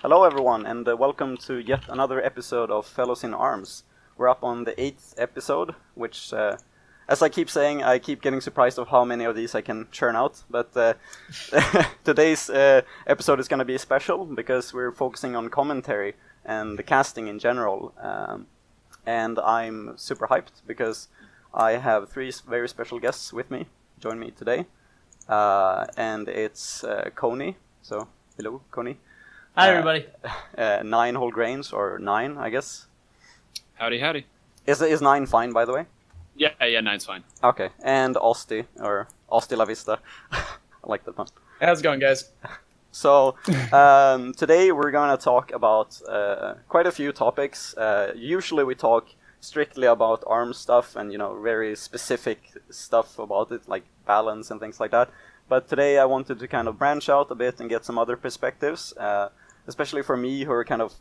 Hello everyone, and welcome to yet another episode of Fellows in Arms. We're up on the 8th episode, which, as I keep saying, I keep getting surprised of how many of these I can churn out. But today's episode is going to be special because we're focusing on commentary and the casting in general. And I'm super hyped because I have three very special guests with me, join me today. And it's Coney. So, hello, Coney. Hi, everybody. NineWholeGrains, or Nine, I guess. Howdy. Is Nine fine, by the way? Yeah, Nine's fine. Okay, and Austy, or Austy La Vista. I like that one. How's it going, guys? So, today we're going to talk about quite a few topics. Usually we talk strictly about arms stuff and, very specific stuff about it, like balance and things like that. But today I wanted to kind of branch out a bit and get some other perspectives. Especially for me, who are kind of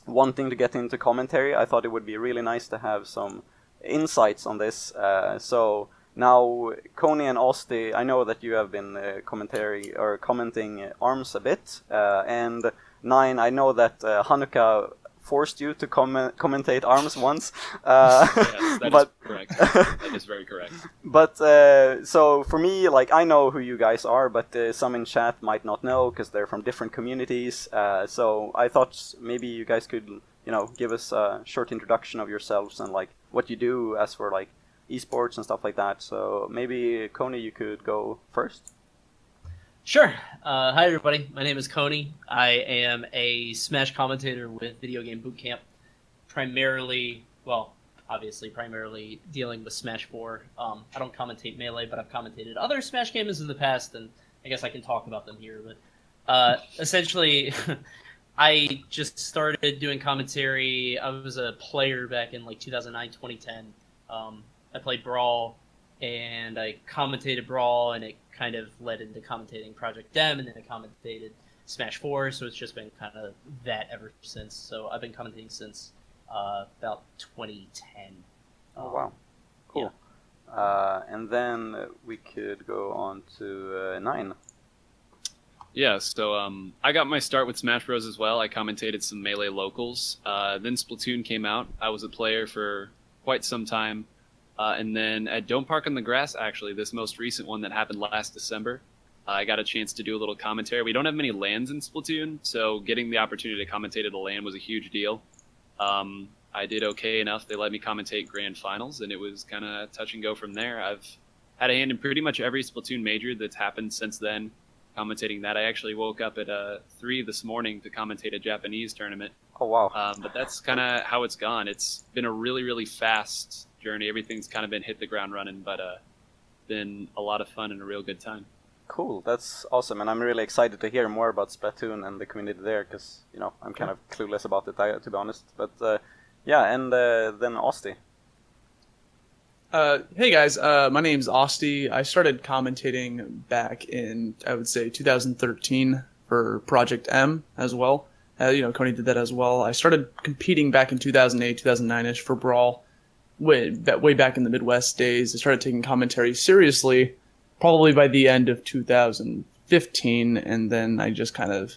wanting to get into commentary, I thought it would be really nice to have some insights on this. So now, Coney and Austy, I know that you have been commenting arms a bit, and Nine, I know that Hanukkah forced you to commentate arms once. Yes, that is correct. That is very correct. But so for me, I know who you guys are, but some in chat might not know because they're from different communities. So I thought maybe you guys could, give us a short introduction of yourselves and what you do as for esports and stuff like that. So maybe Coney, you could go first. Sure. Hi, everybody. My name is Coney. I am a Smash commentator with Video Game Bootcamp. Primarily dealing with Smash 4. I don't commentate Melee, but I've commentated other Smash games in the past, and I guess I can talk about them here. But essentially, I just started doing commentary. I was a player back in 2009, 2010. I played Brawl, and I commentated Brawl, and it kind of led into commentating Project Dem, and then I commentated Smash 4, so it's just been kind of that ever since. So I've been commentating since about 2010. Oh, wow. Cool. Yeah. And then we could go on to Nine. Yeah, so I got my start with Smash Bros. As well. I commentated some Melee locals. Then Splatoon came out. I was a player for quite some time. And then at Don't Park on the Grass, actually, this most recent one that happened last December, I got a chance to do a little commentary. We don't have many LANs in Splatoon, so getting the opportunity to commentate at a LAN was a huge deal. I did okay enough. They let me commentate Grand Finals, and it was kind of touch and go from there. I've had a hand in pretty much every Splatoon major that's happened since then, commentating that. I actually woke up at 3 this morning to commentate a Japanese tournament. Oh, wow. But that's kind of how it's gone. It's been a really, really fast journey. Everything's kind of been hit the ground running, but been a lot of fun and a real good time. Cool, that's awesome, and I'm really excited to hear more about Splatoon and the community there, because, I'm kind of clueless about it, to be honest. But, yeah, and then Austy. Hey guys, my name's Austy. I started commentating back in, I would say, 2013 for Project M as well. Coney did that as well. I started competing back in 2008, 2009-ish for Brawl. Way back in the Midwest days. I started taking commentary seriously probably by the end of 2015, and then I just kind of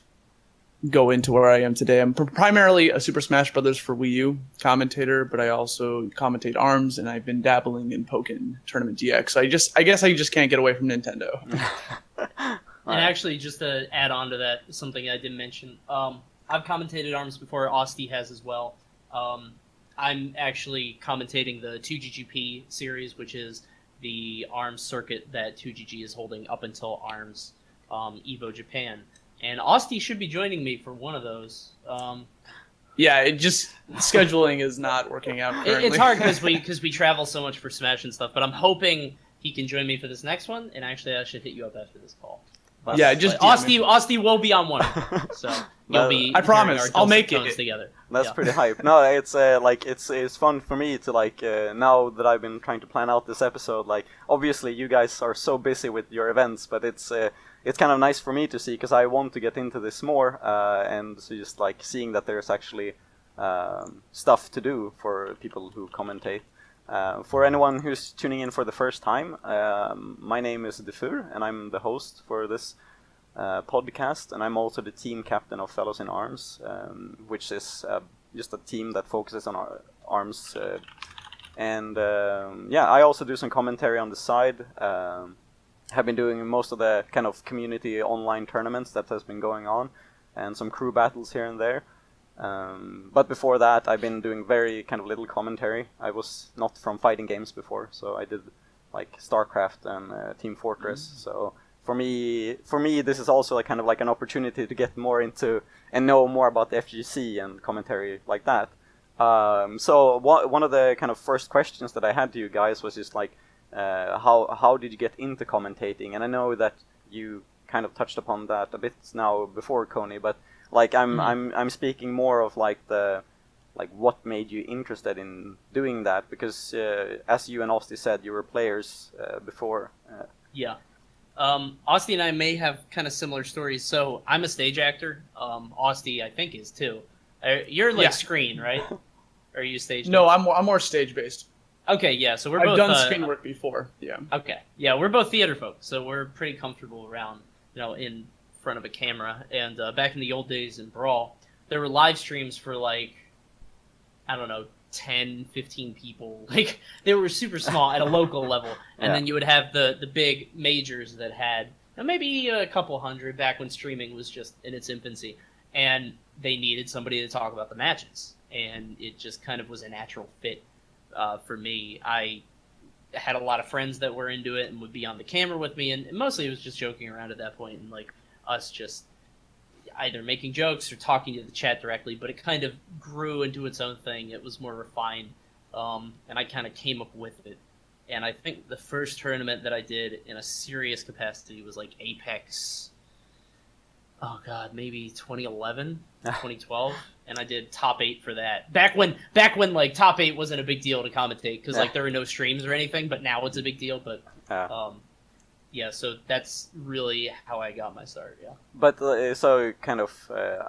go into where I am today. I'm primarily a Super Smash Bros. For Wii U commentator, but I also commentate ARMS, and I've been dabbling in Pokken Tournament DX. So I guess I just can't get away from Nintendo. And actually, just to add on to that, something I didn't mention, I've commentated ARMS before, Austy has as well. I'm actually commentating the 2GGP series, which is the ARMS circuit that 2GG is holding up until ARMS EVO Japan. And Austy should be joining me for one of those. Yeah, scheduling is not working out currently. It's hard because we travel so much for Smash and stuff, but I'm hoping he can join me for this next one, and actually I should hit you up after this call. But, yeah, just Austy will be on one, so you'll be. I promise, I'll make it together. That's pretty hype. No, it's it's fun for me to now that I've been trying to plan out this episode. Obviously you guys are so busy with your events, but it's kind of nice for me to see because I want to get into this more, and so just seeing that there's actually stuff to do for people who commentate. For anyone who's tuning in for the first time, my name is Defur, and I'm the host for this podcast, and I'm also the team captain of Fellows in Arms, which is just a team that focuses on arms. I also do some commentary on the side. Have been doing most of the kind of community online tournaments that has been going on, and some crew battles here and there. But before that, I've been doing very kind of little commentary. I was not from fighting games before, so I did like StarCraft and Team Fortress. So for me, this is also kind of like an opportunity to get more into and know more about the FGC and commentary like that. So one of the kind of first questions that I had to you guys was just like, how did you get into commentating? And I know that you kind of touched upon that a bit now before, Coney, but like I'm speaking more of like what made you interested in doing that, because as you and Austy said, you were players before. Yeah. Austy and I may have kind of similar stories. So I'm a stage actor. Austy, I think, is too. You're like screen, right? Or are you stage? No, I'm more stage based. Okay, yeah. So I've done screen work before. Yeah. Okay, yeah. We're both theater folks, so we're pretty comfortable around, in front of a camera. And back in the old days in Brawl, there were live streams for like, I don't know, 10, 15 people. Like, they were super small at a local level. And then you would have the big majors that had maybe a couple hundred back when streaming was just in its infancy. And they needed somebody to talk about the matches. And it just kind of was a natural fit for me. I had a lot of friends that were into it and would be on the camera with me. And mostly it was just joking around at that point and like us just either making jokes or talking to the chat directly, but it kind of grew into its own thing. It was more refined, and I kind of came up with it. And I think the first tournament that I did in a serious capacity was like Apex, maybe 2011, 2012, and I did top 8 for that. Back when like top 8 wasn't a big deal to commentate, because like there were no streams or anything, but now it's a big deal. But yeah, so that's really how I got my start, yeah. But so kind of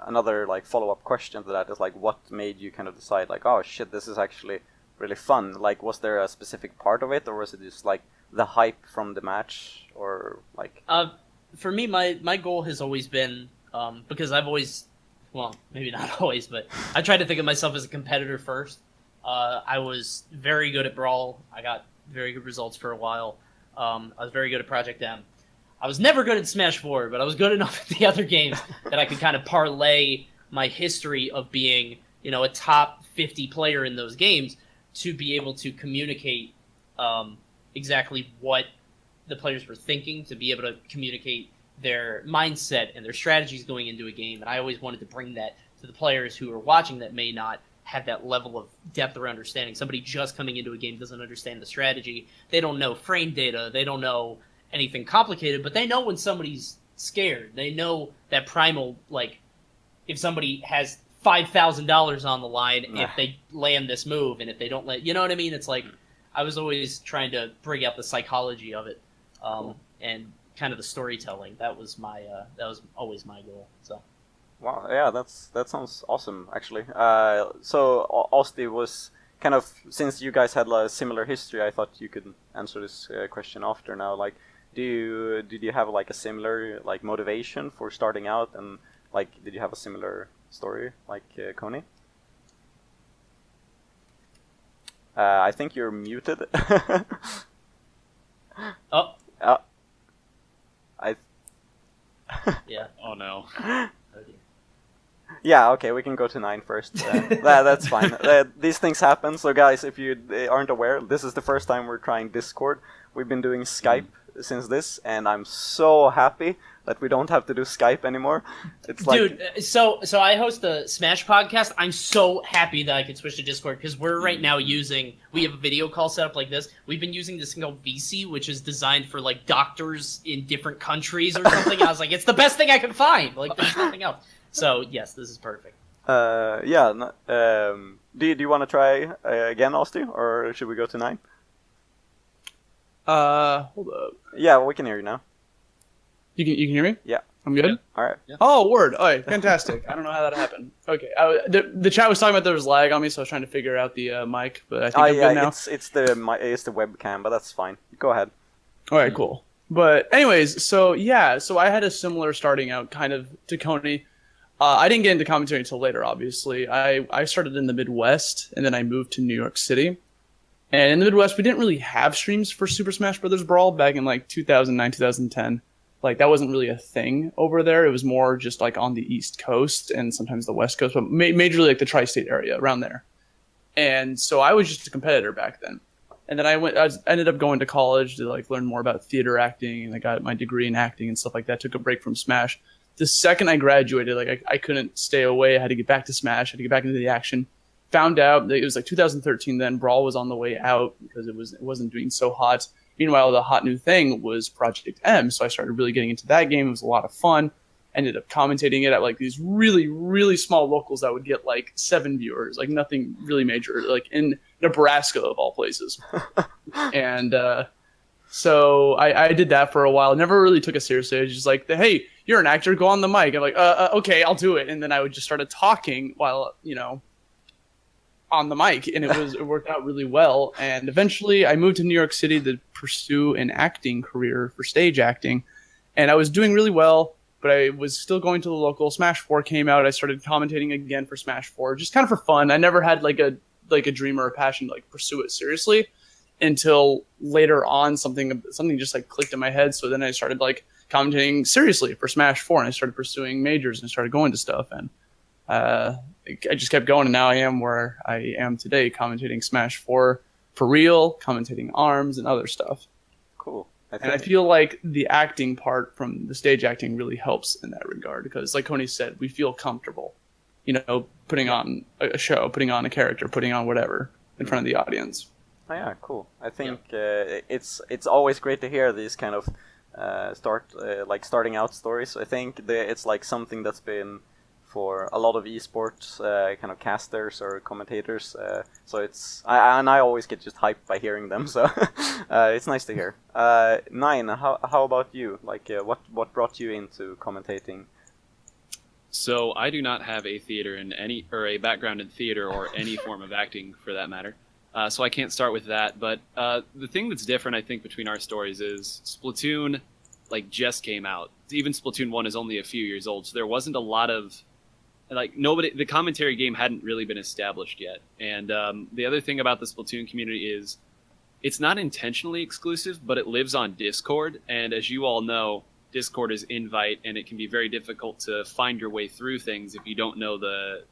another like follow-up question to that is like, what made you kind of decide like, oh shit, this is actually really fun? Like, was there a specific part of it, or was it just like the hype from the match, or like? For me, my goal has always been, because I've always, well, maybe not always, but I try to think of myself as a competitor first. I was very good at Brawl. I got very good results for a while. I was very good at Project M. I was never good at Smash 4, but I was good enough at the other games that I could kind of parlay my history of being, a top 50 player in those games to be able to communicate exactly what the players were thinking, to be able to communicate their mindset and their strategies going into a game. And I always wanted to bring that to the players who are watching that may not have that level of depth or understanding. Somebody just coming into a game doesn't understand the strategy. They don't know frame data. They don't know anything complicated, but they know when somebody's scared. They know that primal, like, if somebody has $5,000 on the line, if they land this move, and if they don't you know what I mean? It's like, I was always trying to bring out the psychology of it, and kind of the storytelling. That was always my goal, so. Wow, yeah, that sounds awesome, actually. So Austy was kind of, since you guys had a similar history, I thought you could answer this question after now. Like, did you have like a similar like motivation for starting out, and like did you have a similar story like Coney? I think you're muted. Yeah. Oh no. Yeah, okay, we can go to 9 first. That's fine. These things happen. So guys, if you aren't aware, this is the first time we're trying Discord. We've been doing Skype since this, and I'm so happy that we don't have to do Skype anymore. It's like, dude, so I host a Smash podcast. I'm so happy that I could switch to Discord, because we're right now we have a video call set up like this. We've been using this thing called VC, which is designed for like doctors in different countries or something. I was like, it's the best thing I can find. Like, there's nothing else. So yes, this is perfect. Yeah. Do you want to try again, Austy, or should we go to 9? Hold up. Yeah, we can hear you now. You can hear me? Yeah. I'm good? Yeah. All right. Yeah. Oh, word. Oh, fantastic. I don't know how that happened. Okay. The chat was talking about there was lag on me, so I was trying to figure out the mic, but I think I'm good now. It's the webcam, but that's fine. Go ahead. All right, cool. But anyways, so I had a similar starting out kind of to Coney. I didn't get into commentary until later, obviously. I started in the Midwest, and then I moved to New York City. And in the Midwest, we didn't really have streams for Super Smash Bros. Brawl back in like 2009, 2010. Like, that wasn't really a thing over there. It was more just like on the East Coast and sometimes the West Coast, but majorly like the tri-state area around there. And so I was just a competitor back then. And then I ended up going to college to like learn more about theater acting, and I got my degree in acting and stuff like that. Took a break from Smash. The second I graduated, like I couldn't stay away. I had to get back to Smash. I had to get back into the action. Found out that it was like 2013 then. Brawl was on the way out because it wasn't doing so hot. Meanwhile, the hot new thing was Project M, so I started really getting into that game. It was a lot of fun. Ended up commentating it at like these really, really small locals that would get like 7 viewers, like nothing really major, like in Nebraska of all places. And so I did that for a while. Never really took it seriously. I was just like, hey, you're an actor, go on the mic. I'm like, okay, I'll do it. And then I would just started talking while, on the mic, and it worked out really well. And eventually I moved to New York City to pursue an acting career for stage acting. And I was doing really well, but I was still going to the local. Smash 4 came out. I started commentating again for Smash 4, just kind of for fun. I never had like a dream or a passion to like pursue it seriously until later on something just like clicked in my head. So then I started like commentating seriously for Smash 4, and I started pursuing majors and started going to stuff, and I just kept going, and now I am where I am today, commentating Smash 4 for real, commentating ARMS and other stuff. Cool. And I feel like the acting part from the stage acting really helps in that regard, because like Coney said, we feel comfortable, putting on a show, putting on a character, putting on whatever in front of the audience. Oh yeah, cool. I think it's always great to hear these kind of starting out stories. I think it's like something that's been for a lot of esports kind of casters or commentators. So I always get just hyped by hearing them. So it's nice to hear. Nine, how about you? Like, what brought you into commentating? So I do not have a a background in theater or any form of acting for that matter. So I can't start with that. But the thing that's different, I think, between our stories is Splatoon, like, just came out. Even Splatoon 1 is only a few years old, so there wasn't a lot of the commentary game hadn't really been established yet. And the other thing about the Splatoon community is it's not intentionally exclusive, but it lives on Discord. And as you all know, Discord is invite, and it can be very difficult to find your way through things if you don't know the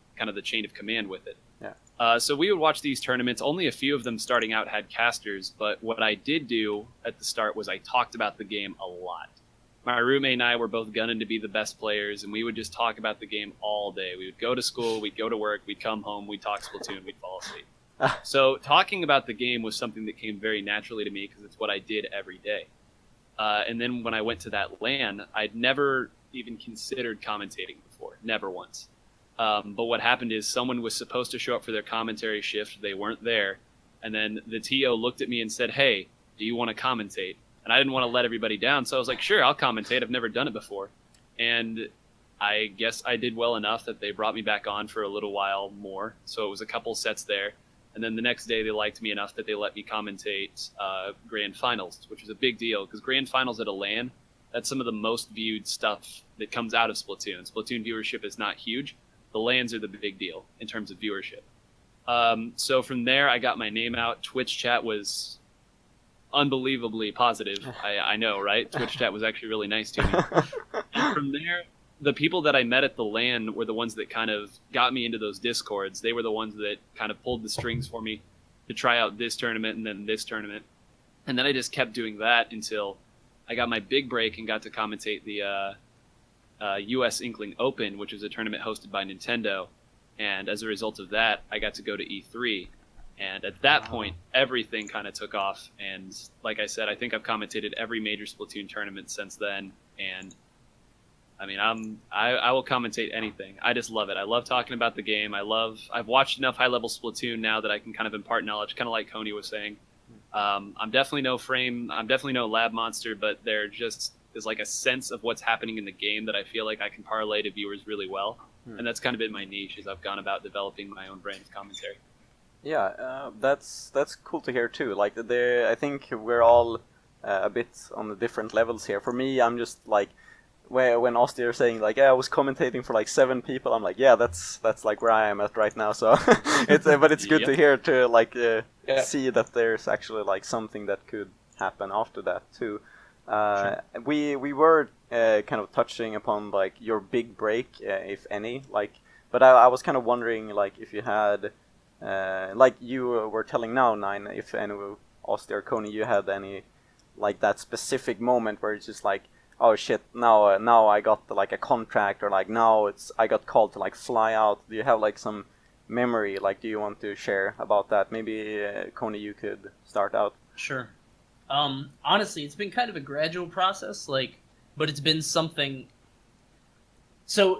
chain of command with it. Yeah. So we would watch these tournaments. Only a few of them starting out had casters, but what I did do at the start was I talked about the game a lot. My roommate and I were both gunning to be the best players, and we would just talk about the game all day. We would go to school, we'd go to work, we'd come home, we'd talk Splatoon, we'd fall asleep. So talking about the game was something that came very naturally to me because it's what I did every day. And then when I went to that LAN, I'd never even considered commentating before, never once. But what happened is someone was supposed to show up for their commentary shift, they weren't there, and then the TO looked at me and said, "Hey, do you want to commentate?" And I didn't want to let everybody down, so I was like, sure, I'll commentate. I've never done it before. And I guess I did well enough that they brought me back on for a little while more. So it was a couple sets there. And then the next day they liked me enough that they let me commentate Grand Finals, which was a big deal, because Grand Finals at a LAN, that's some of the most viewed stuff that comes out of Splatoon. Splatoon viewership is not huge. The LANs are the big deal in terms of viewership. So from there, I got my name out. Twitch chat was unbelievably positive. I know, right? Twitch chat was actually really nice to me. And from there, the people that I met at the LAN were the ones that kind of got me into those Discords. They were the ones that kind of pulled the strings for me to try out this tournament and then this tournament. And then I just kept doing that until I got my big break and got to commentate the US Inkling Open, which was a tournament hosted by Nintendo. And as a result of that, I got to go to E3. And at that point, everything kind of took off. And like I said, I think I've commentated every major Splatoon tournament since then. And I mean, I will commentate anything. I just love it. I love talking about the game. I've watched enough high-level Splatoon now that I can kind of impart knowledge, kind of like Coney was saying. I'm definitely no lab monster, but there just is like a sense of what's happening in the game that I feel like I can parlay to viewers really well. And that's kind of been my niche as I've gone about developing my own brand of commentary. Yeah, that's cool to hear too. Like I think we're all a bit on the different levels here. For me, I'm just like, when Austy are saying like, yeah, I was commentating for like 7 people, I'm like, yeah, that's like where I am at right now. So it's but it's good to hear to like see that there's actually like something that could happen after that too. Sure. We were kind of touching upon like your big break, if any, like, but I was kind of wondering like if you had like you were telling now, Nine, if any Austy or Coney, you had any like that specific moment where it's just like, oh shit, now I got like a contract, or like now I got called to like fly out. Do you have like some memory? Like, do you want to share about that? Maybe Coney, you could start out. Sure. Honestly, it's been kind of a gradual process, like, but it's been something. So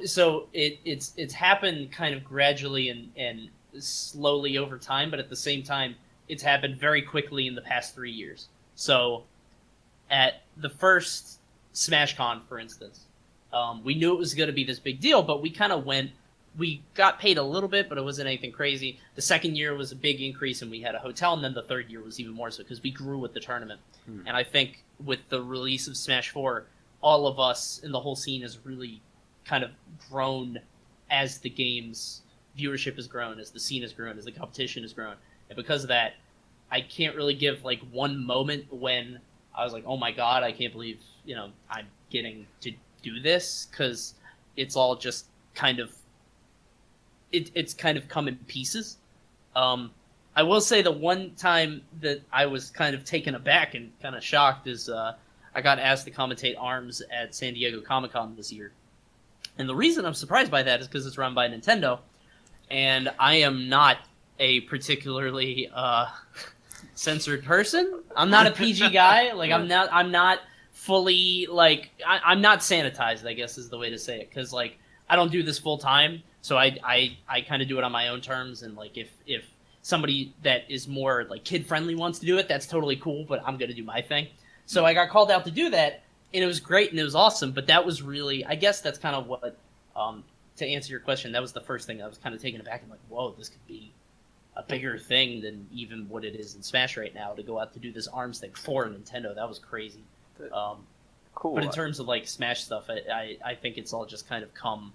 it's happened kind of gradually and slowly over time, but at the same time, it's happened very quickly in the past 3 years. So, at the first SmashCon, for instance, we knew it was going to be this big deal, but we kind of went. We got paid a little bit, but it wasn't anything crazy. The second year was a big increase, and we had a hotel, and then the third year was even more so, because we grew with the tournament. And I think with the release of Smash 4, all of us in the whole scene has really kind of grown as the game's viewership has grown, as the scene has grown, as the competition has grown. And because of that, I can't really give like one moment when I was like, oh my god, I can't believe, I'm getting to do this, because it's all just kind of it's kind of come in pieces. I will say the one time that I was kind of taken aback and kind of shocked is I got asked to commentate ARMS at San Diego Comic-Con this year. And the reason I'm surprised by that is because it's run by Nintendo, and I am not a particularly censored person. I'm not a PG guy. Like, I'm not fully, like, I'm not sanitized, I guess is the way to say it, because, like, I don't do this full time. So I kind of do it on my own terms, and like if somebody that is more like kid friendly wants to do it, that's totally cool. But I'm gonna do my thing. So I got called out to do that, and it was great and it was awesome. But that was really, I guess that's kind of what to answer your question. That was the first thing I was kind of taken aback and like, whoa, this could be a bigger thing than even what it is in Smash right now. To go out to do this ARMS thing for Nintendo, that was crazy. Cool. But in terms of like Smash stuff, I think it's all just kind of come.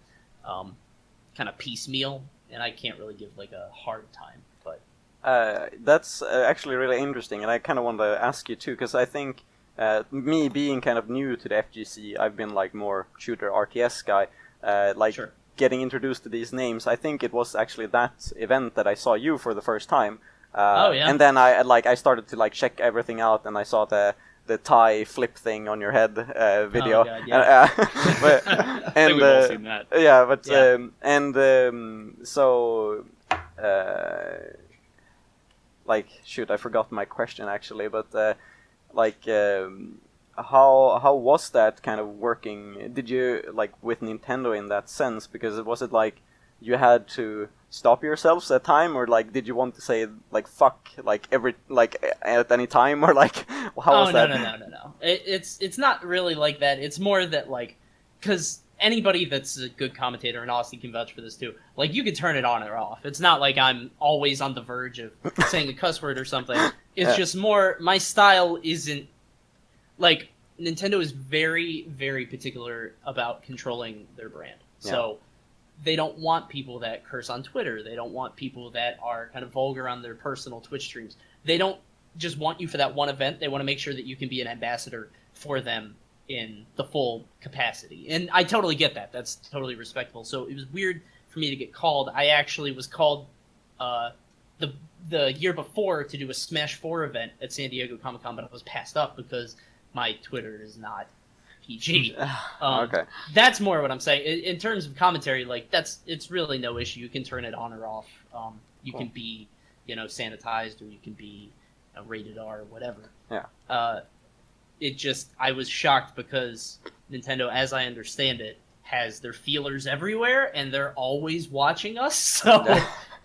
Kind of piecemeal, and I can't really give like a hard time, but that's actually really interesting, and I kind of want to ask you too, because I think me being kind of new to the FGC, I've been like more shooter RTS guy, Sure. Getting introduced to these names. I think it was actually that event that I saw you for the first time. Oh yeah. And then I started to like check everything out, and I saw the Thai flip thing on your head video. Oh, God, yeah. I think we've all seen that. Yeah, but Yeah. so like, shoot, I forgot my question actually, but like how was that kind of working? Did you like with Nintendo in that sense? Because was it like you had to stop yourselves at time, or like did you want to say like fuck like at any time, or like how was that? No. It's not really like that. It's more that like, because anybody that's a good commentator, and Austin can vouch for this too, like you could turn it on or off. It's not like I'm always on the verge of saying a cuss word or something. It's just more, my style isn't like, Nintendo is very, very particular about controlling their brand. So they don't want people that curse on Twitter. They don't want people that are kind of vulgar on their personal Twitch streams. They don't just want you for that one event. They want to make sure that you can be an ambassador for them in the full capacity. And I totally get that. That's totally respectful. So it was weird for me to get called. I actually was called the year before to do a Smash 4 event at San Diego Comic-Con, but I was passed up because my Twitter is not PG. Okay. That's more what I'm saying. In terms of commentary, like it's really no issue. You can turn it on or off. You can be, sanitized, or you can be rated R or whatever. Yeah. I was shocked because Nintendo, as I understand it, has their feelers everywhere, and they're always watching us. So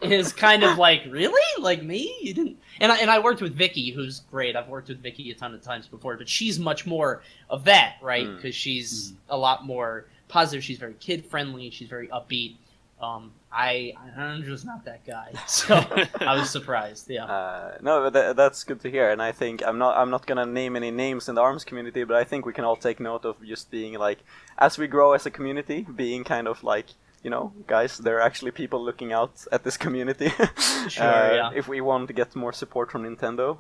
it's kind of like, really? Like me? You didn't? And I worked with Vicky, who's great. I've worked with Vicky a ton of times before, but she's much more of that, right? Because she's a lot more positive. She's very kid friendly. She's very upbeat. I'm just not that guy, so I was surprised. Yeah. No, that's good to hear, and I think I'm not gonna name any names in the ARMS community, but I think we can all take note of just being like, as we grow as a community, being kind of like, you know, guys, there are actually people looking out at this community. Sure, yeah. If we want to get more support from Nintendo,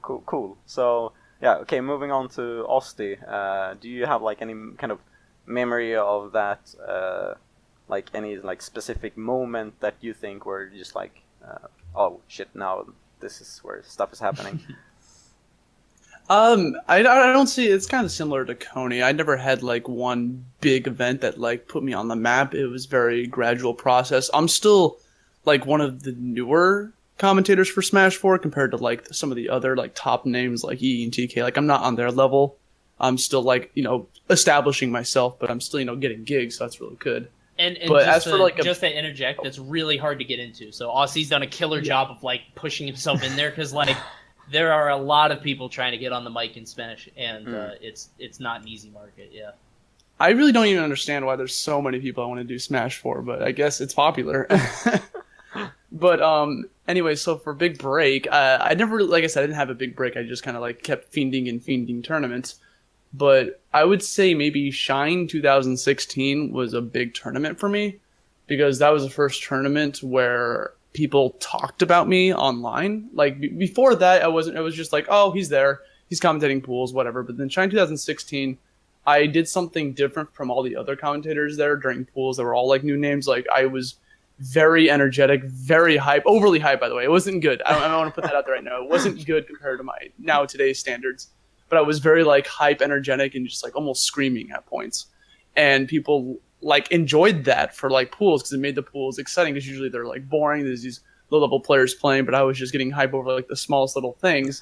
cool. So yeah, okay. Moving on to Austy. Do you have like any kind of memory of that? Like any like specific moment that you think were just like, oh shit, now this is where stuff is happening. I don't see. It's kind of similar to Coney. I never had like one big event that like put me on the map. It was very gradual process. I'm still like one of the newer commentators for Smash 4 compared to like some of the other like top names like EE and TK. Like I'm not on their level. I'm still like, you know, establishing myself, but I'm still, you know, getting gigs. So that's really good. And but just, as for like just to interject, that's really hard to get into. So Aussie's done a killer job of like pushing himself in there because like there are a lot of people trying to get on the mic in Spanish, and it's not an easy market. Yeah. I really don't even understand why there's so many people I want to do Smash for, but I guess it's popular. But anyway, so for big break, I never really, like I said, I didn't have a big break. I just kind of like kept fiending tournaments. But I would say maybe Shine 2016 was a big tournament for me because that was the first tournament where people talked about me online. Like before that, it was just like, oh, he's there, he's commentating pools, whatever. But then Shine 2016, I did something different from all the other commentators there during pools that were all like new names. Like I was very energetic, very hype, overly hype, by the way. It wasn't good. I don't want to put that out there right now. It wasn't good compared to my today's standards. But I was very like hype, energetic, and just like almost screaming at points. And people like enjoyed that for like pools because it made the pools exciting because usually they're like boring. There's these low-level players playing, but I was just getting hype over like the smallest little things.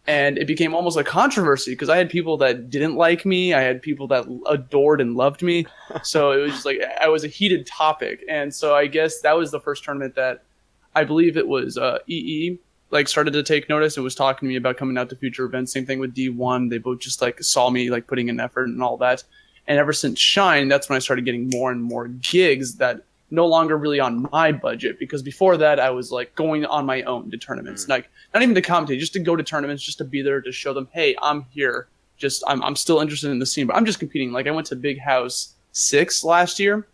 And it became almost a controversy because I had people that didn't like me. I had people that adored and loved me. So it was just like I was a heated topic. And so I guess that was the first tournament that I believe it was EE like started to take notice and was talking to me about coming out to future events. Same thing with D1. They both just like saw me like putting in effort and all that. And ever since Shine, that's when I started getting more and more gigs that no longer really on my budget, because before that I was like going on my own to tournaments, like not even to commentate, just to go to tournaments, just to be there to show them, hey, I'm here. Just I'm still interested in the scene, but I'm just competing. Like I went to Big House 6 last year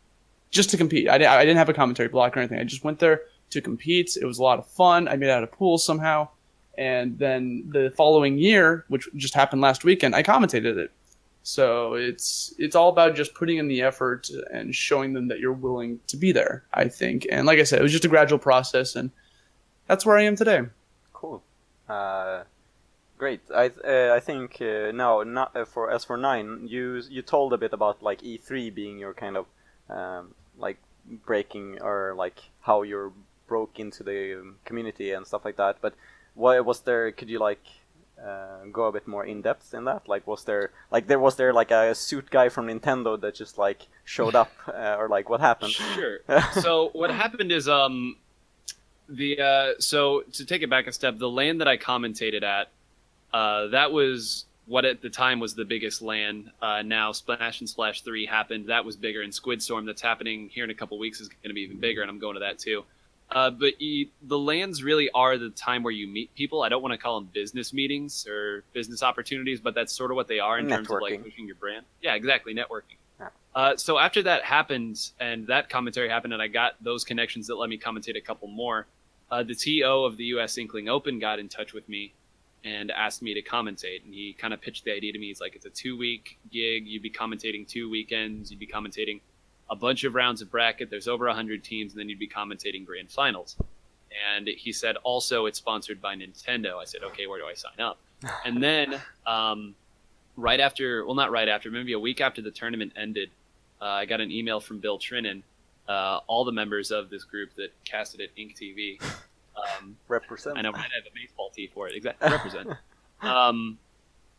just to compete. I didn't have a commentary block or anything. I just went there to compete. It was a lot of fun. I made it out of pools somehow. And then the following year, which just happened last weekend, I commentated it. So it's all about just putting in the effort and showing them that you're willing to be there, I think. And like I said, it was just a gradual process, and that's where I am today. Cool. Great. I think now, not for Nine, you told a bit about like E3 being your kind of like breaking, or like how you're broke into the community and stuff like that. But what was there? Could you like go a bit more in depth in that? Like, was there like a suit guy from Nintendo that just like showed up, or like what happened? Sure. So what happened is so to take it back a step, the LAN that I commentated at, that was what at the time was the biggest LAN. Now Splash and Splash 3 happened. That was bigger, and Squid Storm that's happening here in a couple weeks is going to be even bigger, and I'm going to that too. But the LANs really are the time where you meet people. I don't want to call them business meetings or business opportunities, but that's sort of what they are in terms of like pushing your brand. Yeah, exactly, networking. Yeah. So after that happened, and that commentary happened, and I got those connections that let me commentate a couple more, the TO of the US Inkling Open got in touch with me and asked me to commentate. And he kind of pitched the idea to me. He's like, it's a 2-week gig. You'd be commentating 2 weekends. You'd be commentating a bunch of rounds of bracket. There's over 100 teams, and then you'd be commentating grand finals. And he said, also, it's sponsored by Nintendo. I said, okay, where do I sign up? And then right after, well, not right after, maybe a week after the tournament ended, I got an email from Bill Trinan, all the members of this group that casted at Ink TV. Represent. I know, I have a baseball tee for it. Exactly, represent.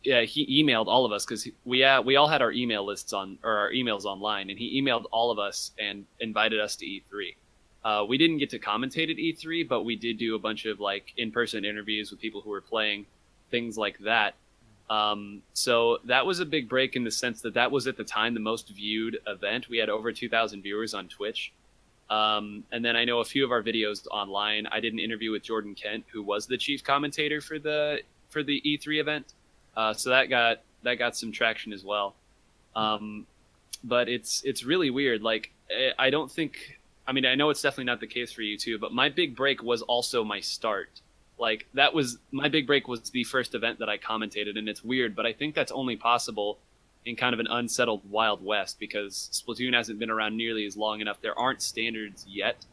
Yeah, he emailed all of us because we all had our email lists on, or our emails online, and he emailed all of us and invited us to E3. We didn't get to commentate at E3, but we did do a bunch of like in-person interviews with people who were playing, things like that. So that was a big break in the sense that was at the time the most viewed event. We had over 2,000 viewers on Twitch, And then I know a few of our videos online. I did an interview with Jordan Kent, who was the chief commentator for the E3 event. So that got some traction as well. But it's really weird. Like, I don't think. I mean, I know it's definitely not the case for you too. But my big break was also my start. Like, that was my big break was the first event that I commentated, and it's weird. But I think that's only possible in kind of an unsettled Wild West, because Splatoon hasn't been around nearly as long enough. There aren't standards yet,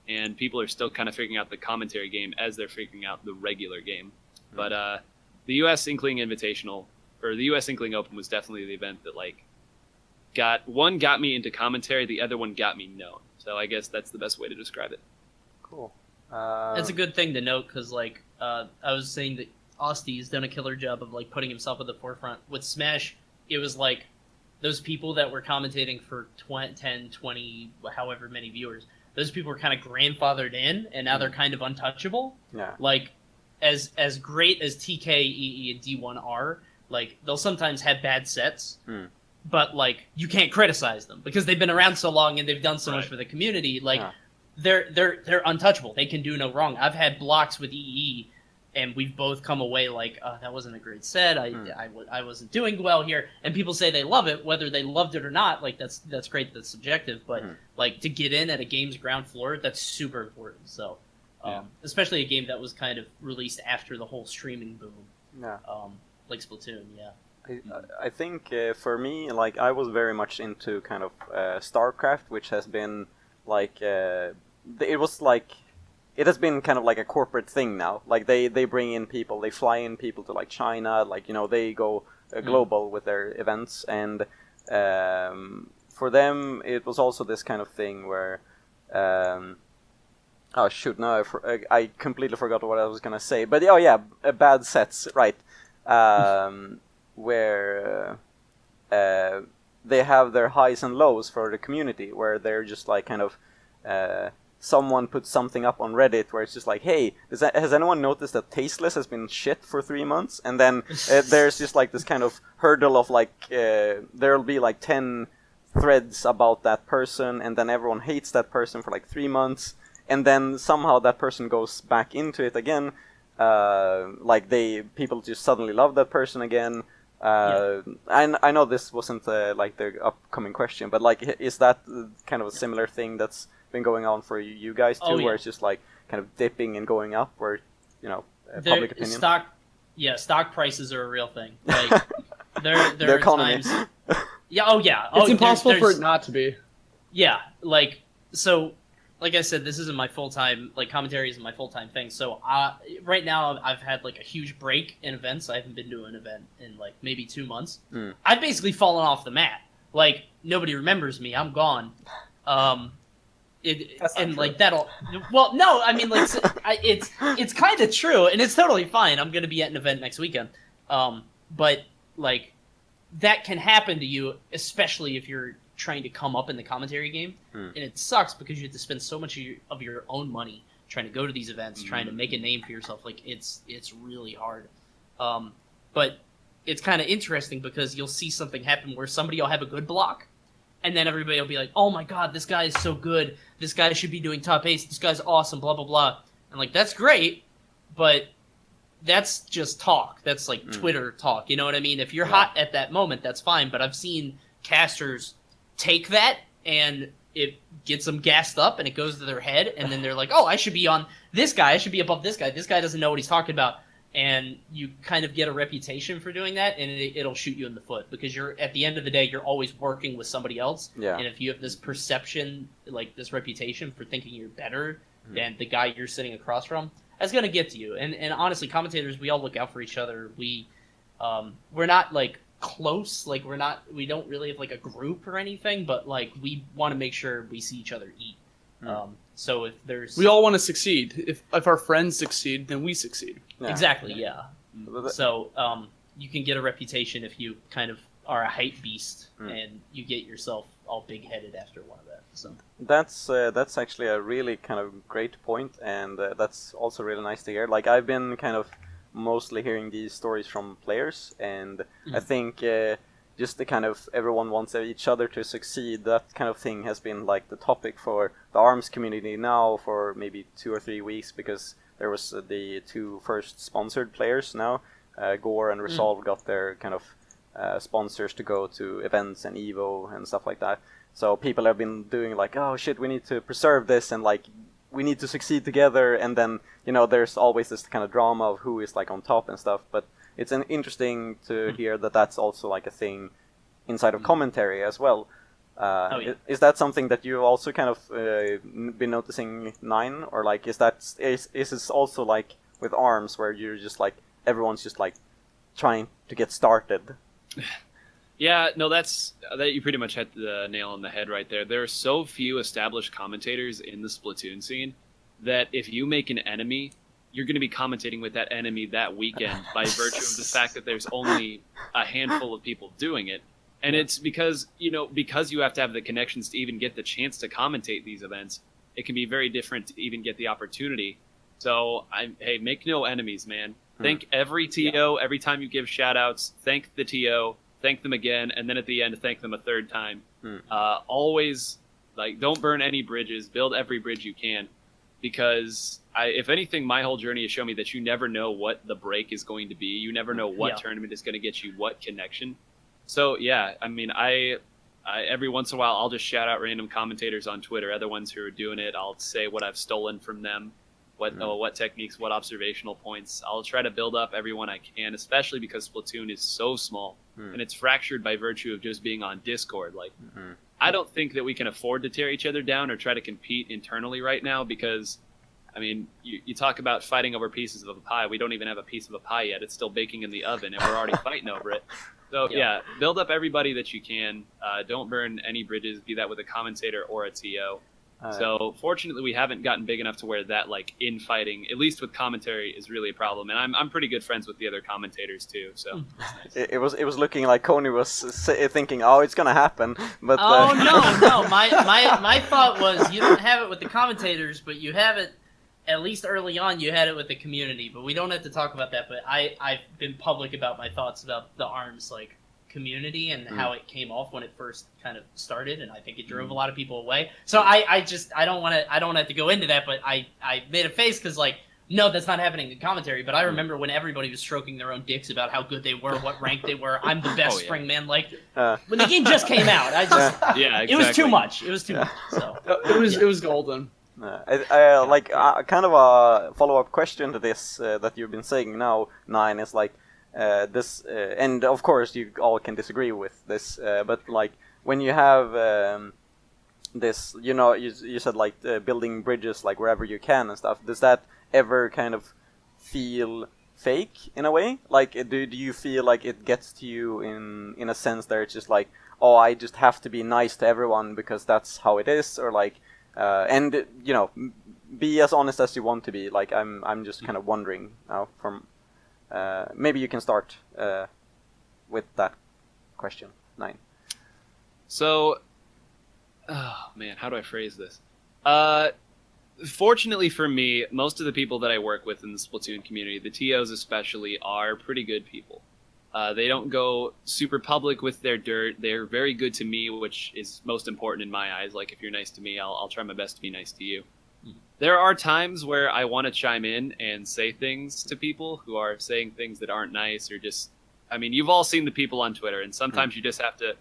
and people are still kind of figuring out the commentary game as they're figuring out the regular game. But the U.S. Inkling Invitational, or the U.S. Inkling Open, was definitely the event that like got me into commentary, the other one got me known. So I guess that's the best way to describe it. Cool. That's a good thing to note, because like I was saying that Austy's done a killer job of like putting himself at the forefront. With Smash, it was like those people that were commentating for 10, 20, however many viewers, those people were kind of grandfathered in, and now they're kind of untouchable. Yeah. Like, as great as TK, EE, and D1 are, like, they'll sometimes have bad sets, but, like, you can't criticize them, because they've been around so long and they've done so much for the community. Like, they're untouchable. They can do no wrong. I've had blocks with EE, and we've both come away like, oh, that wasn't a great set. I wasn't doing well here. And people say they love it, whether they loved it or not. Like, that's great. That's subjective. But like, to get in at a game's ground floor, that's super important. So, especially a game that was kind of released after the whole streaming boom. Yeah. Like Splatoon. Yeah. I think for me, like, I was very much into kind of StarCraft, which has been like it has been kind of like a corporate thing now. Like, they bring in people, they fly in people to like China, like, you know, they go global with their events, and for them it was also this kind of thing where oh shoot, no, I completely forgot what I was gonna say. But bad sets, right? Where they have their highs and lows for the community, where they're just like kind of someone put something up on Reddit where it's just like, hey, has anyone noticed that Tasteless has been shit for 3 months? And then there's just like this kind of hurdle of like, there'll be like 10 threads about that person, and then everyone hates that person for like 3 months, and then somehow that person goes back into it again, like people just suddenly love that person again. I know this wasn't like the upcoming question, but like, is that kind of a similar thing that's been going on for you guys too, where it's just like kind of dipping and going up, where, you know, public opinion? Stock prices are a real thing. Like, there are economy. Times. It's impossible for it not to be. Yeah, like, so, like I said, this isn't my full-time, like, commentary isn't my full-time thing, so right now I've had, like, a huge break in events. I haven't been to an event in, like, maybe 2 months. I've basically fallen off the mat. Like, nobody remembers me. I'm gone. Like, that'll... Well, no, I mean, like, it's kind of true, and it's totally fine. I'm going to be at an event next weekend. But, like, that can happen to you, especially if you're trying to come up in the commentary game, and it sucks because you have to spend so much of your own money trying to go to these events, trying to make a name for yourself. Like, it's really hard. But it's kind of interesting because you'll see something happen where somebody will have a good block, and then everybody will be like, oh my god, this guy is so good, this guy should be doing top 8, this guy's awesome, blah blah blah. And like, that's great, but that's just talk. That's like Twitter talk, you know what I mean? If you're hot at that moment, that's fine, but I've seen casters take that and it gets them gassed up and it goes to their head, and then they're like, oh, I should be on this guy, I should be above this guy doesn't know what he's talking about. And you kind of get a reputation for doing that, and it'll shoot you in the foot, because you're, at the end of the day, you're always working with somebody else. Yeah. And if you have this perception, like this reputation for thinking you're better than the guy you're sitting across from, that's going to get to you. And honestly, commentators, we all look out for each other. We're not like close, like we don't really have like a group or anything, but like we want to make sure we see each other eat. So if there's... We all want to succeed. If our friends succeed, then we succeed. Yeah. Exactly, yeah. So you can get a reputation if you kind of are a hype beast, and you get yourself all big-headed after one of that. So that's actually a really kind of great point, and that's also really nice to hear. Like, I've been kind of mostly hearing these stories from players, and I think just the kind of everyone wants each other to succeed. That kind of thing has been like the topic for the ARMS community now for maybe 2 or 3 weeks, because there was the 2 first sponsored players now. Gore and Resolve got their kind of sponsors to go to events and Evo and stuff like that. So people have been doing like, oh shit, we need to preserve this, and like we need to succeed together. And then, you know, there's always this kind of drama of who is like on top and stuff. But it's interesting to hear that that's also like a thing inside of commentary as well. Is that something that you've also kind of been noticing, Nine, or like is this also like with ARMS where you're just like everyone's just like trying to get started? Yeah, no, that you pretty much hit the nail on the head right there. There are so few established commentators in the Splatoon scene that if you make an enemy, you're going to be commentating with that enemy that weekend by virtue of the fact that there's only a handful of people doing it. And it's because you have to have the connections to even get the chance to commentate these events. It can be very different to even get the opportunity. So, hey, make no enemies, man. Thank every TO every time you give shoutouts. Thank the TO. Thank them again, and then at the end, thank them a third time. Always, like, don't burn any bridges. Build every bridge you can, because if anything, my whole journey has shown me that you never know what the break is going to be. You never know what tournament is going to get you what connection. So yeah, I mean, I every once in a while I'll just shout out random commentators on Twitter, other ones who are doing it. I'll say what I've stolen from them, what techniques, what observational points. I'll try to build up everyone I can, especially because Splatoon is so small and it's fractured by virtue of just being on Discord. Like, I don't think that we can afford to tear each other down or try to compete internally right now, because, I mean, you talk about fighting over pieces of a pie. We don't even have a piece of a pie yet. It's still baking in the oven, and we're already fighting over it. So, yeah, build up everybody that you can. Don't burn any bridges, be that with a commentator or a TO. So, fortunately, we haven't gotten big enough to where that, like, infighting, at least with commentary, is really a problem. And I'm pretty good friends with the other commentators, too, so it's nice. It was looking like Coney was thinking, oh, it's gonna happen, but... No, my thought was you don't have it with the commentators, but you have it, at least early on, you had it with the community, but we don't have to talk about that. But I've been public about my thoughts about the ARMS like community and how it came off when it first kind of started, and I think it drove a lot of people away. So I don't have to go into that, but I made a face because like, no, that's not happening in commentary. But I remember when everybody was stroking their own dicks about how good they were, what rank they were. I'm the best spring man. Like when the game just came out, exactly. It was too much. It was too much. So it was golden. Kind of a follow-up question to this that you've been saying now, Nine, is like this, and of course you all can disagree with this, but like when you have this, you know, you said like building bridges like wherever you can and stuff, does that ever kind of feel fake in a way? Like, do you feel like it gets to you in a sense that it's just like, oh, I just have to be nice to everyone because that's how it is, or like and you know, be as honest as you want to be. Like, I'm just kind of wondering now from maybe you can start with that question, Nine. So, oh man, how do I phrase this? Fortunately for me, most of the people that I work with in the Splatoon community, the TOs especially, are pretty good people. They don't go super public with their dirt. They're very good to me, which is most important in my eyes. Like, if you're nice to me, I'll try my best to be nice to you. There are times where I want to chime in and say things to people who are saying things that aren't nice, or just, I mean, you've all seen the people on Twitter, and sometimes you just have to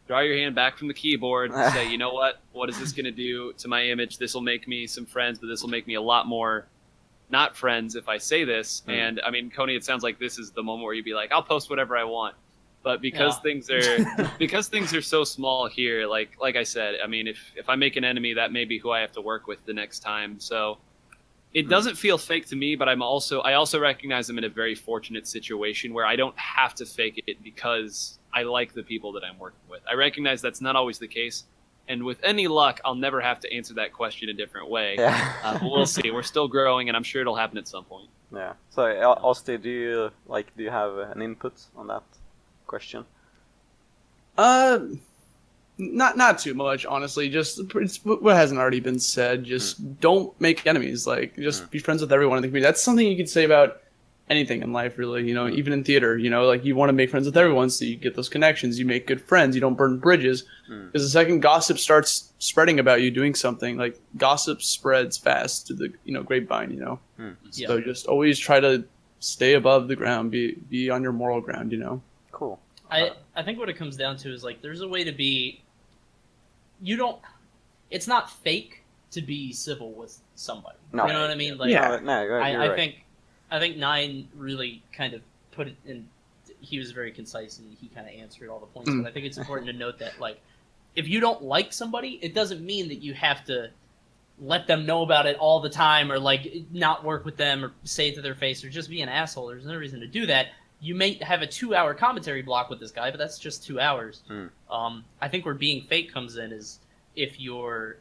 draw your hand back from the keyboard and say, you know what is this going to do to my image? This will make me some friends, but this will make me a lot more not friends if I say this. And I mean, Coney, it sounds like this is the moment where you'd be like, I'll post whatever I want. But because things are so small here, like I said, I mean, if I make an enemy, that may be who I have to work with the next time. So it doesn't feel fake to me, but I also recognize I'm in a very fortunate situation where I don't have to fake it because I like the people that I'm working with. I recognize that's not always the case. And with any luck, I'll never have to answer that question a different way. But we'll see. We're still growing, and I'm sure it'll happen at some point. Yeah. So, Austy, do you have an input on that question? Not too much, honestly. Just it's what hasn't already been said. Just don't make enemies. Like, just be friends with everyone in the community. That's something you could say about anything in life, really. You know, even in theater, you know, like you want to make friends with everyone, so you get those connections. You make good friends. You don't burn bridges. Because the second gossip starts spreading about you doing something, like gossip spreads fast to the grapevine. You know, so just always try to stay above the ground. Be on your moral ground. You know. Cool. I think what it comes down to is like there's a way to be. It's not fake to be civil with somebody. No. You know what I mean? Like, Yeah. No, you're I right. think Nine really kind of put it in. He was very concise and he kind of answered all the points. But I think it's important to note that like, if you don't like somebody, it doesn't mean that you have to let them know about it all the time or like not work with them or say it to their face or just be an asshole. There's no reason to do that. You may have a 2-hour commentary block with this guy, but that's just 2 hours. I think where being fake comes in is if you're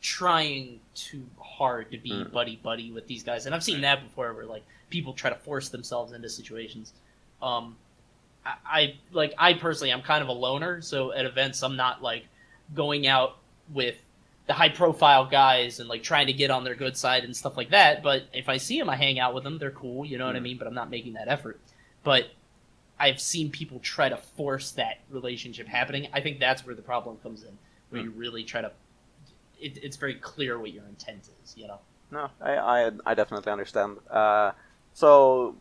trying too hard to be buddy with these guys, and I've seen that before where like people try to force themselves into situations. I personally, I'm kind of a loner, so at events I'm not like going out with the high profile guys and like trying to get on their good side and stuff like that. But if I see them, I hang out with them. They're cool, you know what I mean? But I'm not making that effort. But I've seen people try to force that relationship happening. I think that's where the problem comes in, where you really try to. It's very clear what your intent is, you know. No, I definitely understand. So,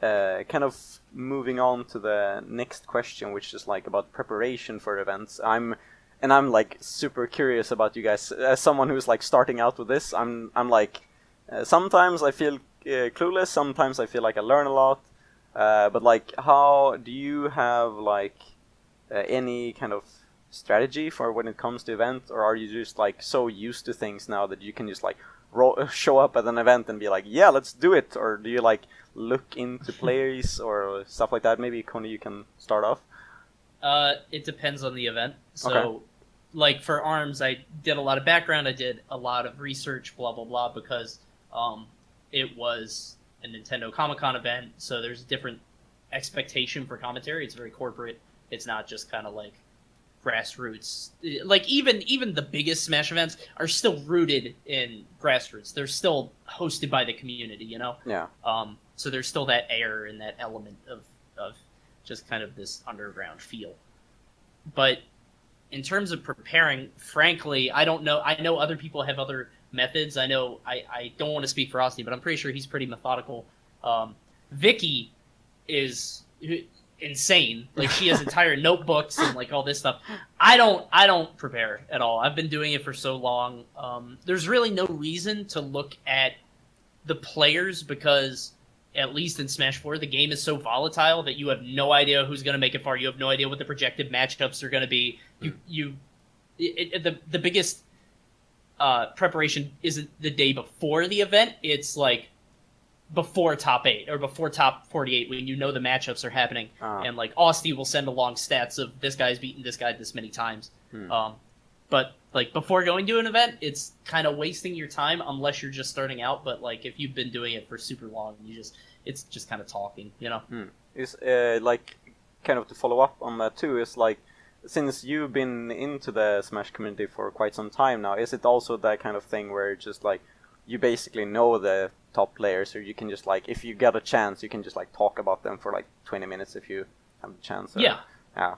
kind of moving on to the next question, which is like about preparation for events. I'm like super curious about you guys. As someone who's like starting out with this, I'm like sometimes I feel clueless. Sometimes I feel like I learn a lot. But like, how do you have like any kind of strategy for when it comes to event, or are you just like so used to things now that you can just like show up at an event and be like, yeah, let's do it? Or do you like look into players or stuff like that? Maybe Coney, you can start off. It depends on the event. So, like for ARMS, I did a lot of background. I did a lot of research, blah blah blah, because it was a Nintendo Comic-Con event. So there's a different expectation for commentary. It's very corporate. It's not just kind of like Grassroots. Like even the biggest Smash events are still rooted in Grassroots. They're still hosted by the community, you know? Yeah. So there's still that air and that element of just kind of this underground feel. But in terms of preparing, frankly, I don't know. I know other people have other methods. I know I don't want to speak for Austy, but I'm pretty sure he's pretty methodical. Vicky is insane. Like she has entire notebooks and like all this stuff. I don't prepare at all. I've been doing it for so long. There's really no reason to look at the players because at least in Smash 4, the game is so volatile that you have no idea who's going to make it far. You have no idea what the projected matchups are going to be. The biggest preparation isn't the day before the event. It's like before top 8 or before top 48 when you know the matchups are happening. And like Austy will send along stats of this guy's beaten this guy this many times. But like before going to an event, it's kind of wasting your time unless you're just starting out. But like if you've been doing it for super long, it's just kind of talking, you know. Is like kind of to follow up on that too. Is like since you've been into the Smash community for quite some time now, is it also that kind of thing where it's just like you basically know the top players, or you can just like if you get a chance, you can just like talk about them for like 20 minutes if you have the chance? Or...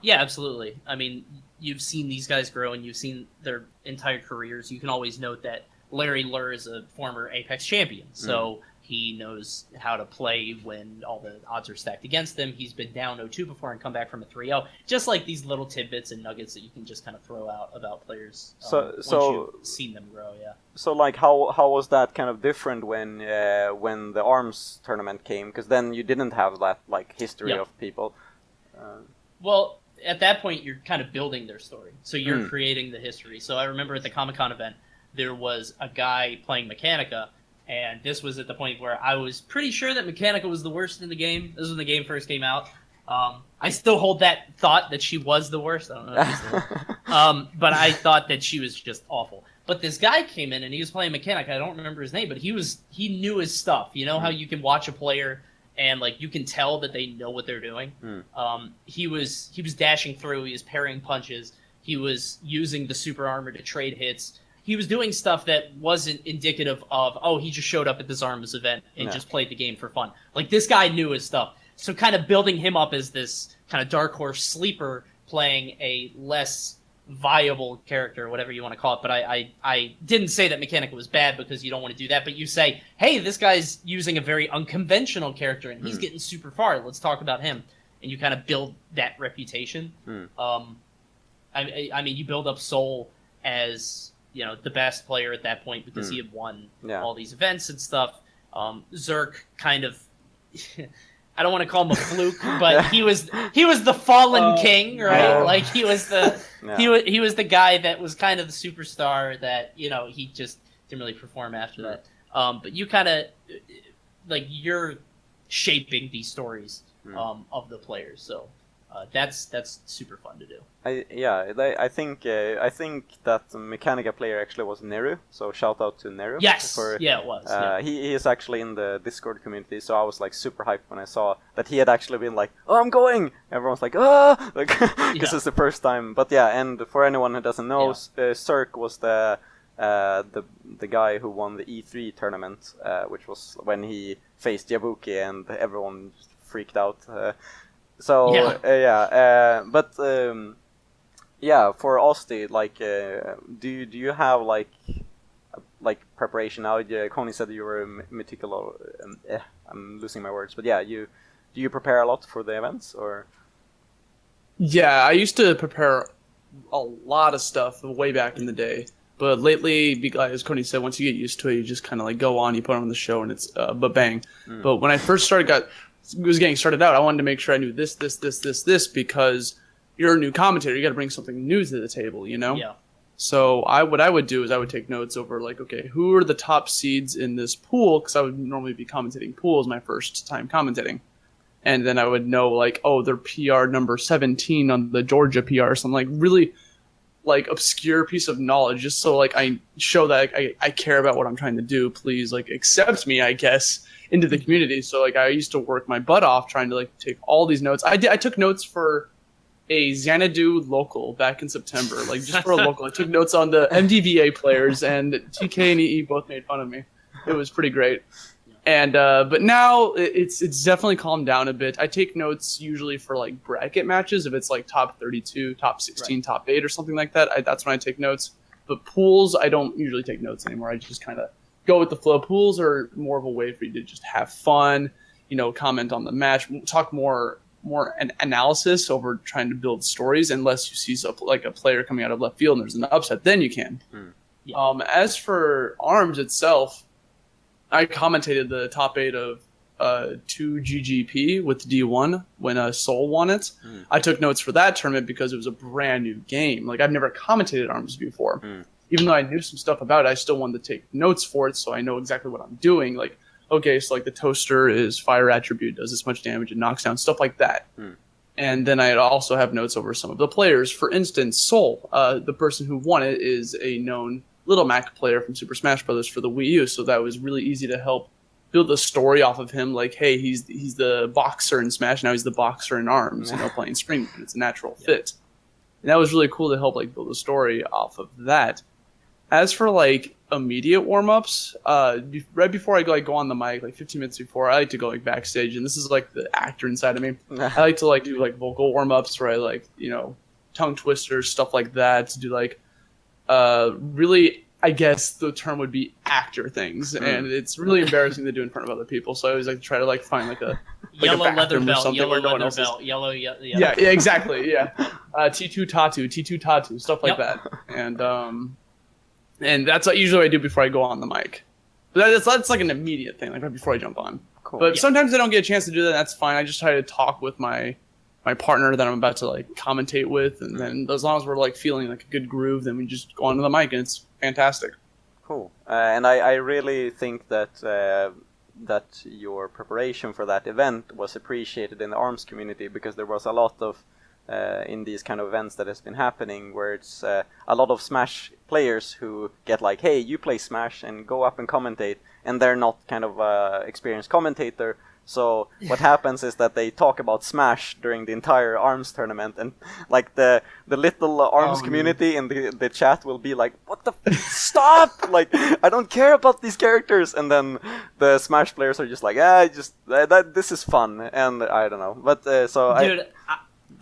Yeah, absolutely. I mean, you've seen these guys grow and you've seen their entire careers. You can always note that Larry Lurr is a former Apex champion, so he knows how to play when all the odds are stacked against him. He's been down 0-2 before and come back from a 3-0. Just like these little tidbits and nuggets that you can just kind of throw out about players once you've seen them grow, yeah. So, like, how was that kind of different when the ARMS tournament came? Because then you didn't have that, like, history of people. Well, at that point, you're kind of building their story. So you're creating the history. So I remember at the Comic-Con event, there was a guy playing Mechanica, and this was at the point where I was pretty sure that Mechanica was the worst in the game. This was when the game first came out. I still hold that thought that she was the worst. I don't know if she's the worst. But I thought that she was just awful. But this guy came in, and he was playing Mechanica. I don't remember his name, but he knew his stuff. You know how you can watch a player and like you can tell that they know what they're doing. He was dashing through. He was parrying punches. He was using the super armor to trade hits. he was doing stuff that wasn't indicative of, oh, he just showed up at this Arms event and just played the game for fun. Like, this guy knew his stuff. So kind of building him up as this kind of dark horse sleeper playing a less viable character, whatever you want to call it. But I didn't say that Mechanica was bad because you don't want to do that. But you say, hey, this guy's using a very unconventional character and he's getting super far. Let's talk about him. And you kind of build that reputation. I mean, you build up Soul as, you know, the best player at that point because he had won all these events and stuff. Zerk kind of, I don't want to call him a fluke, but he was the fallen king, right? Like he was the he was the guy that was kind of the superstar that, you know, he just didn't really perform after that. But you kind of like you're shaping these stories of the players, so that's super fun to do. I think that the Mechanica player actually was Neru, so shout out to Neru. Yes, it was. He is actually in the Discord community, so I was like super hyped when I saw that he had actually been like, "Oh, I'm going!" Everyone's like, "Ah!" Like, because it's the first time. But yeah, and for anyone who doesn't know, Cirque was the guy who won the E3 tournament, which was when he faced Yabuki, and everyone just freaked out. For Austy, like, do you have like preparation now? Coney said you were meticulous. I'm losing my words, but do you prepare a lot for the events, or? Yeah, I used to prepare a lot of stuff way back in the day, but lately, as Coney said, once you get used to it, you just kind of like go on, you put on the show, and it's bang. But when I first was getting started out, I wanted to make sure I knew this, because you're a new commentator. You got to bring something new to the table, you know? Yeah. So what I would do is I would take notes over, like, okay, who are the top seeds in this pool? Because I would normally be commentating pools my first time commentating. And then I would know, like, oh, they're PR number 17 on the Georgia PR or something, like, really, like, obscure piece of knowledge, just so, like, I show that I care about what I'm trying to do. Please, like, accept me, I guess, into the community. So, like, I used to work my butt off trying to, like, take all these notes. I took notes for a Xanadu local back in September, like, just for a local. I took notes on the MDVA players, and TK and EE both made fun of me. It was pretty great. And but now it's definitely calmed down a bit. I take notes usually for like bracket matches, if it's like top 32, top 16, top 8 or something like that. That's when I take notes. But pools, I don't usually take notes anymore. I just kind of go with the flow. Pools are more of a way for you to just have fun, you know, comment on the match, talk more an analysis over trying to build stories, unless you see like a player coming out of left field and there's an upset, then you can. As for ARMS itself, I commentated the top 8 of 2GGP with D1 when Soul won it. I took notes for that tournament because it was a brand new game. Like, I've never commentated ARMS before. Even though I knew some stuff about it, I still wanted to take notes for it so I know exactly what I'm doing. Like, okay, so like the toaster is fire attribute, does this much damage, it knocks down, stuff like that. And then I'd also have notes over some of the players. For instance, Soul, the person who won it, is a known Little Mac player from Super Smash Bros. For the Wii U, so that was really easy to help build the story off of him. Like, hey, he's the boxer in Smash, now he's the boxer in ARMS, you know, playing Spring, and it's a natural fit. And that was really cool to help like build a story off of that. As for like immediate warm-ups, right before I go on the mic, like 15 minutes before, I like to go like backstage, and this is like the actor inside of me. I like to like do like vocal warm-ups where I like, you know, tongue twisters, stuff like that, to do like really, I guess the term would be actor things, and it's really embarrassing to do in front of other people. So I always like to try to like find like a yellow leather belt, yellow leather belt, yellow. Yeah, exactly. Yeah, T2 Tatu, stuff like that, and that's what usually I do before I go on the mic. But that's like an immediate thing, like right before I jump on. Cool. But sometimes I don't get a chance to do that. That's fine. I just try to talk with my partner that I'm about to like commentate with, and then as long as we're like feeling like a good groove, then we just go onto the mic, and it's fantastic. Cool. And I really think that that your preparation for that event was appreciated in the ARMS community, because there was a lot of in these kind of events that has been happening where it's a lot of Smash players who get like, hey, you play Smash and go up and commentate, and they're not kind of experienced commentator, So what happens is that they talk about Smash during the entire ARMS tournament, and like the little ARMS community in the chat will be like, "What the stop! Like, I don't care about these characters," and then the Smash players are just like, this is fun," and I don't know, but Dude,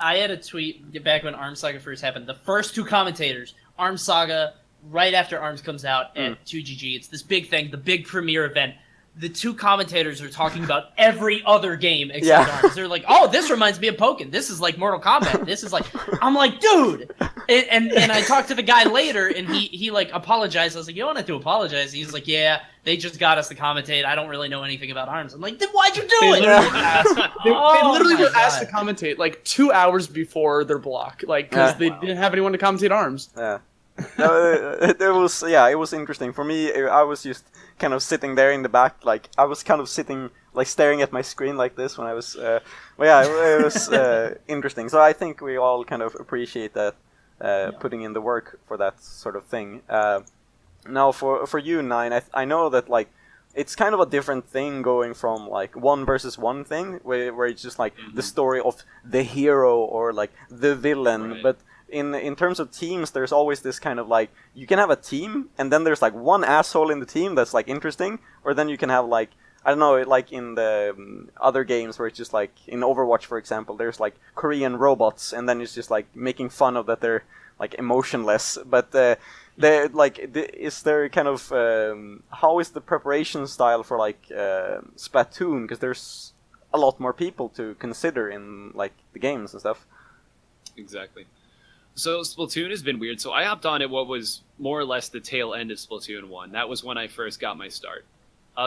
I had a tweet back when ARMS Saga first happened. The first two commentators, ARMS Saga, right after ARMS comes out at 2GG. It's this big thing, the big premiere event. The two commentators are talking about every other game except ARMS. They're like, "Oh, this reminds me of Pokken. This is like Mortal Kombat. This is like..." I'm like, dude! And I talked to the guy later, and he like apologized. I was like, "You don't have to apologize." He's like, "Yeah, they just got us to commentate. I don't really know anything about ARMS." I'm like, "Then why'd you do it?" They literally were asked to commentate like 2 hours before their block, like because they didn't have anyone to commentate ARMS. Yeah. It was interesting for me. I was just kind of sitting there in the back, like I was kind of sitting, like staring at my screen like this when I was. It was interesting. So I think we all kind of appreciate that putting in the work for that sort of thing. Now for you, Nine, I know that like it's kind of a different thing going from like 1 versus 1 thing where it's just like the story of the hero or like the villain, but in terms of teams, there's always this kind of like, you can have a team, and then there's like one asshole in the team that's like interesting, or then you can have like, I don't know, like in the other games where it's just like, in Overwatch for example, there's like Korean robots, and then it's just like making fun of that they're like emotionless, but is there kind of, how is the preparation style for like Splatoon, because there's a lot more people to consider in like the games and stuff. Exactly. So Splatoon has been weird. So I hopped on at what was more or less the tail end of Splatoon 1. That was when I first got my start.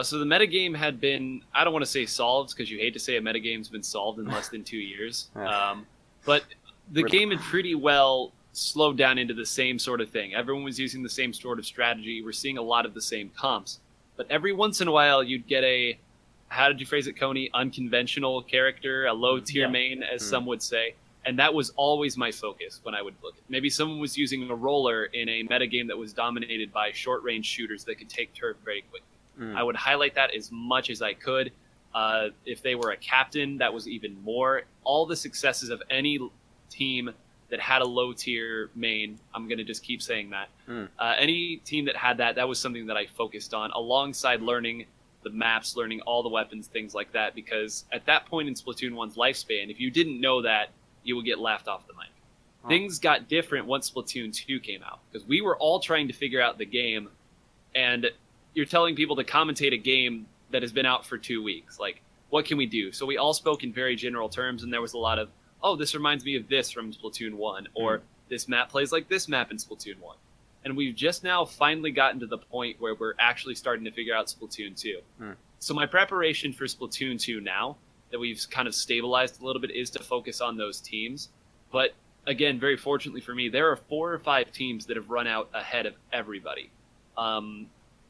So the metagame had been, I don't want to say solved, because you hate to say a metagame's been solved in less than 2 years. But the game had pretty well slowed down into the same sort of thing. Everyone was using the same sort of strategy. We're seeing a lot of the same comps. But every once in a while, you'd get a, how did you phrase it, Coney? Unconventional character, a low-tier main, as some would say. And that was always my focus when I would look. Maybe someone was using a roller in a metagame that was dominated by short-range shooters that could take turret very quickly. I would highlight that as much as I could. If they were a captain, that was even more. All the successes of any team that had a low-tier main, I'm going to just keep saying that. Any team that had that was something that I focused on, alongside learning the maps, learning all the weapons, things like that. Because at that point in Splatoon 1's lifespan, if you didn't know that, you would get laughed off the mic. Things got different once Splatoon 2 came out, because we were all trying to figure out the game, and you're telling people to commentate a game that has been out for 2 weeks. Like, what can we do? So we all spoke in very general terms, and there was a lot of, oh, this reminds me of this from Splatoon 1, or this map plays like this map in Splatoon 1. And we've just now finally gotten to the point where we're actually starting to figure out Splatoon 2. So my preparation for Splatoon 2 now, that we've kind of stabilized a little bit, is to focus on those teams. But again, very fortunately for me, there are 4 or 5 teams that have run out ahead of everybody. On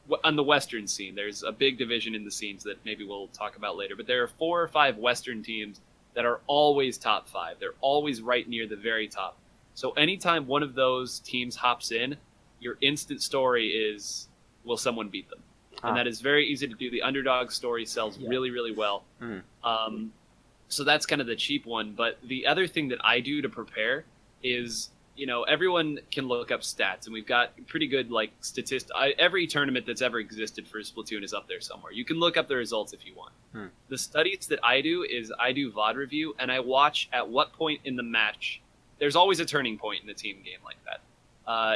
the Western scene, there's a big division in the scenes that maybe we'll talk about later, but there are 4 or 5 Western teams that are always top 5. They're always right near the very top. So anytime one of those teams hops in, your instant story is, will someone beat them? And that is very easy to do. The underdog story sells really, really well. So that's kind of the cheap one. But the other thing that I do to prepare is, you know, everyone can look up stats, and we've got pretty good like statistics. Every tournament that's ever existed for Splatoon is up there somewhere. You can look up the results if you want. The studies that I do is I do VOD review, and I watch at what point in the match. There's always a turning point in a team game like that.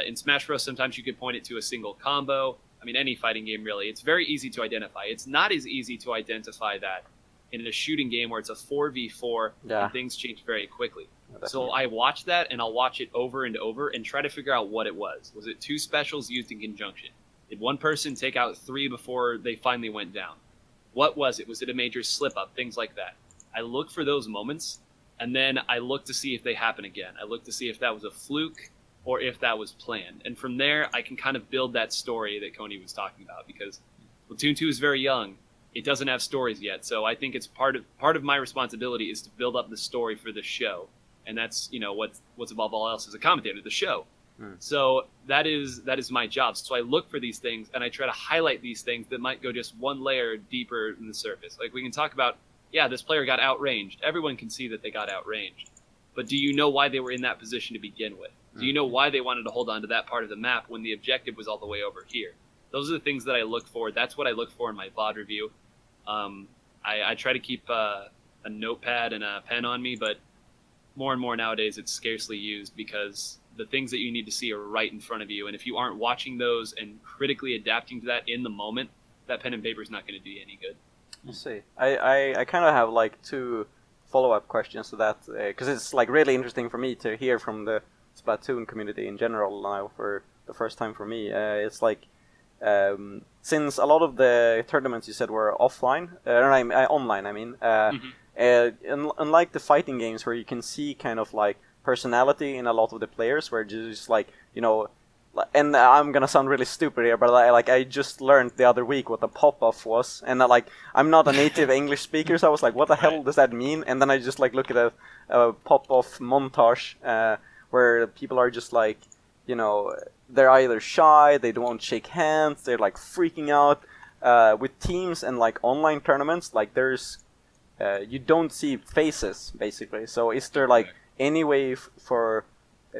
In Smash Bros, sometimes you could point it to a single combo. I mean, any fighting game, really. It's very easy to identify. It's not as easy to identify that in a shooting game where it's a 4v4 and things change very quickly. So I watch that, and I'll watch it over and over and try to figure out what it was. Was it 2 specials used in conjunction? Did one person take out 3 before they finally went down? What was it? Was it a major slip-up? Things like that. I look for those moments, and then I look to see if they happen again. I look to see if that was a fluke, or if that was planned. And from there, I can kind of build that story that Coney was talking about, because Splatoon 2 is very young. It doesn't have stories yet, so I think it's part of my responsibility is to build up the story for the show. And that's, you know, what's above all else as a commentator, the show. So that is my job. So I look for these things, and I try to highlight these things that might go just one layer deeper than the surface. Like, we can talk about yeah, this player got outranged. Everyone can see that they got outranged. But do you know why they were in that position to begin with? Do you know why they wanted to hold on to that part of the map when the objective was all the way over here? Those are the things that I look for. That's what I look for in my VOD review. I try to keep a notepad and a pen on me, but more and more nowadays it's scarcely used because the things that you need to see are right in front of you. And if you aren't watching those and critically adapting to that in the moment, that pen and paper is not going to do you any good. I see. I kind of have like 2 follow-up questions to that, because it's like really interesting for me to hear from the Splatoon community in general now for the first time for me. It's like, since a lot of the tournaments you said were offline, online, I mean, unlike the fighting games where you can see kind of like personality in a lot of the players, where just like, you know, and I'm gonna sound really stupid here, but I just learned the other week what a pop-off was, and I'm not a native English speaker, so I was like, what the hell does that mean? And then I just like look at a pop-off montage where people are just like, you know, they're either shy, they don't shake hands, they're like freaking out. With teams and like online tournaments, like there's you don't see faces basically. So is there like any way for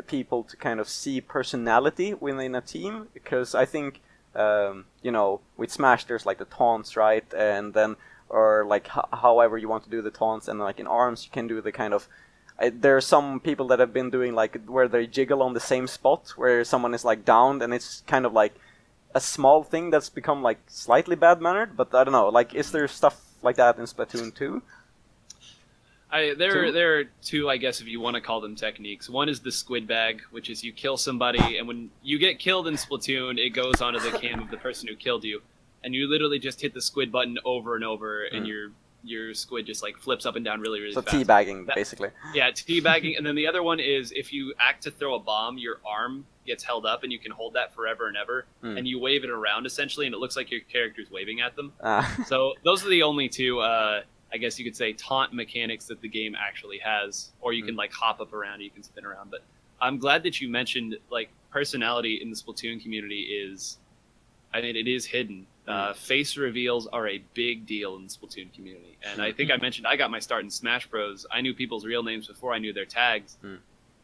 people to kind of see personality within a team? Because I think you know, with Smash there's like the taunts, right? And then, or like however you want to do the taunts, and like in ARMS you can do the kind of there are some people that have been doing like where they jiggle on the same spot where someone is like downed, and it's kind of like a small thing that's become like slightly bad-mannered, but I don't know, like is there stuff like that in Splatoon 2? There are 2, I guess, if you want to call them techniques. One is the squid bag, which is you kill somebody, and when you get killed in Splatoon, it goes onto the cam of the person who killed you, and you literally just hit the squid button over and over, and your squid just like flips up and down really, really fast. So teabagging, basically. Yeah, teabagging, and then the other one is if you act to throw a bomb, your arm gets held up, and you can hold that forever and ever, and you wave it around, essentially, and it looks like your character's waving at them. So those are the only 2... I guess you could say taunt mechanics that the game actually has, or you can like hop up around, you can spin around. But I'm glad that you mentioned like personality in the Splatoon community is, I mean, it is hidden. Face reveals are a big deal in the Splatoon community, and I think I mentioned I got my start in Smash Bros. I knew people's real names before I knew their tags,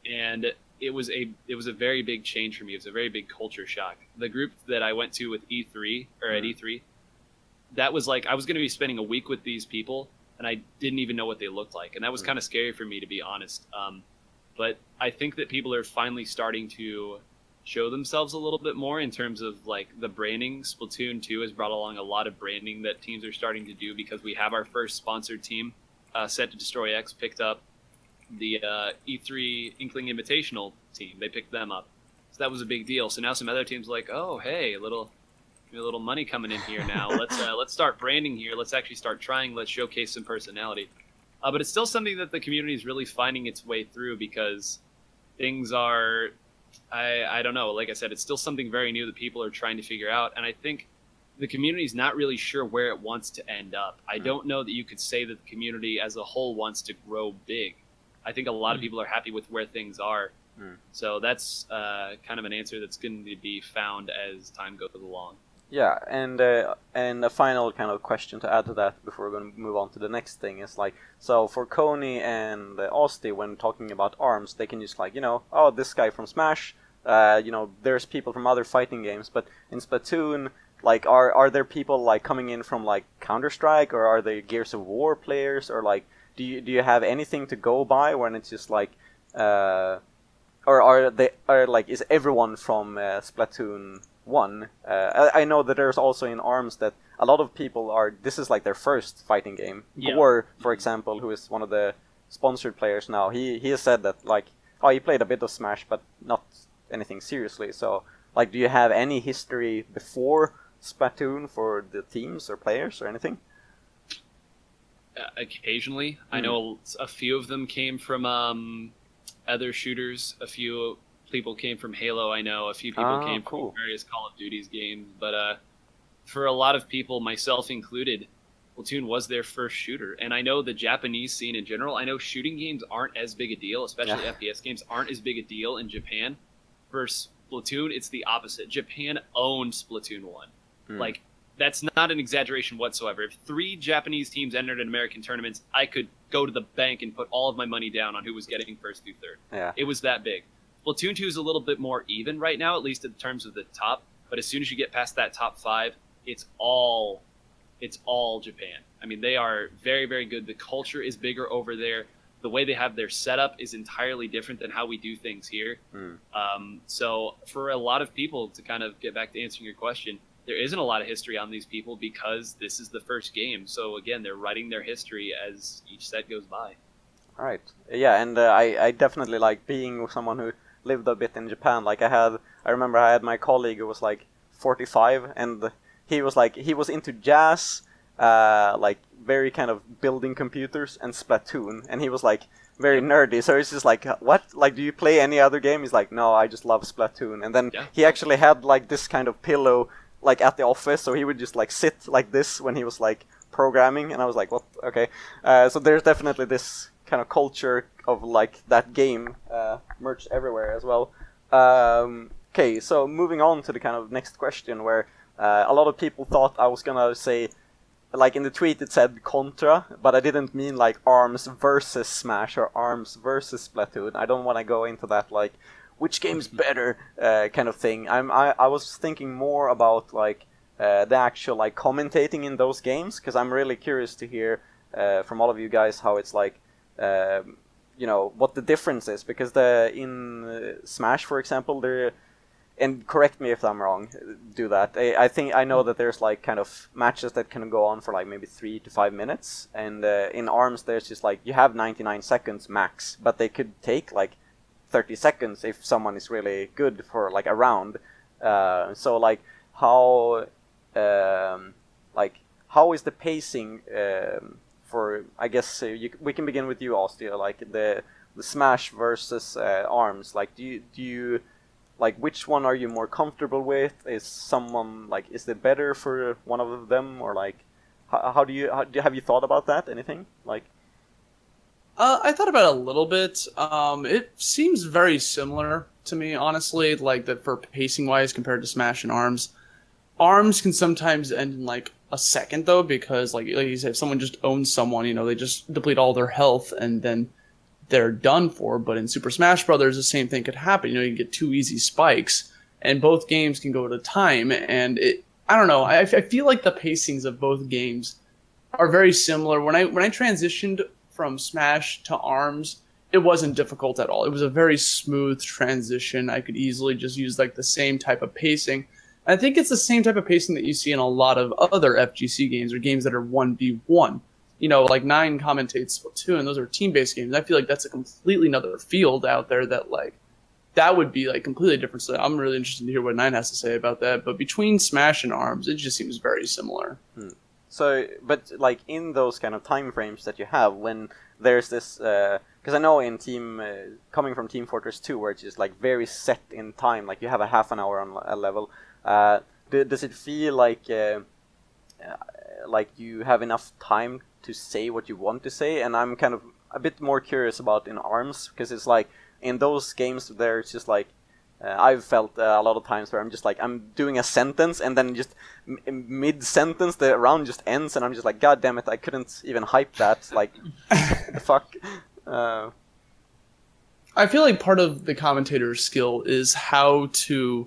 and it was a very big change for me. It was a very big culture shock. The group that I went to with E3 or at E3, that was like I was going to be spending a week with these people, and I didn't even know what they looked like. And that was kind of scary for me, to be honest. But I think that people are finally starting to show themselves a little bit more in terms of like the branding. Splatoon 2 has brought along a lot of branding that teams are starting to do, because we have our first sponsored team, Set to Destroy X, picked up the E3 Inkling Invitational team. They picked them up. So that was a big deal. So now some other teams are like, oh, hey, a little money coming in here now. Let's start branding here. Let's actually start trying. Let's showcase some personality. But it's still something that the community is really finding its way through, because things are, I don't know. Like I said, it's still something very new that people are trying to figure out. And I think the community is not really sure where it wants to end up. I don't know that you could say that the community as a whole wants to grow big. I think a lot of people are happy with where things are. So that's kind of an answer that's going to be found as time goes along. Yeah, and a final kind of question to add to that before we're going to move on to the next thing is like, so for Coney and Austy, when talking about ARMS, they can just like, you know, oh, this guy from Smash, you know, there's people from other fighting games, but in Splatoon, like, are there people like coming in from like Counter-Strike, or are they Gears of War players, or like, do you have anything to go by when it's just like, or are like, is everyone from Splatoon 1? I know that there's also in ARMS that a lot of people this is like their first fighting game. Yeah. Gore, for example, who is one of the sponsored players now, he has said that like, oh, he played a bit of Smash, but not anything seriously. So like, do you have any history before Splatoon for the teams or players or anything? Occasionally. I know a few of them came from other shooters. A few people came from Halo, I know. A few people came from various Call of Duty's games. But for a lot of people, myself included, Splatoon was their first shooter. And I know the Japanese scene in general, I know shooting games aren't as big a deal, especially FPS games aren't as big a deal in Japan. For Splatoon, it's the opposite. Japan owned Splatoon 1. Like, That's not an exaggeration whatsoever. If 3 Japanese teams entered an American tournament, I could go to the bank and put all of my money down on who was getting first through third. Yeah. It was that big. Splatoon 2 is a little bit more even right now, at least in terms of the top. But as soon as you get past that top 5, it's all Japan. I mean, they are very, very good. The culture is bigger over there. The way they have their setup is entirely different than how we do things here. So for a lot of people, to kind of get back to answering your question, there isn't a lot of history on these people because this is the first game. So again, they're writing their history as each set goes by. All right. Yeah, and I definitely like being someone who lived a bit in Japan. Like I remember I had my colleague who was like 45, and he was into jazz, like very kind of building computers and Splatoon, and he was like very nerdy. So it's just like, what? Like, do you play any other game? He's like, no, I just love Splatoon. And then he actually had like this kind of pillow like at the office, so he would just like sit like this when he was like programming, and I was like, what? Okay. So there's definitely this kind of culture of like that game merged everywhere as well. Okay, so moving on to the kind of next question, where a lot of people thought I was gonna say, like in the tweet it said Contra, but I didn't mean like ARMS versus Smash or ARMS versus Splatoon. I don't want to go into that like which game's better kind of thing. I was thinking more about like the actual like commentating in those games, because I'm really curious to hear from all of you guys how it's like, you know, what the difference is, because in Smash, for example, there, and correct me if I'm wrong, do that. I think I know that there's like kind of matches that can go on for like maybe 3 to 5 minutes, and in ARMS there's just like you have 99 seconds max, but they could take like 30 seconds if someone is really good for like a round. So like how is the pacing for, I guess we can begin with you, Austy, like the Smash versus ARMS. Like do you like, which one are you more comfortable with? Is someone like, is it better for one of them, or like have you thought about that? Anything like? I thought about it a little bit. It seems very similar to me, honestly, like that for pacing wise compared to Smash and ARMS. ARMS can sometimes end in like a second though, because like you said, if someone just owns someone, you know, they just deplete all their health and then they're done for. But in Super Smash Brothers, the same thing could happen. You know, you can get 2 easy spikes, and both games can go to time. And I don't know. I feel like the pacings of both games are very similar. When I transitioned from Smash to ARMS, it wasn't difficult at all. It was a very smooth transition. I could easily just use like the same type of pacing. And I think it's the same type of pacing that you see in a lot of other FGC games, or games that are 1v1. You know, like Nine commentates Splatoon, and those are team-based games. I feel like that's a completely another field out there that like that would be like completely different. So I'm really interested to hear what Nine has to say about that. But between Smash and ARMS, it just seems very similar. So, but like in those kind of time frames that you have, when there's this, because I know in coming from Team Fortress 2, where it's just like very set in time, like you have a half an hour on a level, does it feel like you have enough time to say what you want to say? And I'm kind of a bit more curious about in ARMS, because it's like in those games there, it's just like, I've felt a lot of times where I'm just like, I'm doing a sentence and then just mid-sentence the round just ends, and I'm just like, god damn it, I couldn't even hype that, like, the fuck. I feel like part of the commentator's skill is how to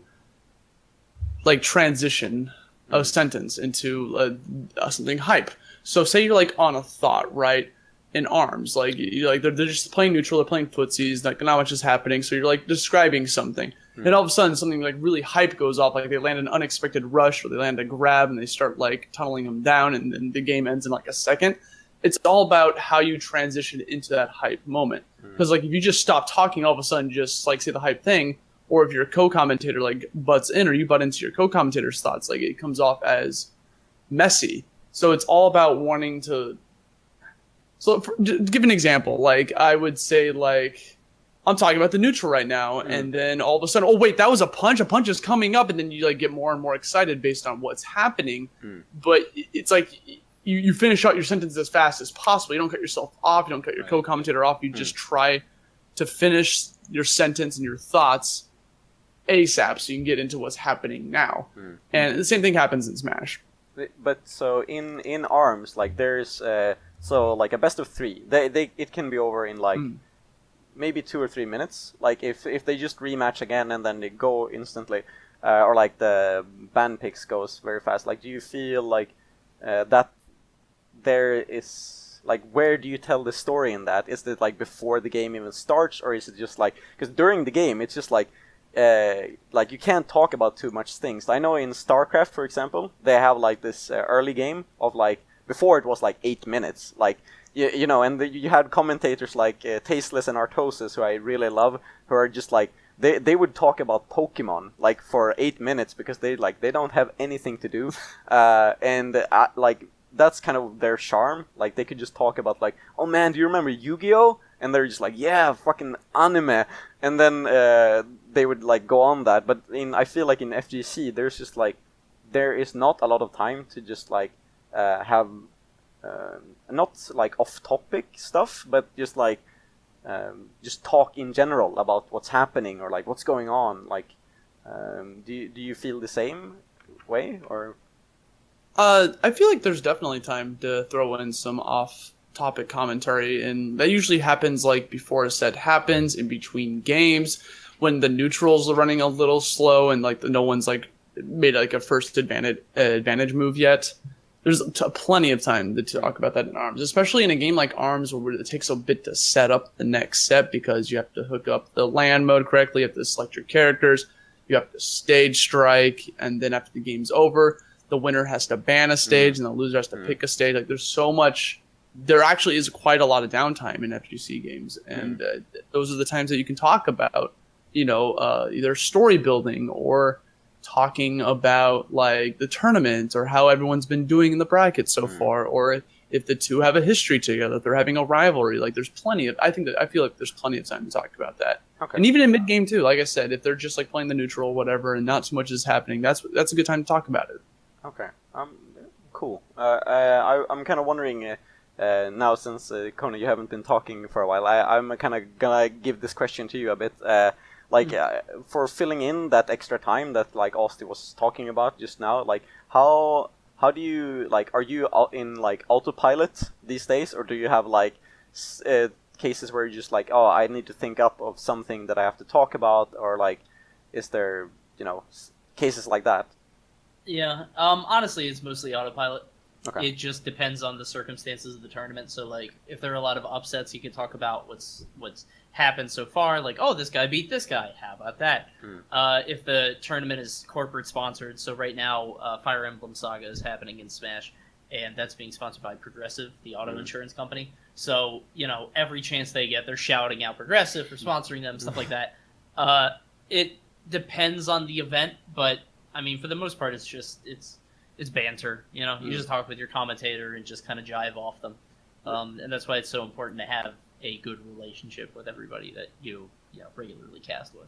like transition a sentence into something hype. So say you're like on a thought, right? In ARMS, like they're just playing neutral, they're playing footsies, like not much is happening, so you're like describing something, and all of a sudden something like really hype goes off, like they land an unexpected rush or they land a grab and they start like tunneling them down, and then the game ends in like a second. It's all about how you transition into that hype moment, because like if you just stop talking, all of a sudden just like say the hype thing, or if your co-commentator like butts in, or you butt into your co-commentator's thoughts, like it comes off as messy. So it's all about wanting to. So to give an example, like I would say like, I'm talking about the neutral right now, and then all of a sudden, oh wait, that was a punch is coming up, and then you like get more and more excited based on what's happening. But it's like you finish out your sentence as fast as possible. You don't cut yourself off, you don't cut your co-commentator off, you just try to finish your sentence and your thoughts ASAP so you can get into what's happening now. And the same thing happens in Smash. but so in arms, like there's so like a best of 3. They it can be over in like maybe 2 or 3 minutes. Like if they just rematch again and then they go instantly, or like the ban picks goes very fast. Like, do you feel like that there is like, where do you tell the story in that? Is it like before the game even starts, or is it just like, because during the game it's just like you can't talk about too much things. I know in StarCraft, for example, they have like this early game of like, before it was like 8 minutes, like you know, and you had commentators like Tasteless and Artosis, who I really love, who are just like, they would talk about Pokemon like for 8 minutes because they don't have anything to do, and like that's kind of their charm. Like they could just talk about like, oh man, do you remember Yu-Gi-Oh? And they're just like, yeah, fucking anime, and then they would like go on that. But I feel like in FGC there's just like, there is not a lot of time to just like have not like off-topic stuff, but just like just talk in general about what's happening or like what's going on. Like, do you feel the same way, or? I feel like there's definitely time to throw in some off-topic commentary, and that usually happens like before a set happens, in between games, when the neutrals are running a little slow and like no one's like made like a first advantage move yet. There's plenty of time to talk about that in ARMS, especially in a game like ARMS where it takes a bit to set up the next set, because you have to hook up the land mode correctly, you have to select your characters, you have to stage strike, and then after the game's over, the winner has to ban a stage and the loser has to pick a stage. Like there's so much, there actually is quite a lot of downtime in FGC games, and those are the times that you can talk about, you know, either story building or talking about like the tournament or how everyone's been doing in the bracket so far, or if the two have a history together, if they're having a rivalry. Like there's plenty of, I feel like there's plenty of time to talk about that. Okay. And even in mid game too, like I said, if they're just like playing the neutral or whatever and not too much is happening, that's a good time to talk about it. Okay. Cool. I'm kind of wondering now, since Coney, you haven't been talking for a while, I'm kind of gonna give this question to you a bit. For filling in that extra time that like Austy was talking about just now, like how do you, like, are you in like autopilot these days, or do you have like cases where you're just like, oh, I need to think up of something that I have to talk about, or like, is there, you know, cases like that? Yeah, honestly, it's mostly autopilot. Okay. It just depends on the circumstances of the tournament. So, like, if there are a lot of upsets, you can talk about what's happened so far. Like, oh, this guy beat this guy. How about that? If the tournament is corporate sponsored, so right now, Fire Emblem Saga is happening in Smash, and that's being sponsored by Progressive, the auto insurance company. So, you know, every chance they get, they're shouting out Progressive for sponsoring them, stuff like that. It depends on the event, but I mean, for the most part, it's just it's banter. You know, you just talk with your commentator and just kind of jive off them, and that's why it's so important to have a good relationship with everybody that you regularly cast with.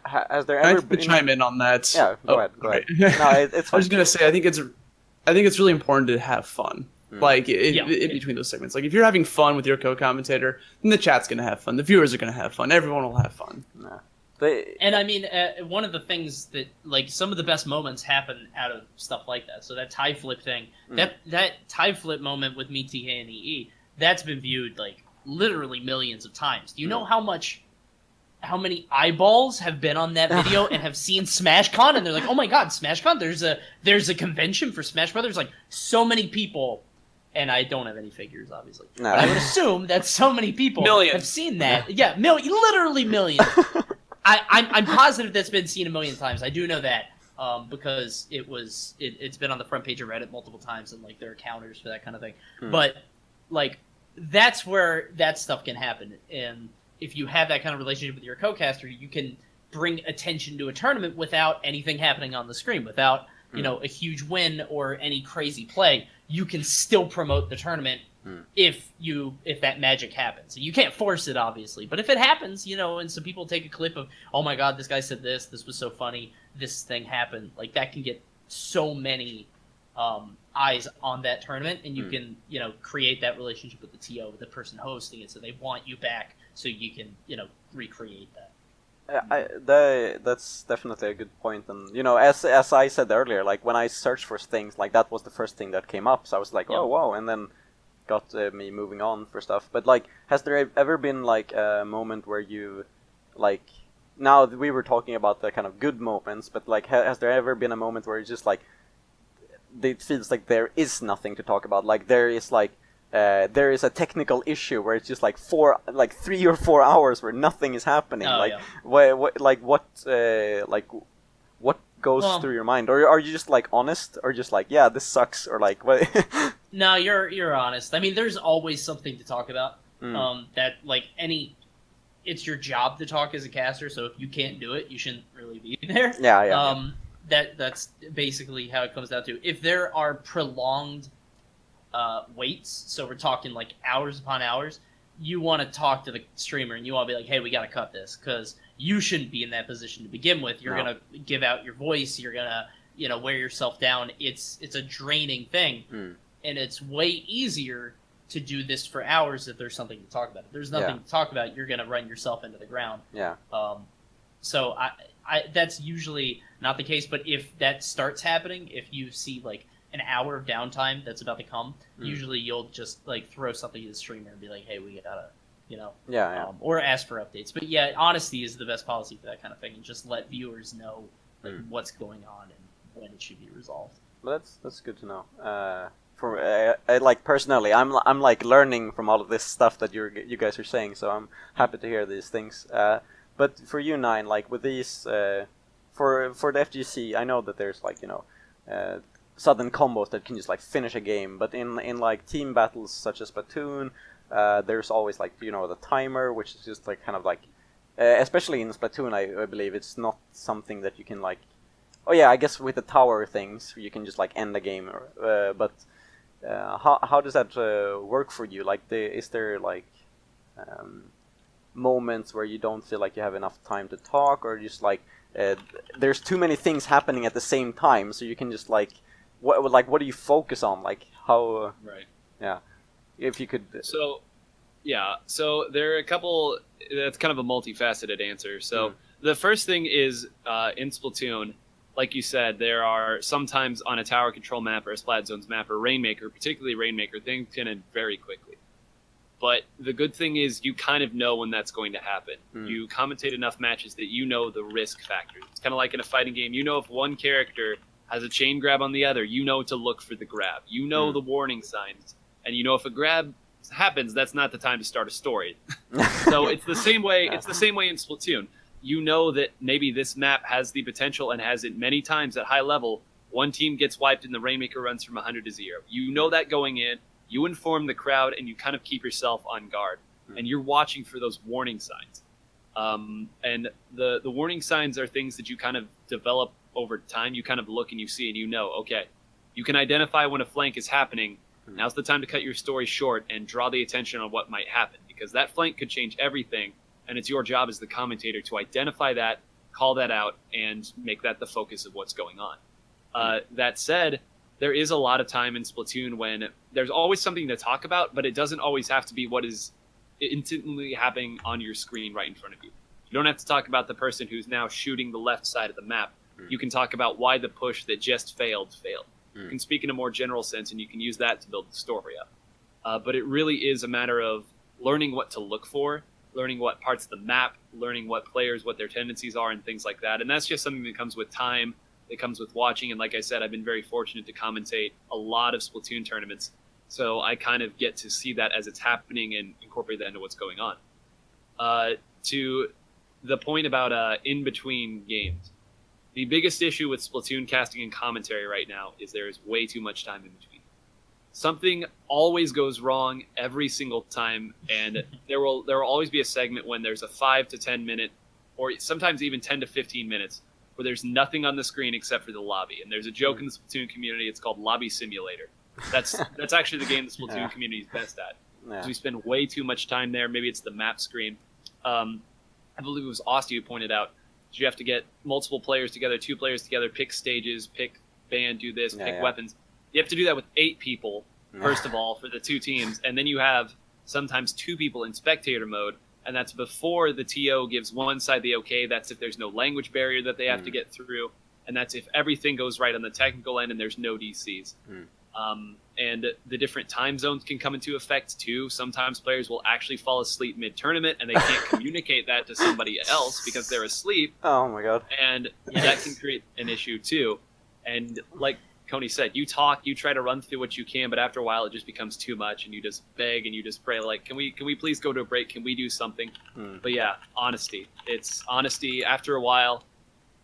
Has there ever been... chime in on that? Yeah, go ahead. Okay. No, it's fine. I was gonna say, I think it's really important to have fun. Like in between those segments. Like if you're having fun with your co-commentator, then the chat's gonna have fun. The viewers are gonna have fun. Everyone will have fun. Nah. And I mean, one of the things that, like, some of the best moments happen out of stuff like that. So that tie flip thing, that tie flip moment with me, TK, and EE, that's been viewed like literally millions of times. Do you know how many eyeballs have been on that video and have seen SmashCon, and they're like, oh my god, SmashCon, there's a convention for Smash Brothers. Like, so many people, and I don't have any figures, obviously. No. But I would assume that so many people have seen that. Yeah, literally millions. I'm positive that's been seen a million times. I do know that because it's been on the front page of Reddit multiple times, and like there are counters for that kind of thing. But like that's where that stuff can happen, and if you have that kind of relationship with your co-caster, you can bring attention to a tournament without anything happening on the screen, without a huge win or any crazy play. You can still promote the tournament if that magic happens. You can't force it, obviously, but if it happens, and some people take a clip of, oh my god, this guy said this was so funny, this thing happened, like that can get so many eyes on that tournament, and you can create that relationship with the TO, with the person hosting it, so they want you back, so you can recreate that. That's definitely a good point, and as I said earlier, like when I searched for things, like that was the first thing that came up, so I was like, oh wow, and then got me moving on for stuff. But like, has there ever been like a moment where you, like, now we were talking about the kind of good moments, but like, has there ever been a moment where it's just like, it feels like there is nothing to talk about, like there is like. There is a technical issue where it's just like 3 or 4 hours where nothing is happening. What goes through your mind, or are you just like honest, or just like, yeah, this sucks, or like what? No, you're honest. I mean, there's always something to talk about. That like it's your job to talk as a caster. So if you can't do it, you shouldn't really be there. Yeah. That's basically how it comes down to. If there are prolonged waits, so we're talking like hours upon hours, you want to talk to the streamer and you want to be like, hey, we got to cut this, because you shouldn't be in that position to begin with. You're going to give out your voice, you're going to wear yourself down. It's a draining thing, and it's way easier to do this for hours if there's something to talk about. If there's nothing to talk about, you're going to run yourself into the ground. So I that's usually not the case, but if that starts happening, if you see like an hour of downtime that's about to come, usually you'll just like throw something to the streamer and be like, hey, we gotta, or ask for updates. But yeah, honesty is the best policy for that kind of thing, and just let viewers know like what's going on and when it should be resolved. Well, that's good to know. I like personally, I'm like learning from all of this stuff that you guys are saying, so I'm happy to hear these things. But for you, Nine, like with these, for the FGC, I know that there's like sudden combos that can just like finish a game, but in like team battles such as Splatoon, there's always like the timer, which is just like kind of like, especially in Splatoon, I believe it's not something that you can like. Oh yeah, I guess with the tower things you can just like end the game, but how does that work for you? Like, is there like moments where you don't feel like you have enough time to talk, or just like there's too many things happening at the same time, so you can just like. What do you focus on? Like how? Right. Yeah. If you could. So there are a couple. That's kind of a multifaceted answer. So the first thing is in Splatoon, like you said, there are sometimes on a tower control map or a Splat Zones map or Rainmaker, particularly Rainmaker, things can end very quickly. But the good thing is you kind of know when that's going to happen. You commentate enough matches that you know the risk factors. It's kind of like in a fighting game. You know if one character has a chain grab on the other, you know to look for the grab. You know the warning signs. And you know if a grab happens, that's not the time to start a story. So it's the same way in Splatoon. You know that maybe this map has the potential, and has it many times at high level, one team gets wiped and the Rainmaker runs from 100 to 0. You know that going in, you inform the crowd, and you kind of keep yourself on guard. And you're watching for those warning signs. And the warning signs are things that you kind of develop over time. You kind of look and you see and you know, okay, you can identify when a flank is happening. Now's the time to cut your story short and draw the attention on what might happen, because that flank could change everything, and it's your job as the commentator to identify that, call that out, and make that the focus of what's going on. That said, there is a lot of time in Splatoon when there's always something to talk about, but it doesn't always have to be what is instantly happening on your screen right in front of you. You don't have to talk about the person who's now shooting the left side of the map. You can talk about why the push that just failed. You can speak in a more general sense, and you can use that to build the story up. But it really is a matter of learning what to look for, learning what parts of the map, learning what players, what their tendencies are, and things like that. And that's just something that comes with time, that comes with watching. And like I said, I've been very fortunate to commentate a lot of Splatoon tournaments, so I kind of get to see that as it's happening and incorporate that into what's going on. To the point about in-between games, the biggest issue with Splatoon casting and commentary right now is there is way too much time in between. Something always goes wrong every single time, and there will always be a segment when there's a 5 to 10 minute, or sometimes even 10 to 15 minutes, where there's nothing on the screen except for the lobby. And there's a joke in the Splatoon community, it's called Lobby Simulator. That's actually the game the Splatoon community is best at. Because we spend way too much time there. Maybe it's the map screen. I believe it was Austy who pointed out you have to get multiple players together, 2 players together, pick stages, pick band, do this, pick weapons. You have to do that with 8 people, first of all, for the 2 teams, and then you have sometimes 2 people in spectator mode, and that's before the TO gives one side the okay. That's if there's no language barrier that they have to get through, and that's if everything goes right on the technical end and there's no DCs. And the different time zones can come into effect too. Sometimes players will actually fall asleep mid-tournament and they can't communicate that to somebody else because they're asleep. Oh my god. And that can create an issue too. And like Coney said, you talk, you try to run through what you can, but after a while it just becomes too much and you just beg and you just pray like, can we please go to a break? Can we do something? But yeah, honesty. It's honesty. After a while,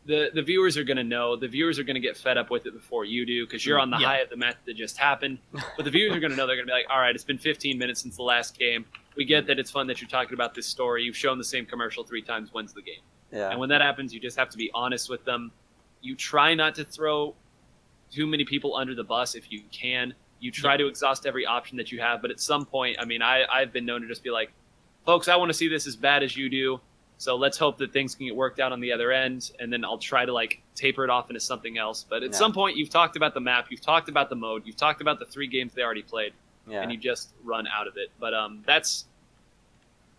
the viewers are going to know. The viewers are going to get fed up with it before you do because you're on the high of the match that just happened. But the viewers are going to know. They're going to be like, all right, it's been 15 minutes since the last game. We get that it's fun that you're talking about this story. You've shown the same commercial 3 times. When's the game? Yeah. And when that happens, you just have to be honest with them. You try not to throw too many people under the bus if you can. You try to exhaust every option that you have. But at some point, I mean, I've been known to just be like, folks, I want to see this as bad as you do. So let's hope that things can get worked out on the other end, and then I'll try to like taper it off into something else. But at some point, you've talked about the map, you've talked about the mode, you've talked about the 3 games they already played, and you just run out of it. But that's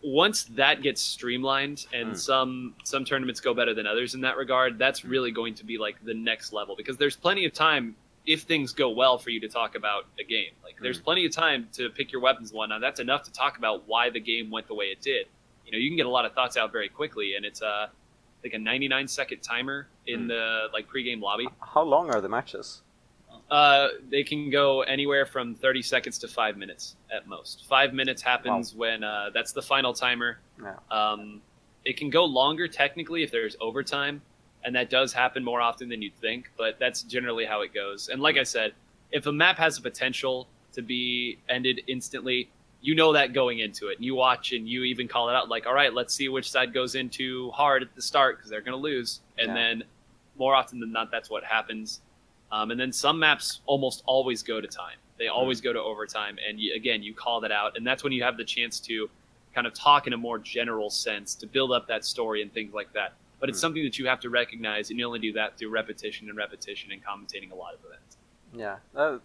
once that gets streamlined, and some tournaments go better than others in that regard. That's really going to be like the next level because there's plenty of time if things go well for you to talk about a game. Like there's plenty of time to pick your weapons and whatnot. That's enough to talk about why the game went the way it did. You know, you can get a lot of thoughts out very quickly, and it's like a 99-second timer in the like pregame lobby. How long are the matches? They can go anywhere from 30 seconds to 5 minutes at most. 5 minutes happens when that's the final timer. Yeah. It can go longer technically if there's overtime, and that does happen more often than you'd think, but that's generally how it goes. And like I said, if a map has the potential to be ended instantly, you know that going into it. And you watch and you even call it out like, all right, let's see which side goes into hard at the start because they're going to lose. And then more often than not, that's what happens. And then some maps almost always go to time. They always go to overtime. And again, you call that out. And that's when you have the chance to kind of talk in a more general sense to build up that story and things like that. But it's something that you have to recognize. And you only do that through repetition and commentating a lot of events. Yeah,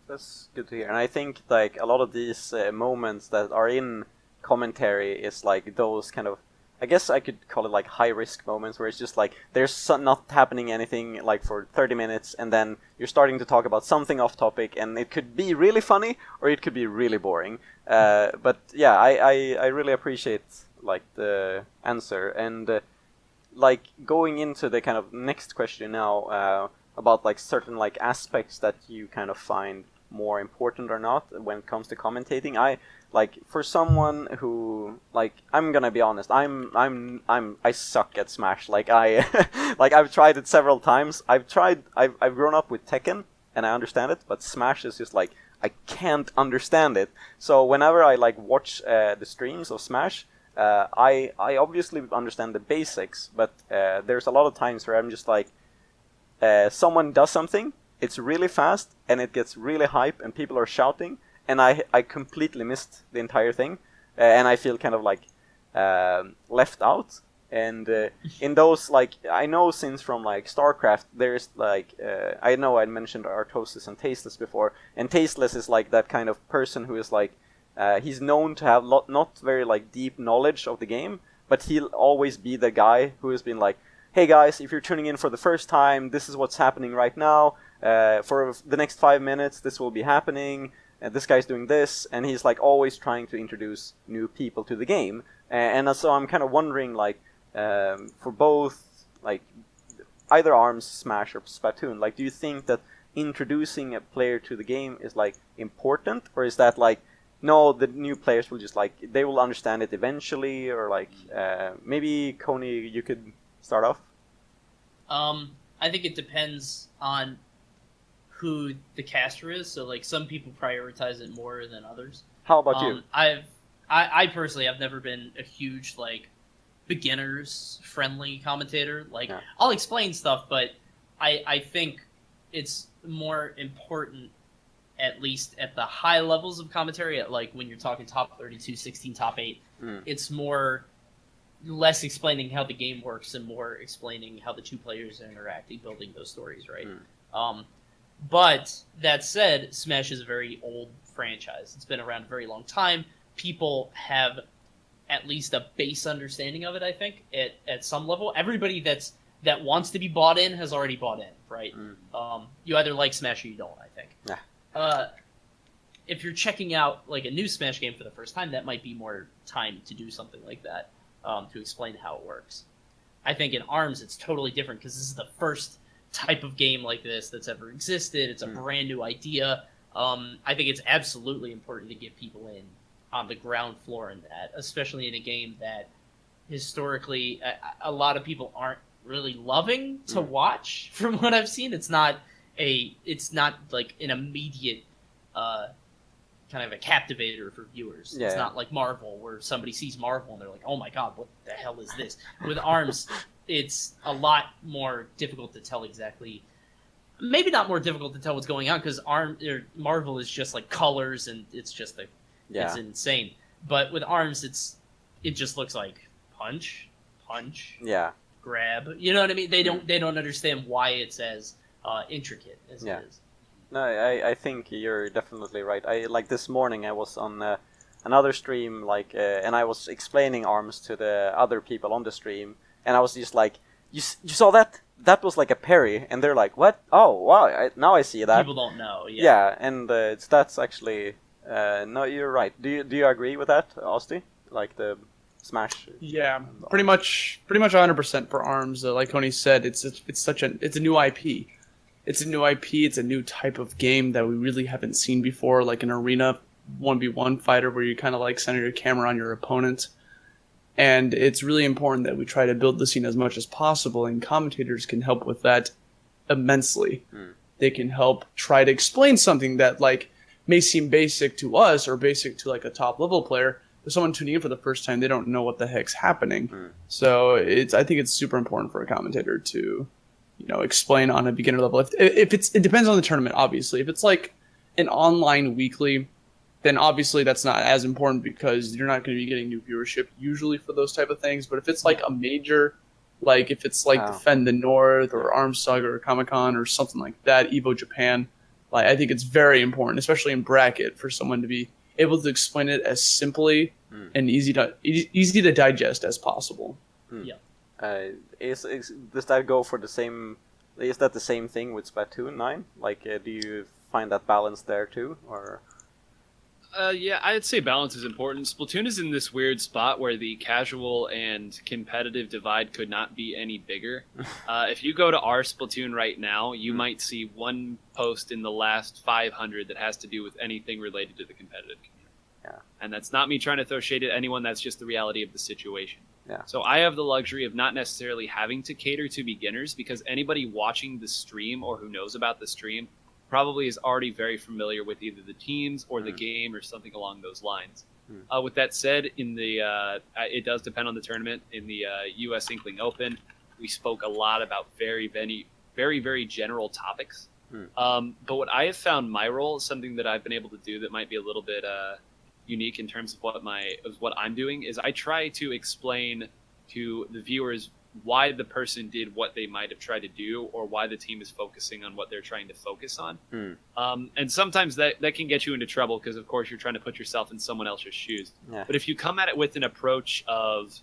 that's good to hear. And I think like a lot of these moments that are in commentary is like those kind of, I guess I could call it like high risk moments where it's just like there's not happening anything like for 30 minutes and then you're starting to talk about something off topic and it could be really funny or it could be really boring. But yeah, I really appreciate like the answer and like going into the kind of next question now. About like certain like aspects that you kind of find more important or not when it comes to commentating. I like for someone who like I'm gonna be honest, I suck at Smash. Like I like I've tried it several times. I've grown up with Tekken and I understand it, but Smash is just like I can't understand it. So whenever I like watch the streams of Smash, I obviously understand the basics, but there's a lot of times where I'm just like. Someone does something, it's really fast, and it gets really hype, and people are shouting, and I completely missed the entire thing, and I feel kind of like left out. And in those, like, I know since from like StarCraft, there's like, I know I mentioned Artosis and Tasteless before, and Tasteless is like that kind of person who is like, he's known to have not very like deep knowledge of the game, but he'll always be the guy who has been like, hey guys, if you're tuning in for the first time, this is what's happening right now. For the next 5 minutes, this will be happening. This guy's doing this, and he's like always trying to introduce new people to the game. And so I'm kind of wondering, like, for both, like, either ARMS, Smash, or Splatoon, like, do you think that introducing a player to the game is like important, or is that like, no, the new players will just like they will understand it eventually, or like maybe Coney, you could start off. I think it depends on who the caster is. So, like, some people prioritize it more than others. How about you? I personally have never been a huge like beginners friendly commentator. Like, I'll explain stuff, but I think it's more important, at least at the high levels of commentary, at like when you're talking top 32, 16, top 8. It's less explaining how the game works and more explaining how the two players are interacting, building those stories, right? But that said, Smash is a very old franchise. It's been around a very long time. People have at least a base understanding of it. I think at some level, everybody that wants to be bought in has already bought in, right? You either like Smash or you don't. I think. Yeah. If you're checking out like a new Smash game for the first time, that might be more time to do something like that, to explain how it works. I think in ARMS it's totally different because this is the first type of game like this that's ever existed. It's a brand new idea. I think it's absolutely important to get people in on the ground floor in that, especially in a game that historically a lot of people aren't really loving to watch. From what I've seen, it's not like an immediate kind of a captivator for viewers. Yeah. It's not like Marvel, where somebody sees Marvel and they're like, "Oh my god, what the hell is this?" With ARMS, it's a lot more difficult to tell exactly. Maybe not more difficult to tell what's going on because Marvel is just like colors and it's just it's insane. But with ARMS, it just looks like punch, grab. You know what I mean? They don't understand why it's as intricate as it is. No, I think you're definitely right. Like this morning I was on another stream, and I was explaining ARMS to the other people on the stream, and I was just like, you saw that? That was like a parry, and they're like, what? Oh, wow! Now I see that. People don't know. Yeah, and that's actually no, you're right. Do you agree with that, Austy? Like the Smash? Yeah, pretty much 100% for ARMS. Like Coney said, it's a new IP. It's a new IP, it's a new type of game that we really haven't seen before, like an arena 1v1 fighter where you kind of like center your camera on your opponent. And it's really important that we try to build the scene as much as possible, and commentators can help with that immensely. They can help try to explain something that like may seem basic to us or basic to like a top level player, but someone tuning in for the first time, they don't know what the heck's happening. So I think it's super important for a commentator to explain on a beginner level. If it depends on the tournament, obviously. If it's like an online weekly, then obviously that's not as important because you're not going to be getting new viewership usually for those type of things. But if it's like a major, like if it's like Defend the North or ARMS Saga or Comic-Con or something like that, Evo Japan, like I think it's very important, especially in bracket, for someone to be able to explain it as simply and easy to digest as possible. Yeah. Does that go for the same? Is that the same thing with Splatoon 9? Like, do you find that balance there too, or? Yeah, I'd say balance is important. Splatoon is in this weird spot where the casual and competitive divide could not be any bigger. If you go to our Splatoon right now, you might see one post in the last 500 that has to do with anything related to the competitive community. Yeah. And that's not me trying to throw shade at anyone. That's just the reality of the situation. Yeah. So I have the luxury of not necessarily having to cater to beginners because anybody watching the stream or who knows about the stream probably is already very familiar with either the teams or the game or something along those lines. With that said, it does depend on the tournament. In the U.S. Inkling Open, we spoke a lot about very, very, very, very general topics. But what I have found my role, something that I've been able to do that might be a little bit unique in terms of what I'm doing, is I try to explain to the viewers why the person did what they might have tried to do or why the team is focusing on what they're trying to focus on. And sometimes that can get you into trouble because, of course, you're trying to put yourself in someone else's shoes. Yeah. But if you come at it with an approach of,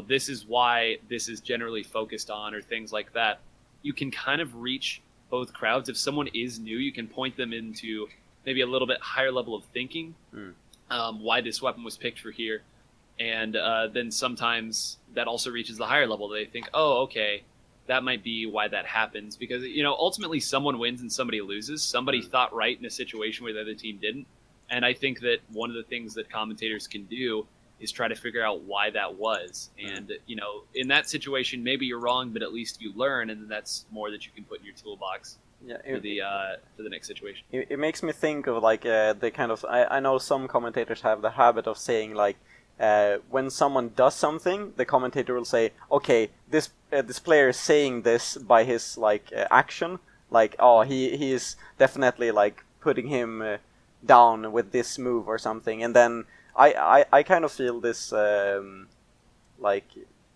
this is why this is generally focused on or things like that, you can kind of reach both crowds. If someone is new, you can point them into maybe a little bit higher level of thinking, why this weapon was picked for here. And then sometimes that also reaches the higher level. They think, oh, okay, that might be why that happens. Because, ultimately someone wins and somebody loses. Somebody thought right in a situation where the other team didn't. And I think that one of the things that commentators can do is try to figure out why that was. And, in that situation, maybe you're wrong, but at least you learn, and then that's more that you can put in your toolbox. Yeah, for the next situation. It makes me think of like the kind of I know some commentators have the habit of saying like when someone does something, the commentator will say, okay, this player is saying this by his action, like, oh, he is definitely like putting him down with this move or something, and then I kind of feel this like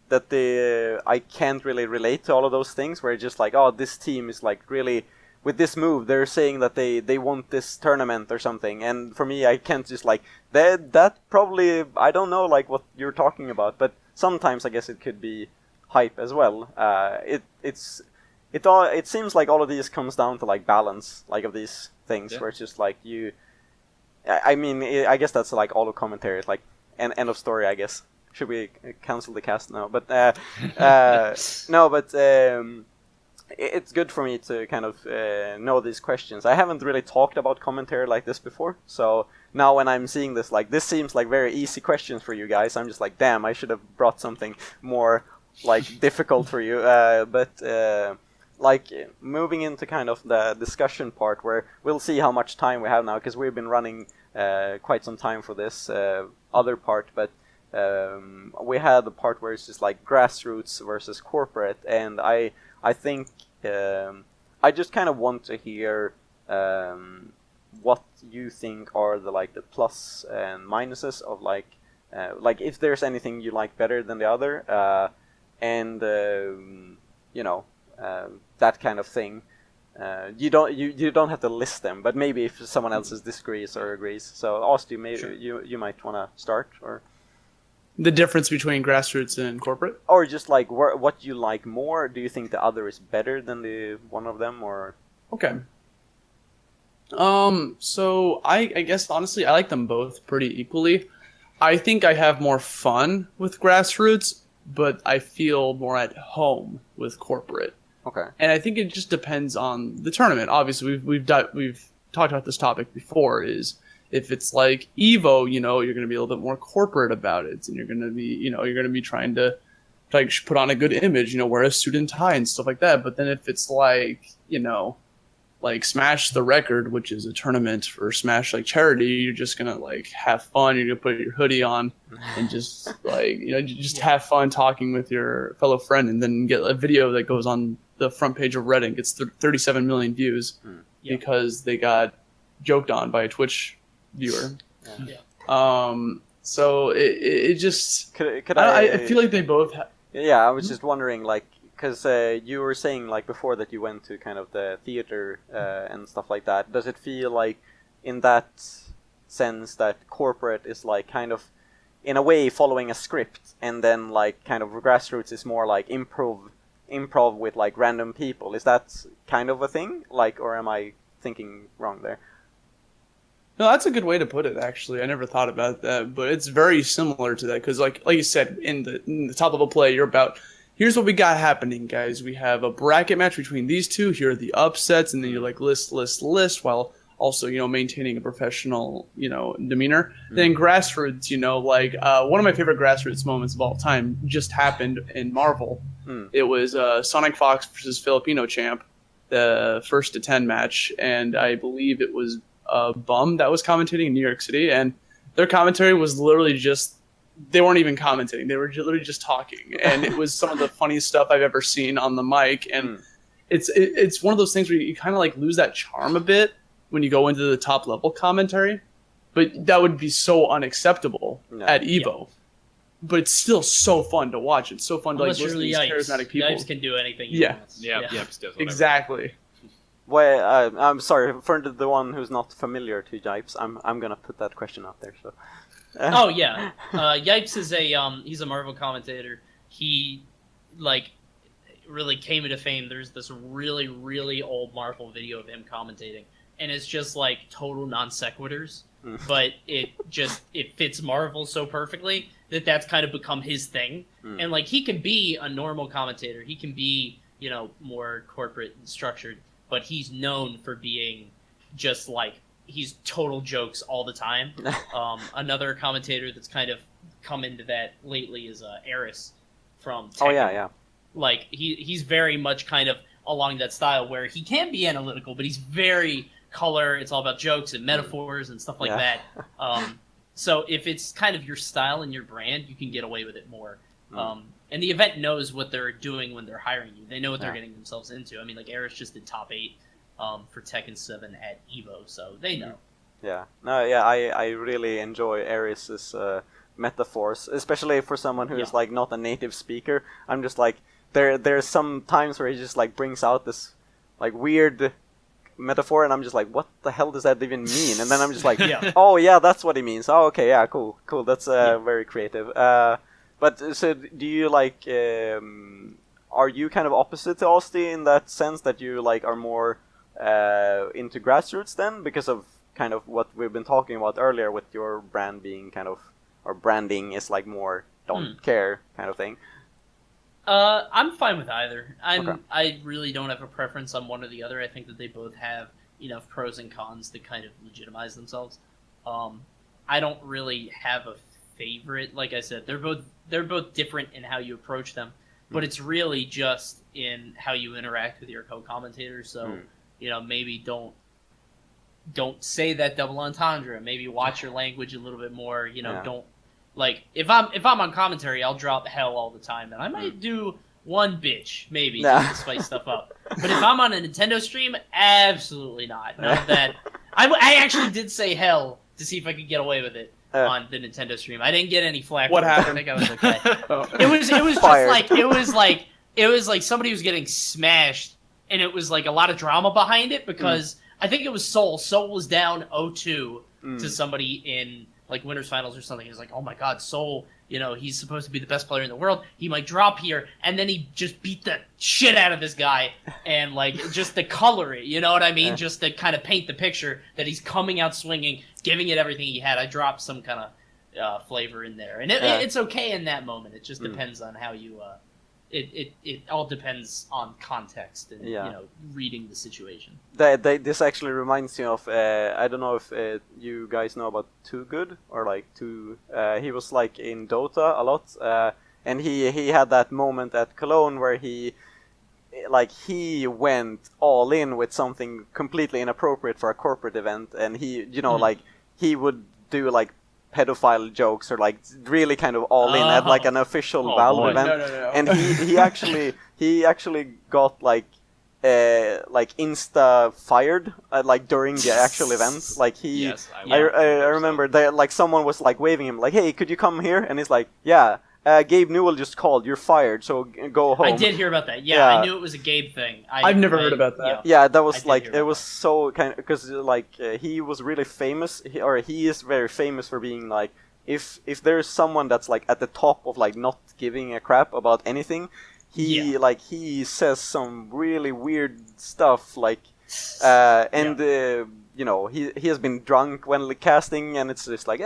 that I can't really relate to all of those things where it's just like, oh, this team is like really with this move, they're saying that they want this tournament or something, and for me, I can't just like that probably, I don't know like what you're talking about, but sometimes I guess it could be hype as well. It seems like all of these comes down to like balance, like of these things, where it's just like I mean, I guess that's like all of commentary. It's like an end of story, I guess. Should we cancel the cast now? But no, but it's good for me to kind of know these questions. I haven't really talked about commentary like this before, so now when I'm seeing this, like this seems like very easy questions for you guys. I'm just like, damn, I should have brought something more like difficult for you. But like moving into kind of the discussion part, where we'll see how much time we have now, because we've been running quite some time for this other part, but we had the part where it's just like grassroots versus corporate, and I think I just kind of want to hear what you think are the plus and minuses of like if there's anything you like better than the other, and you know, that kind of thing. You don't have to list them, but maybe if someone else disagrees or agrees. So Austy, maybe sure. you might want to start, or the difference between grassroots and corporate, or just like what you like more. Do you think the other is better than the one of them, or okay? So I guess honestly I like them both pretty equally. I think I have more fun with grassroots, but I feel more at home with corporate. Okay. And I think it just depends on the tournament. Obviously, we've talked about this topic before. Is if it's like Evo, you know, you're going to be a little bit more corporate about it, and you're going to be trying to like put on a good image, you know, wear a suit and tie and stuff like that. But then if it's like, you know, like Smash the Record, which is a tournament for Smash like charity, you're just gonna like have fun. You're gonna put your hoodie on and just like, you know, just have fun talking with your fellow friend, and then get a video that goes on the front page of Reddit, gets 37 million views because they got joked on by a Twitch viewer. So it just I feel like they both have. Yeah, I was just wondering, like, because you were saying like before that you went to kind of the theater and stuff like that. Does it feel like in that sense that corporate is like kind of in a way following a script, and then like kind of grassroots is more like improv with like random people? Is that kind of a thing, like, or am I thinking wrong there? No, that's a good way to put it, actually. I never thought about that, but it's very similar to that, because like you said, in the top level play, you're about, here's what we got happening, guys. We have a bracket match between these two. Here are the upsets, and then you like list, while also, you know, maintaining a professional, you know, demeanor. Mm-hmm. Then grassroots, you know, like one of my favorite grassroots moments of all time just happened in Marvel. It was Sonic Fox versus Filipino champ, the 1 to 10 match, and I believe it was Bum that was commentating in New York City, and their commentary was literally just, they weren't even commentating, they were literally just talking, and it was some of the funniest stuff I've ever seen on the mic, and it's one of those things where you kind of like lose that charm a bit when you go into the top level commentary, but that would be so unexceptable at Evo. But it's still so fun to watch. It's so fun to like listen to these charismatic people. Yipes can do anything. Exactly. Well, I'm sorry for the one who's not familiar to Yipes. I'm gonna put that question out there. So. Oh yeah, Yipes is he's a Marvel commentator. He like really came into fame. There's this really, really old Marvel video of him commentating, and it's just like total non sequiturs, but it fits Marvel so perfectly that that's kind of become his thing. And like he can be a normal commentator, he can be, you know, more corporate and structured, but he's known for being just like, he's total jokes all the time. Another commentator that's kind of come into that lately is Eris from Tekken. Oh yeah. Like he's very much kind of along that style where he can be analytical, but he's very color. It's all about jokes and metaphors and stuff like that. So if it's kind of your style and your brand, you can get away with it more. And the event knows what they're doing when they're hiring you. They know what they're getting themselves into. I mean, like Eris just did top 8 for Tekken 7 at Evo, so they know. Yeah. No, yeah, I really enjoy Eris's metaphors, especially for someone who's like not a native speaker. I'm just like, there's some times where he just like brings out this like weird metaphor, and I'm just like, what the hell does that even mean? And then I'm just like, Yeah. oh yeah, that's what he means. Oh, okay, yeah, cool. That's very creative. But so do you like? Are you kind of opposite to Austy in that sense that you like are more into Grassroots then, because of kind of what we've been talking about earlier with your brand being kind of, or branding is like more don't care kind of thing? I'm fine with either. Okay. I really don't have a preference on one or the other. I think that they both have enough pros and cons to kind of legitimize themselves. I don't really have a favorite. Like I said, they're both different in how you approach them, but it's really just in how you interact with your co-commentators. So maybe don't say that double entendre. Maybe watch your language a little bit more. Don't. Like, if I'm on commentary, I'll drop hell all the time, and I might do one bitch, maybe, just to spice stuff up. But if I'm on a Nintendo stream, absolutely not. None of that. I actually did say hell to see if I could get away with it on the Nintendo stream. I didn't get any flack. What happened? I think I was okay. It was just it was like somebody was getting smashed, and it was like a lot of drama behind it, because I think it was Soul. Soul was down 0-2 to somebody in like winners finals or something. He's like, oh my god, Soul, he's supposed to be the best player in the world. He might drop here, and then he just beat the shit out of this guy, and like just to color it, you know what I mean? Just to kind of paint the picture that he's coming out swinging, giving it everything he had. I dropped some kind of flavor in there, and it's okay in that moment. It just depends on how you. It all depends on context and reading the situation. This actually reminds me of I don't know if you guys know about Too Good or like Too. He was like in Dota a lot, and he had that moment at Cologne where he went all in with something completely inappropriate for a corporate event, and he like he would do like pedophile jokes or like really kind of all in at like an official Valve event. No. And he actually got like Insta fired like during the actual event. Like I remember that like someone was like waving him like, hey, could you come here? And he's like, yeah, Gabe Newell just called, you're fired, so go home. I did hear about that. Yeah, I knew it was a Gabe thing. I've never heard about that. Yeah, that was like, it was so kind of, because like he was really famous, he is very famous for being like, if there's someone that's like at the top of like not giving a crap about anything, he says some really weird stuff like, he has been drunk when casting, and it's just like,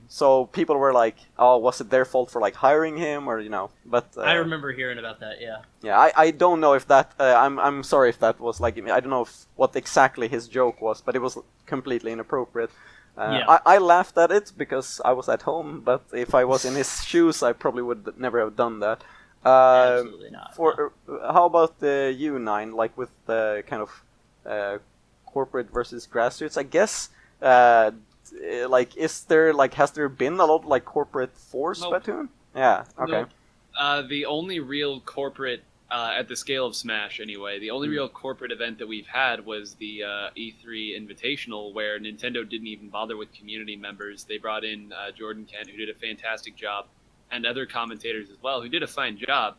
so people were like, oh, was it their fault for like hiring him, or but I remember hearing about that. I don't know if that I'm sorry if that was like, I don't know what exactly his joke was, but it was completely inappropriate. I laughed at it because I was at home, but if I was in his shoes, I probably would never have done that. Absolutely not. How about you, Nine, like with the kind of corporate versus grassroots, I guess, like, is there like, has there been a lot of like corporate for Splatoon? Yeah, okay. The only real corporate, at the scale of Smash anyway, the only real corporate event that we've had was the E3 Invitational, where Nintendo didn't even bother with community members. They brought in Jordan Kent, who did a fantastic job, and other commentators as well, who did a fine job.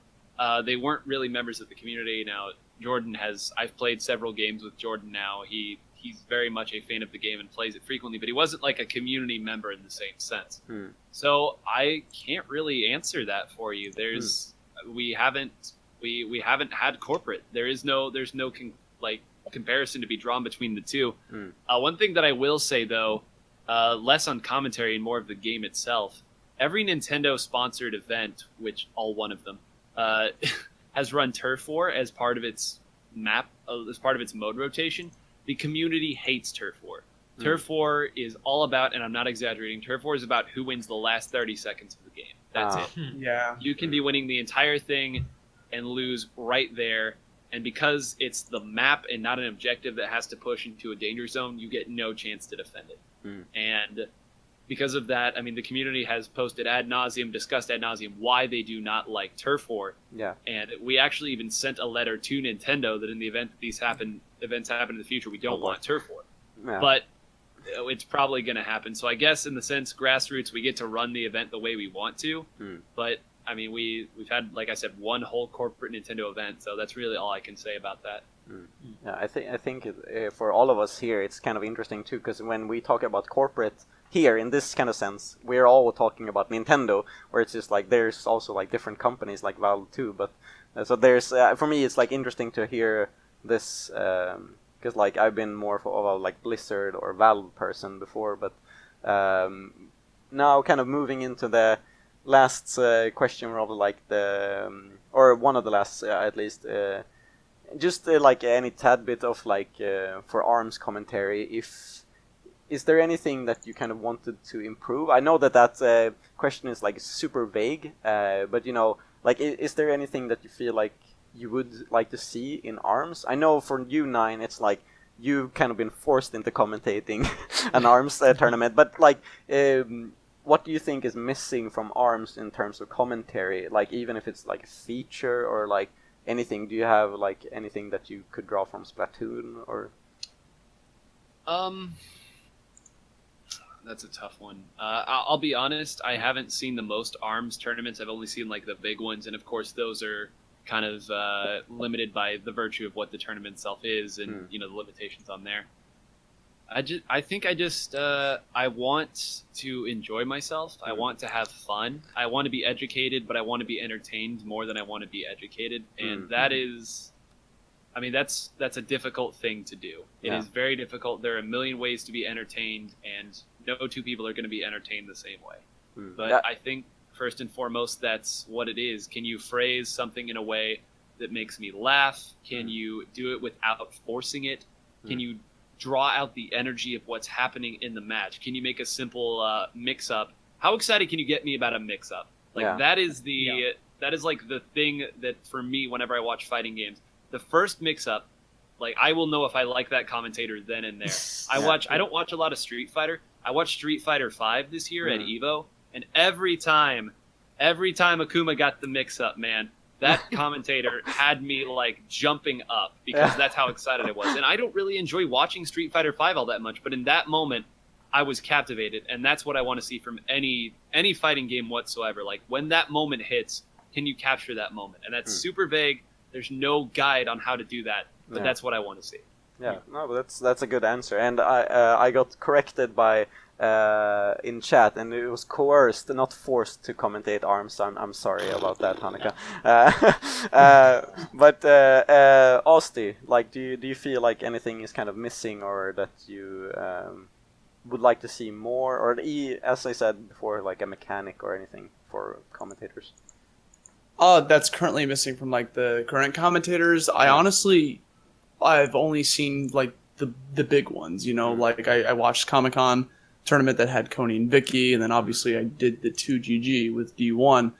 They weren't really members of the community. Now, I've played several games with Jordan now. He's very much a fan of the game and plays it frequently, but he wasn't like a community member in the same sense. So I can't really answer that for you. We haven't had corporate. There's no comparison to be drawn between the two. One thing that I will say though, less on commentary and more of the game itself. Every Nintendo sponsored event, which all one of them, has run Turf War as part of its as part of its mode rotation. The community hates Turf War. Turf War is all about, and I'm not exaggerating, Turf War is about who wins the last 30 seconds of the game. That's it. Yeah. You can be winning the entire thing and lose right there, and because it's the map and not an objective that has to push into a danger zone, you get no chance to defend it. And because of that, I mean, the community has posted discussed ad nauseum why they do not like Turf War. Yeah. And we actually even sent a letter to Nintendo that in the event that events happen in the future, we don't want Turf War. Yeah. But it's probably going to happen. So I guess in the sense, Grassroots, we get to run the event the way we want to. But I mean, we've had, like I said, one whole corporate Nintendo event, so that's really all I can say about that. Yeah, I think for all of us here, it's kind of interesting too, because when we talk about corporate here in this kind of sense, we're all talking about Nintendo, where it's just like there's also like different companies like Valve too. But so there's for me, it's like interesting to hear this because like I've been more of a like Blizzard or Valve person before, but now kind of moving into the last question, rather like the or one of the last at least. Just like any tad bit of like for ARMS commentary, is there anything that you kind of wanted to improve? I know that question is like super vague, but you know, like is there anything that you feel like you would like to see in ARMS? I know for you, Nine, it's like you've kind of been forced into commentating an ARMS tournament, but like what do you think is missing from ARMS in terms of commentary? Like even if it's like a feature or like anything, do you have like anything that you could draw from Splatoon or? That's a tough one. I'll be honest, I haven't seen the most ARMS tournaments. I've only seen like the big ones, and of course those are kind of limited by the virtue of what the tournament itself is, and you know, the limitations on there. I want to enjoy myself. I want to have fun. I want to be educated, but I want to be entertained more than I want to be educated. And that is, I mean, that's a difficult thing to do. It is very difficult. There are a million ways to be entertained, and no two people are going to be entertained the same way. But I think first and foremost, that's what it is. Can you phrase something in a way that makes me laugh? Can you do it without forcing it? Can you draw out the energy of what's happening in the match? Can you make a simple mix-up? How excited can you get me about a mix-up? Like that is that is like the thing that for me, whenever I watch fighting games, the first mix-up, like I will know if I like that commentator then and there. I don't watch a lot of Street Fighter. I watched Street Fighter 5 this year at EVO, and every time Akuma got the mix-up, man, that commentator had me like jumping up because that's how excited I was. And I don't really enjoy watching Street Fighter 5 all that much, but in that moment I was captivated, and that's what I want to see from any fighting game whatsoever. Like when that moment hits, can you capture that moment? And that's super vague. There's no guide on how to do that, but that's what I want to see. Yeah, no, but that's a good answer. And I got corrected by in chat, and it was coerced, not forced to commentate ARMS. I'm sorry about that, Hanukkah. But Austy, like, do you feel like anything is kind of missing, or that you would like to see more, or as I said before, like a mechanic or anything for commentators? That's currently missing from like the current commentators. I've only seen like the big ones, you know, like I watched Comic-Con tournament that had Coney and Vicky, and then obviously I did the 2GG with D1.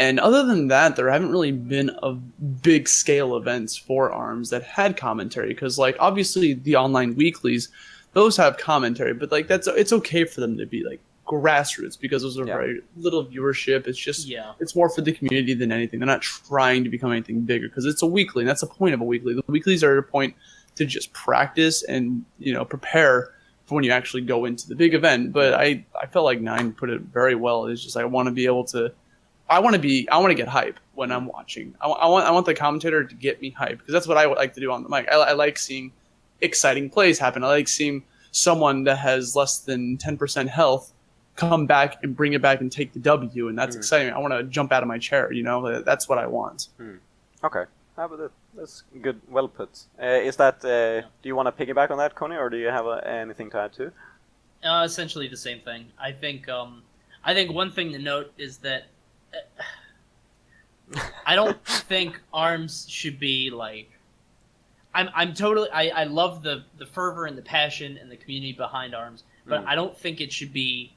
And other than that, there haven't really been a big scale events for ARMS that had commentary, because like obviously the online weeklies, those have commentary, but like it's okay for them to be like Grassroots, because those are very little viewership. It's just it's more for the community than anything. They're not trying to become anything bigger, because it's a weekly, and that's the point of a weekly. The weeklies are a point to just practice and, you know, prepare for when you actually go into the big event. But I felt like Nine put it very well. It's just I want to be able to, I want to get hype when I'm watching. I want the commentator to get me hype, because that's what I would like to do on the mic. I like seeing exciting plays happen. I like seeing someone that has less than 10% health come back and bring it back and take the W, and that's exciting. I want to jump out of my chair, you know. That's what I want. Okay, that's good, well put. Is that do you want to piggyback on that, Coney, or do you have anything to add too? Essentially the same thing. I think one thing to note is that I don't think ARMS should be like, I'm totally, I love the fervor and the passion and the community behind ARMS, but I don't think it should be,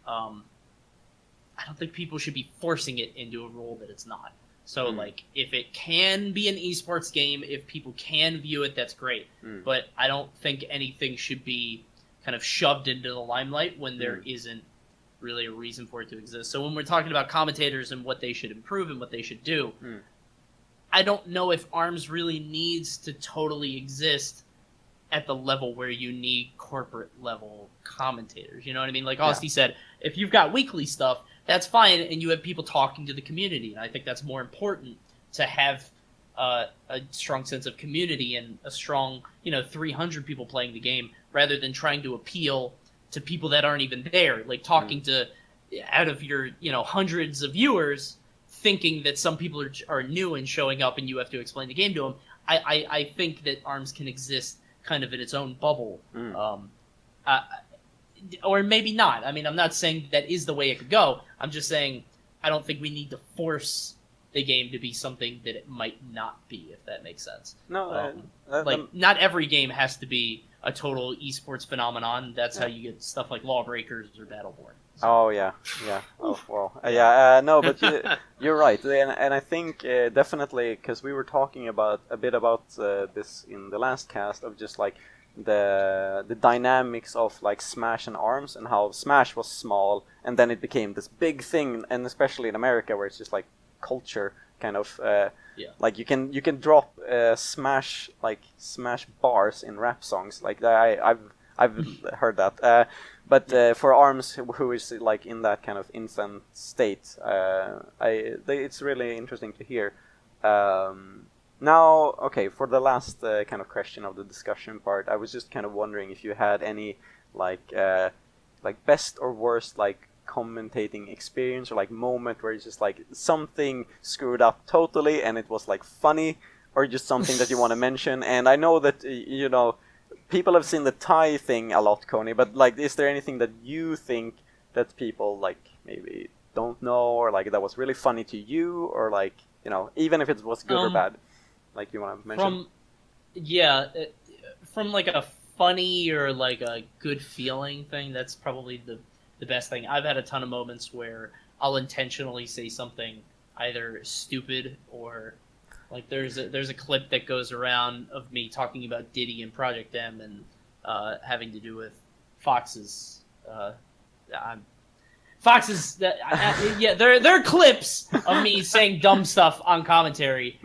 I don't think people should be forcing it into a role that it's not. So like, if it can be an esports game, if people can view it, that's great. But I don't think anything should be kind of shoved into the limelight when there isn't really a reason for it to exist. So when we're talking about commentators and what they should improve and what they should do, I don't know if ARMS really needs to totally exist at the level where you need corporate level commentators. You know what I mean? Like Austy said, if you've got weekly stuff, that's fine, and you have people talking to the community. And I think that's more important, to have a strong sense of community and a strong, 300 people playing the game, rather than trying to appeal to people that aren't even there. Like talking to, out of your, hundreds of viewers, thinking that some people are new and showing up and you have to explain the game to them. I think that ARMS can exist kind of in its own bubble. Or maybe not. I mean, I'm not saying that is the way it could go. I'm just saying I don't think we need to force the game to be something that it might not be, if that makes sense. No, not every game has to be a total esports phenomenon. That's how you get stuff like Lawbreakers or Battleborn. So. Oh yeah. Oh well, no, but you're right, and I think definitely, because we were talking a bit about this in the last cast, of just like the dynamics of like Smash and ARMS, and how Smash was small and then it became this big thing, and especially in America where it's just like culture kind of like you can drop Smash bars in rap songs, like I've heard that. But for ARMS, who is like in that kind of infant state, it's really interesting to hear. Now, okay, for the last kind of question of the discussion part, I was just kind of wondering if you had any like best or worst like commentating experience, or like moment where it's just like something screwed up totally and it was like funny, or just something that you want to mention. And I know that people have seen the Thai thing a lot, Coney, but like, is there anything that you think that people like maybe don't know, or like that was really funny to you, or like, even if it was good or bad, like you want to mention? From like a funny or like a good feeling thing, that's probably the best thing. I've had a ton of moments where I'll intentionally say something either stupid, or like there's a clip that goes around of me talking about Diddy and Project M, and having to do with Fox's. There are clips of me saying dumb stuff on commentary,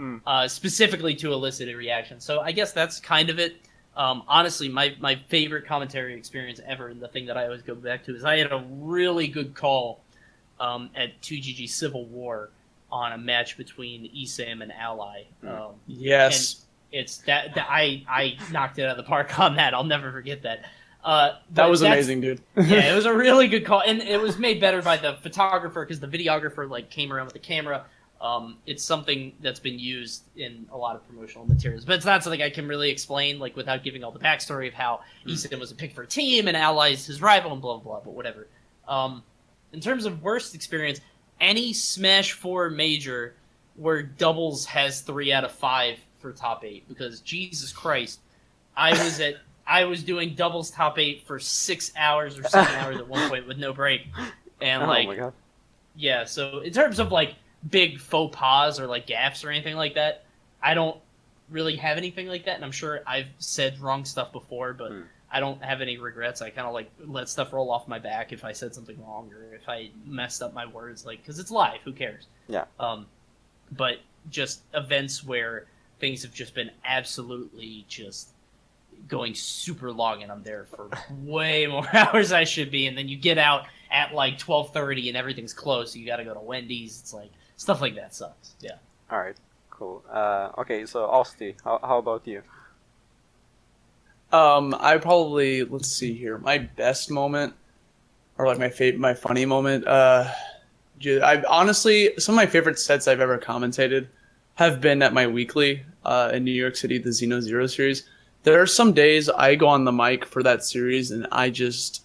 specifically to elicit a reaction. So I guess that's kind of it. Honestly, my favorite commentary experience ever, and the thing that I always go back to, is I had a really good call at 2GG Civil War on a match between ESAM and Ally. Yes. And it's that I knocked it out of the park on that. I'll never forget that. That was amazing, dude. Yeah, it was a really good call, and it was made better by the photographer, because the videographer like came around with the camera. It's something that's been used in a lot of promotional materials, but it's not something I can really explain, like, without giving all the backstory of how ESAM was a pick for a team and Ally's his rival and blah blah blah. But whatever. In terms of worst experience, any Smash 4 major where doubles has 3 out of 5 for top 8, because Jesus Christ, I was doing doubles top 8 for 6 hours or 7 hours at one point with no break, and oh my God. Yeah. So in terms of like big faux pas or like gaffes or anything like that, I don't really have anything like that, and I'm sure I've said wrong stuff before, but I don't have any regrets. I kind of like let stuff roll off my back if I said something wrong, or if I messed up my words, like, because it's live, who cares? Yeah. But just events where things have just been absolutely just going super long, and I'm there for way more hours I should be, and then you get out at like 12:30 and everything's closed, so you got to go to Wendy's. It's like stuff like that sucks. Yeah. All right. Cool. Okay. So Austy, how about you? I probably, let's see here, my best moment, or like my funny moment. I honestly, some of my favorite sets I've ever commentated have been at my weekly in New York City, the Xeno Zero series. There are some days I go on the mic for that series and I just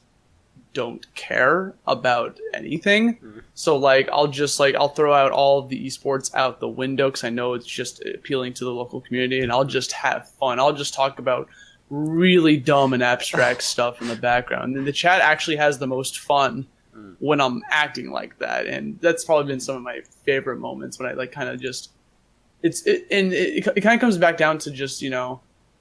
don't care about anything. So like I'll throw out all of the esports out the window, because I know it's just appealing to the local community, and I'll just have fun. I'll just talk about really dumb and abstract stuff in the background, and the chat actually has the most fun when I'm acting like that. And that's probably been some of my favorite moments, when I like kind of just it kind of comes back down to just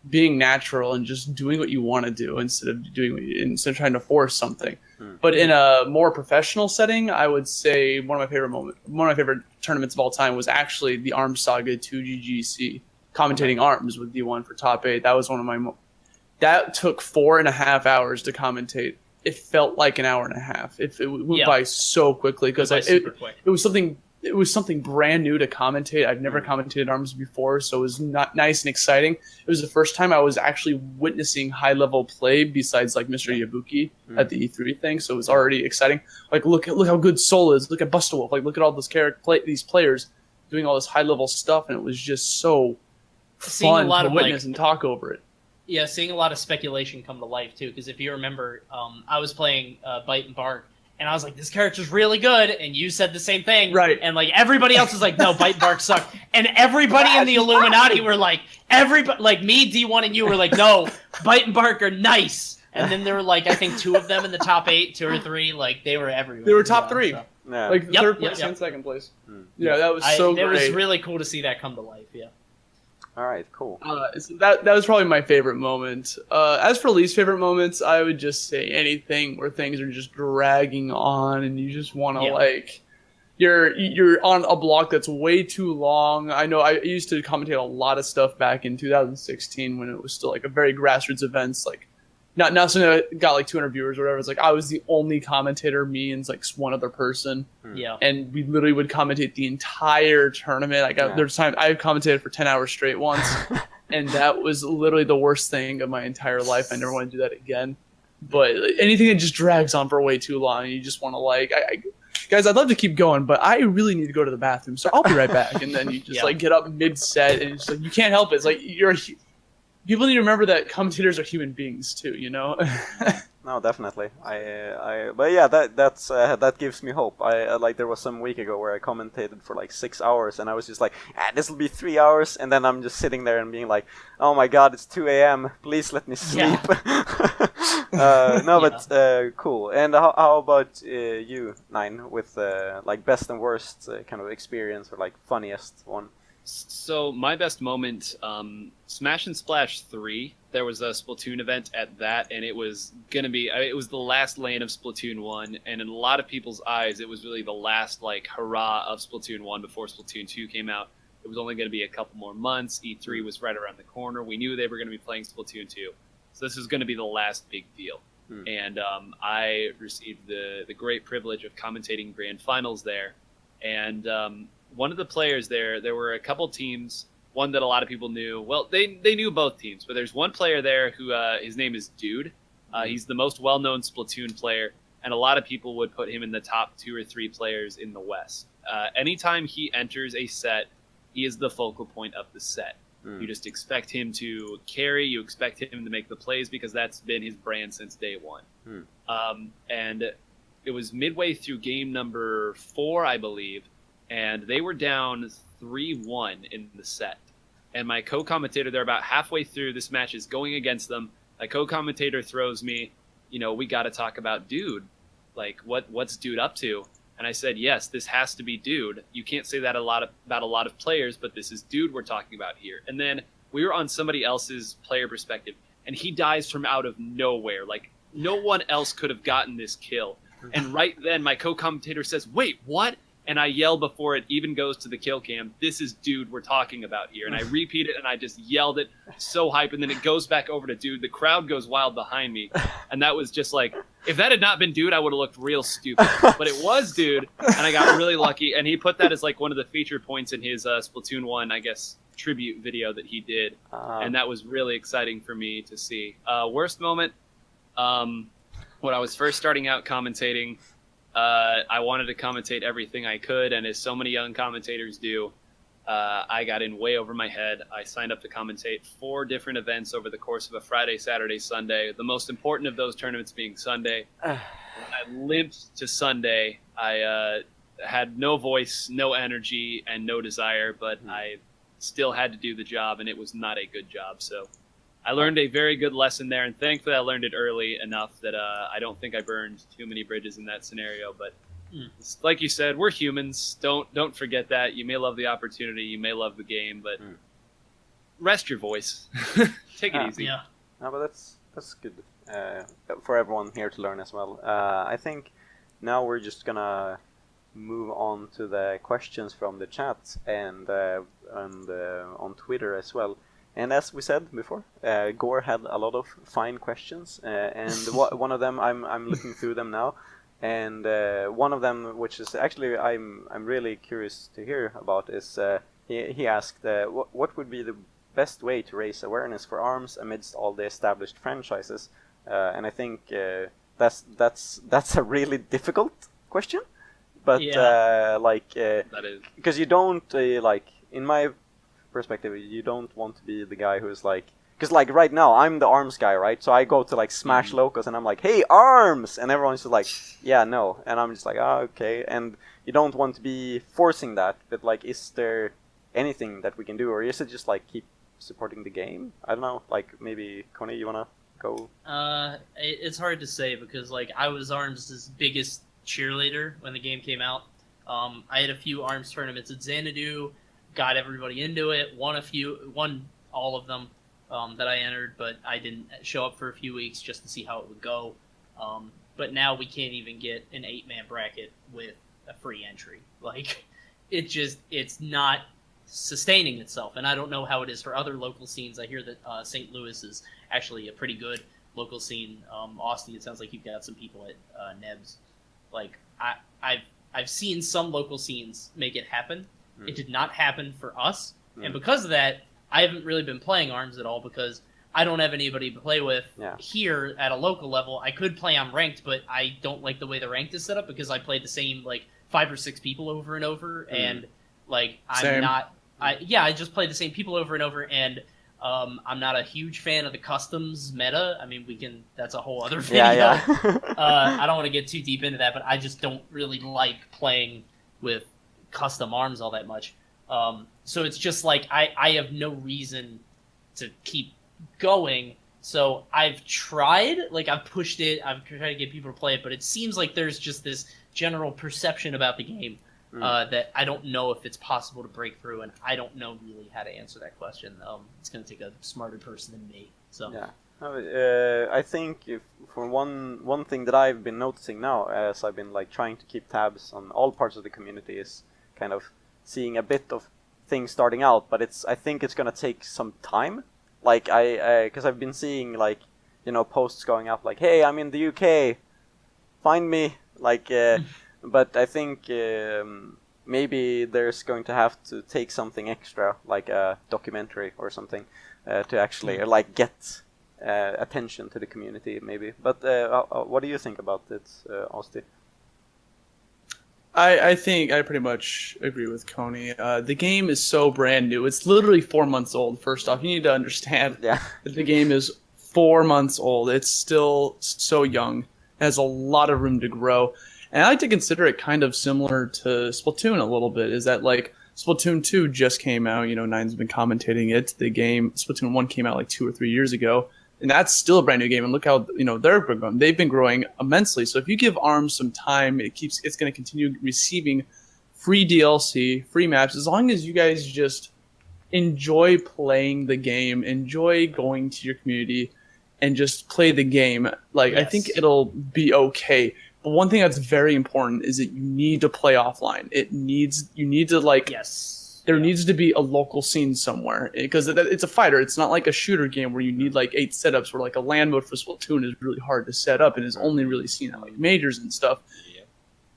being natural and just doing what you want to do instead of trying to force something. But in a more professional setting, I would say one of my favorite tournaments of all time was actually the ARMS Saga 2GGC, commentating ARMS with D1 for top 8. That was one of my that took 4.5 hours to commentate. It felt like an hour and a half. It went by so quickly because it was something brand new to commentate. I've never commentated ARMS before, so it was not nice and exciting. It was the first time I was actually witnessing high level play besides like Mr. Yabuki at the E3 thing. So it was already exciting. Like look how good Soul is. Look at Bustawolf. Like look at all these players doing all this high level stuff, and it was just so fun to witness and talk over it. Yeah, seeing a lot of speculation come to life too. Because if you remember, I was playing Bite and Bark. And I was like, this character's really good, and you said the same thing. Right. And, like, everybody else was like, no, Bite and Bark suck. And everybody in the Illuminati were like, like me, D1, and you were like, no, Bite and Bark are nice. And then there were, like, I think 2 of them in the top 8, 2 or 3. Like, they were everywhere. They were top 3. Yeah. Like, third place and second place. Yeah, that was so great. It was really cool to see that come to life, yeah. All right, cool. So that was probably my favorite moment. As for least favorite moments, I would just say anything where things are just dragging on and you just want to like, you're on a block that's way too long. I know I used to commentate a lot of stuff back in 2016 when it was still like a very grassroots events, like not something that got like 200 viewers or whatever. It's like I was the only commentator, me and like one other person. Yeah. And we literally would commentate the entire tournament. There's times I commentated for 10 hours straight once, and that was literally the worst thing of my entire life. I never want to do that again. But anything that just drags on for way too long, you just want to like, guys, I'd love to keep going, but I really need to go to the bathroom, so I'll be right back. And then you just like get up mid set, and it's like you can't help it. It's like people need to remember that commentators are human beings too, you know. No, definitely. But yeah, that gives me hope. Like there was some week ago where I commentated for like 6 hours, and I was just like, this will be 3 hours, and then I'm just sitting there and being like, oh my god, it's 2 a.m. Please let me sleep. But cool. And how about you, Nine, with like best and worst kind of experience or like funniest one? So my best moment, Smash and Splash 3, there was a Splatoon event at that, and it was it was the last lane of Splatoon 1, and in a lot of people's eyes, it was really the last, like, hurrah of Splatoon 1 before Splatoon 2 came out. It was only going to be a couple more months, E3 was right around the corner, we knew they were going to be playing Splatoon 2, so this was going to be the last big deal. And I received the great privilege of commentating Grand Finals there, and one of the players there were a couple teams, one that a lot of people knew. Well, they knew both teams, but there's one player there who, his name is Dude. He's the most well-known Splatoon player, and a lot of people would put him in the top 2 or 3 players in the West. Anytime he enters a set, he is the focal point of the set. You just expect him to carry, you expect him to make the plays, because that's been his brand since day one. And it was midway through game number 4, I believe, and they were down 3-1 in the set. And my co-commentator, they're about halfway through, this match is going against them. My co-commentator throws me, we got to talk about Dude. Like, what's Dude up to? And I said, yes, this has to be Dude. You can't say that about a lot of players, but this is Dude we're talking about here. And then we were on somebody else's player perspective, and he dies from out of nowhere. Like, no one else could have gotten this kill. And right then, my co-commentator says, wait, what? And I yell before it even goes to the kill cam, this is Dude we're talking about here. And I repeat it, and I just yelled it so hype. And then it goes back over to Dude. The crowd goes wild behind me. And that was just like, if that had not been Dude, I would have looked real stupid. But it was Dude, and I got really lucky. And he put that as like one of the feature points in his Splatoon 1, I guess, tribute video that he did. And that was really exciting for me to see. Worst moment, when I was first starting out commentating, I wanted to commentate everything I could, and as so many young commentators do, I got in way over my head. I signed up to commentate 4 different events over the course of a Friday, Saturday, Sunday, the most important of those tournaments being Sunday. I limped to Sunday. I had no voice, no energy, and no desire, but I still had to do the job, and it was not a good job, so I learned a very good lesson there, and thankfully I learned it early enough that I don't think I burned too many bridges in that scenario. But like you said, we're humans. Don't forget that. You may love the opportunity, you may love the game, but rest your voice. Take it easy. Yeah. No, but that's good for everyone here to learn as well. I think now we're just gonna move on to the questions from the chat and on Twitter as well. And as we said before, Gore had a lot of fine questions, and one of them I'm looking through them now, and one of them, which is actually I'm really curious to hear about, is he asked what would be the best way to raise awareness for ARMS amidst all the established franchises, and I think that's a really difficult question, but that is because you don't like, in my perspective, you don't want to be the guy who's like, because like right now I'm the ARMS guy, right? So I go to like Smash locals and I'm like, hey, ARMS, and everyone's just like, yeah, no, and I'm just like, oh, okay, and you don't want to be forcing that, but like, is there anything that we can do, or is it just like keep supporting the game? I don't know, like maybe Coney, you wanna go? It's hard to say because like I was ARMS' biggest cheerleader when the game came out. I had a few ARMS tournaments at Xanadu, got everybody into it, won all of them that I entered, but I didn't show up for a few weeks just to see how it would go. But now we can't even get an 8-man bracket with a free entry. Like, it's not sustaining itself, and I don't know how it is for other local scenes. I hear that St. Louis is actually a pretty good local scene. Austy, it sounds like you've got some people at Nebs. Like, I've seen some local scenes make it happen. It did not happen for us, and because of that, I haven't really been playing ARMS at all because I don't have anybody to play with here at a local level. I could play on ranked, but I don't like the way the ranked is set up because I play the same like 5 or 6 people over and over, and like I just play the same people over and over, and I'm not a huge fan of the customs meta. I mean, that's a whole other video. I don't want to get too deep into that, but I just don't really like playing with custom ARMS all that much. So it's just like I have no reason to keep going. So I've tried, like I've pushed it, I've tried to get people to play it, but it seems like there's just this general perception about the game that I don't know if it's possible to break through, and I don't know really how to answer that question. It's going to take a smarter person than me. So yeah, I think for one thing that I've been noticing now, as I've been like trying to keep tabs on all parts of the community, is kind of seeing a bit of things starting out, but I think it's gonna take some time. Like because I've been seeing like, you know, posts going up like, hey, I'm in the UK, find me, like, but I think maybe there's going to have to take something extra, like a documentary or something, to actually like get attention to the community, maybe. But what do you think about it, Austy? I think I pretty much agree with Coney. The game is so brand new. It's literally 4 months old, first off. You need to understand that the game is 4 months old. It's still so young. It has a lot of room to grow. And I like to consider it kind of similar to Splatoon a little bit, is that like Splatoon 2 just came out. You know, Nine's been commentating it. The game, Splatoon 1 came out like 2 or 3 years ago. And that's still a brand new game. And look how, you know, they've been growing immensely. So if you give ARMS some time, it's going to continue receiving free DLC, free maps, as long as you guys just enjoy playing the game, enjoy going to your community, and just play the game. Like, I think it'll be okay. But one thing that's very important is that you need to play offline. You need to like... There needs to be a local scene somewhere, because it's a fighter. It's not like a shooter game where you need like 8 setups, where like a land mode for Splatoon is really hard to set up and is only really seen at like majors and stuff.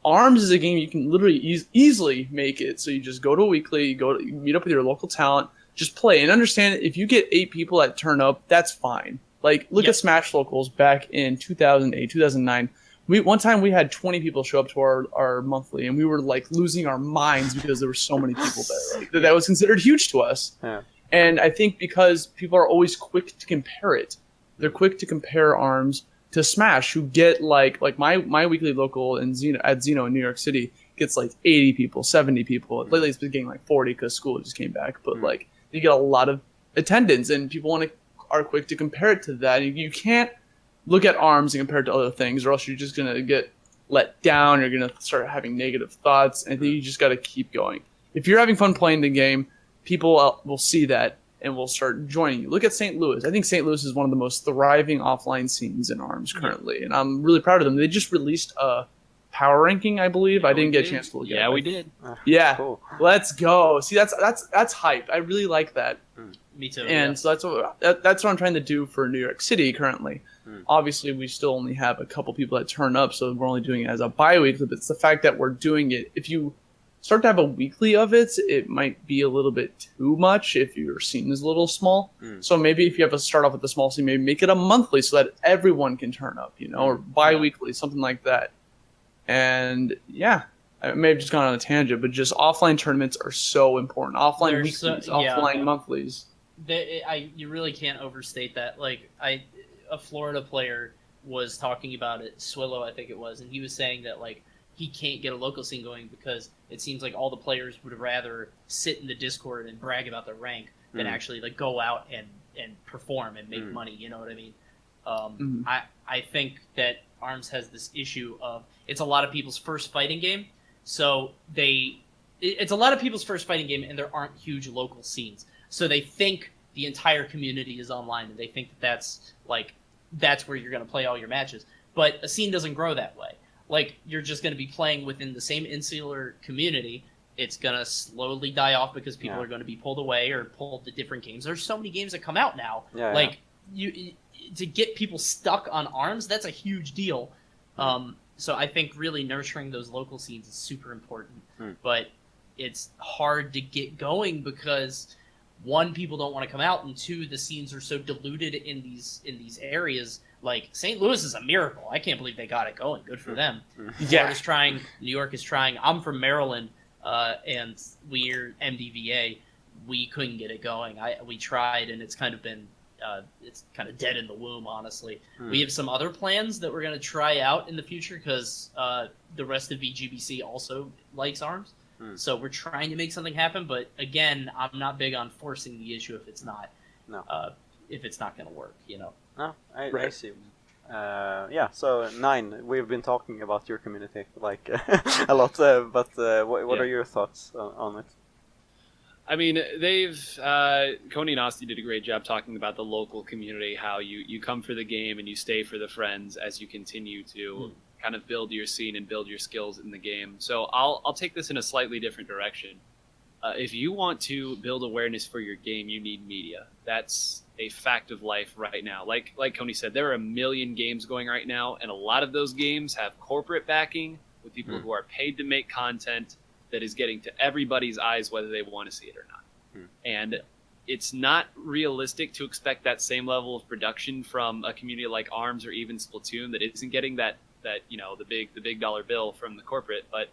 ARMS is a game you can literally easily make it. So you just go to a weekly, you meet up with your local talent, just play, and understand if you get 8 people that turn up, that's fine. Like look at Smash locals back in 2008, 2009. One time we had 20 people show up to our monthly, and we were like losing our minds because there were so many people there. Like, that was considered huge to us. Yeah. And I think because people are always quick to compare it, they're quick to compare ARMS to Smash, who get like my weekly local at Xeno in New York City gets like 80 people, 70 people. Lately it's been getting like 40 because school just came back. But like you get a lot of attendance, and people are quick to compare it to that. You can't look at ARMS and compare it to other things, or else you're just going to get let down. You're going to start having negative thoughts. And I think you just got to keep going. If you're having fun playing the game, people will see that and will start joining you. Look at St. Louis. I think St. Louis is one of the most thriving offline scenes in ARMS currently. And I'm really proud of them. They just released a power ranking, I believe. I didn't get a chance to look at it. Yeah, we did. Yeah. Cool. Let's go. See, that's hype. I really like that. Me too. And so that's what I'm trying to do for New York City currently. Obviously, we still only have a couple people that turn up, so we're only doing it as a bi-weekly. But it's the fact that we're doing it. If you start to have a weekly of it, it might be a little bit too much if your scene is a little small. So maybe if you have to start off with a small scene, maybe make it a monthly so that everyone can turn up, or bi-weekly, something like that. And yeah, I may have just gone on a tangent, but just offline tournaments are so important. Offline weeklies, offline monthlies. You really can't overstate that. Like a Florida player was talking about it, Swillow I think it was, and he was saying that like he can't get a local scene going because it seems like all the players would rather sit in the Discord and brag about their rank than actually like go out and perform and make money. You know what I mean? I think that ARMS has this issue of it's a lot of people's first fighting game, so it's a lot of people's first fighting game, and there aren't huge local scenes, so they think the entire community is online, and they think that that's where you're going to play all your matches. But a scene doesn't grow that way. Like, you're just going to be playing within the same insular community. It's going to slowly die off because people are going to be pulled away or pulled to different games. There's so many games that come out now. You to get people stuck on ARMS, that's a huge deal. So I think really nurturing those local scenes is super important. But it's hard to get going because, one, people don't want to come out, and two, the scenes are so diluted in these areas. Like, St. Louis is a miracle. I can't believe they got it going. Good for them. Florida's trying. New York is trying. I'm from Maryland, and we're MDVA. We couldn't get it going. We tried, and it's kind of been it's kind of dead in the womb, honestly. We have some other plans that we're going to try out in the future because the rest of VGBC also likes ARMS. So we're trying to make something happen, but again, I'm not big on forcing the issue if it's not going to work, No, I see. So Nine, we've been talking about your community like a lot, but what are your thoughts on it? I mean, Coney and Austy did a great job talking about the local community, how you come for the game and you stay for the friends as you continue to kind of build your scene and build your skills in the game. So I'll take this in a slightly different direction. If you want to build awareness for your game, you need media. That's a fact of life right now. Like Coney said, there are a million games going right now, and a lot of those games have corporate backing with people who are paid to make content that is getting to everybody's eyes whether they want to see it or not. And it's not realistic to expect that same level of production from a community like ARMS or even Splatoon that isn't getting that the big dollar bill from the corporate. But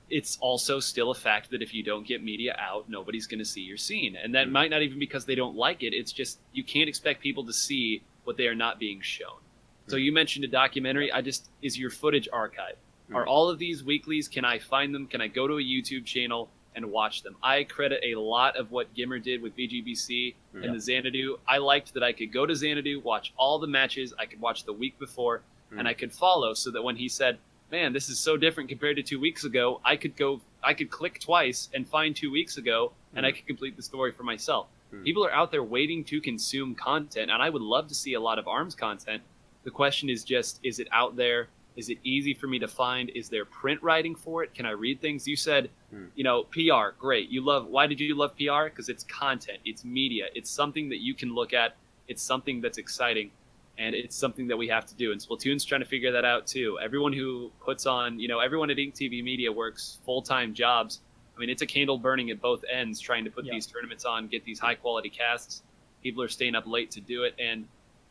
it's also still a fact that if you don't get media out, nobody's going to see your scene. And that might not even because they don't like it. It's just you can't expect people to see what they are not being shown. So you mentioned a documentary. Is your footage archived? Are all of these weeklies, can I find them? Can I go to a YouTube channel and watch them? I credit a lot of what Gimmer did with VGBC and the Xanadu. I liked that I could go to Xanadu, watch all the matches. I could watch the week before, and I could follow so that when he said, man, this is so different compared to 2 weeks ago, I could click twice and find 2 weeks ago, and I could complete the story for myself. People are out there waiting to consume content, and I would love to see a lot of ARMS content. The question is just, is it out there? Is it easy for me to find? Is there print writing for it? Can I read things? You said, PR, great. Why did you love PR? Because it's content, it's media, it's something that you can look at, it's something that's exciting, and it's something that we have to do. And Splatoon's trying to figure that out too. Everyone who puts on, everyone at Ink TV Media works full-time jobs. I mean, it's a candle burning at both ends trying to put these tournaments on, get these high-quality casts. People are staying up late to do it, and